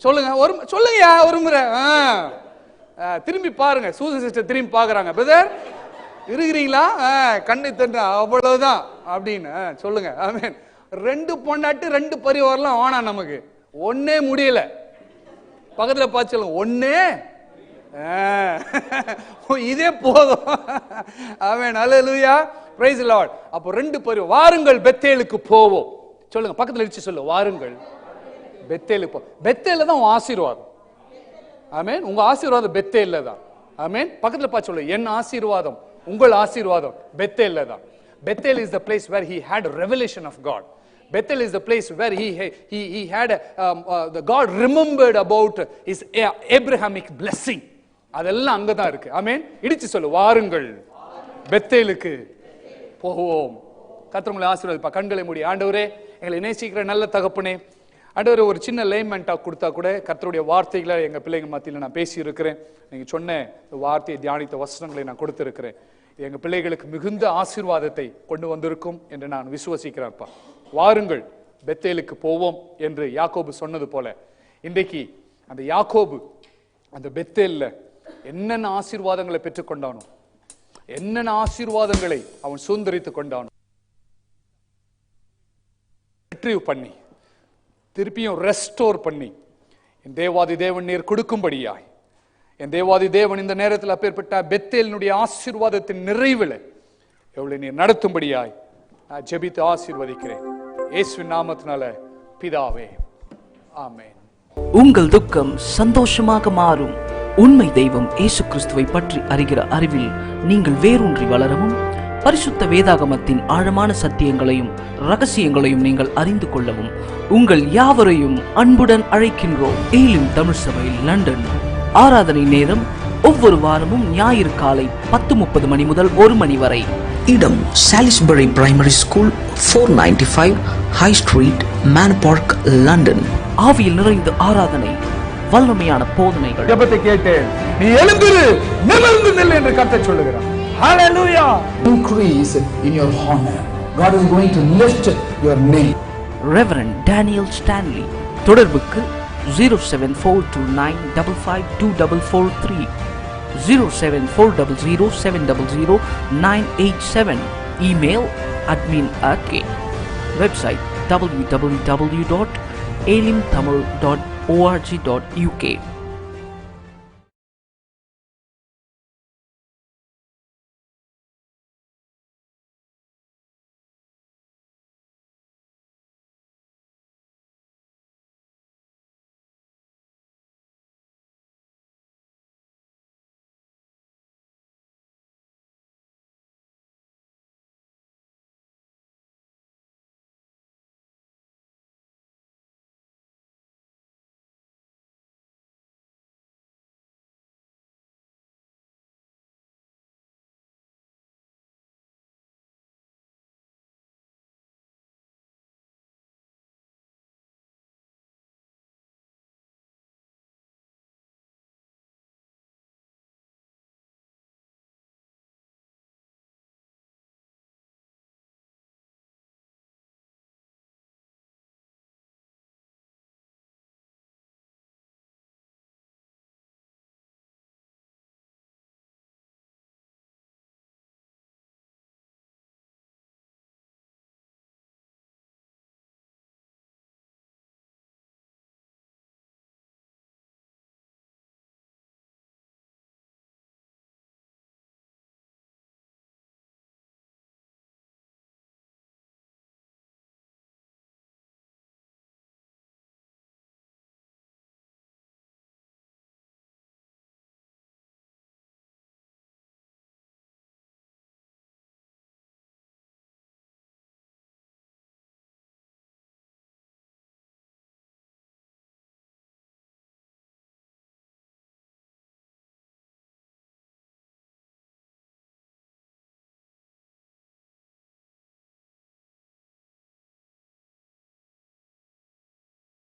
சொல்லுங்க, சொல்லுங்க ஒரு முறை. திரும்பி பாருங்க, சூசன் சிஸ்டர் திரும்பி பாக்குறாங்க, பிரதர் இருக்கிறீங்களா, கண்ணை தண்டு, அவ்வளவுதான் அப்படின்னு சொல்லுங்க. ஆமென். 2 பொண்டாட்டி 2 பரிவாரம்லாம் வேணாம் நமக்கு, ஒன்னே முடியல. பக்கத்துல பார்த்து சொல்லுங்க, ஒன்னே இதே போதும். ஆமென். ஹல்லேலூயா, பிரைஸ் தி லார்ட். அப்போ 2 பரிவாரம், வாருங்கள் பெத்தேலுக்கு போவோம். சொல்லுங்க, பக்கத்துல இடிச்சு சொல்லு, வாருங்கள் பெத்தேலுக்கு போ. பெத்தேல்ல தான் உன் ஆசீர்வாதம். ஆமென். உங்க ஆசீர்வாதம் பெத்தேல்ல தான். ஆமென். பக்கத்துல பார்த்து சொல்லு, என் ஆசீர்வாதம், உங்கள் ஆசீர்வாதம் பெத்தேல்ல தான். Bethel is the place where he had a revelation of God. Bethel is the place where he had the God remembered about his Abrahamic blessing. அதெல்லாம் அங்கதான் இருக்கு. ஆமென். இடிச்சு சொல்லு, வாருங்கள் பெத்தேலுக்கு போவோம். கர்த்தர் உங்களை ஆசீர்வதிப்பார். கண்களை மூடி. ஆண்டவரே, எங்களை நேசிக்கிற நல்ல தகப்பனே, ஆண்டவரே, ஒரு சின்ன லேமெண்டா கொடுத்தா கூட கர்த்தருடைய வார்த்தைகளை எங்க பிள்ளைங்க மத்தியில் நான் பேசி இருக்கிறேன். நீங்க சொன்ன வார்த்தையை தியானித்த வசனங்களை நான் கொடுத்திருக்கிறேன். எங்க பிள்ளைகளுக்கு மிகுந்த ஆசீர்வாதத்தை கொண்டு வந்திருக்கும் என்று நான் விசுவசிக்கிறேன்ப்பா. வாருங்கள் பெத்தேலுக்கு போவோம் என்று யாக்கோபு சொன்னது போல, இன்றைக்கு அந்த யாக்கோபு அந்த பெத்தேல்ல என்னென்ன ஆசீர்வாதங்களை பெற்றுக்கொண்டானோ, என்னென்ன ஆசீர்வாதங்களை அவன் சுதந்திரித்துக் கொண்டானோ, ரிட்ரீவ் பண்ணி திருப்பியும் ரெஸ்டோர் பண்ணி என் தேவாதி தேவன் நீர் கொடுக்கும்படியாய் என் தேவாதி தேவன் இந்த நேரத்தில் அப்பேற்பட்ட பெத்தேலினுடைய ஆசீர்வாதத்தின் நிறைவில் எவ்வளவு நீர் நடத்தும்படியாய் நான் ஜெபித்து ஆசீர்வதிக்கிறேன் இயேசுவின் நாமத்தினால பிதாவே, ஆமென். உங்கள் துக்கம் சந்தோஷமாக மாறும். உண்மை தெய்வம் இயேசு கிறிஸ்துவை பற்றி அறிகிற அறிவில் நீங்கள் வேரூன்றி வளரவும், பரிசுத்த வேதாகமத்தின் ஆழமான சத்தியங்களையும் ரகசியங்களையும் நீங்கள் அறிந்து கொள்ளவும் உங்கள் யாவரையும் அன்புடன் அழைக்கின்றோம். ஏலிம் தமிழ் சபை, லண்டன். ஆராதனை நேரம் ஒவ்வொரு வாரமும் ஞாயிறு காலை 10:30 மணி முதல் 1 மணி வரை. இடம் Salisbury primary school, 495 high street, man park, London. ஆவியில் நிறைந்த ஆராதனை, வல்லமையான போதனைகள். ஜெபத்தை கேட்டேன், நீ எழுந்திரு, நிமிர்ந்து நில் என்று கர்த்தர் சொல்லுகிறார். ஹalleluya. Increase in your honor. God is going to lift your name. Reverend Daniel Stanley. தொடர்புக்கு 07429552443, 07400700987. Email admin@k. Website www.elimtamil.org.uk.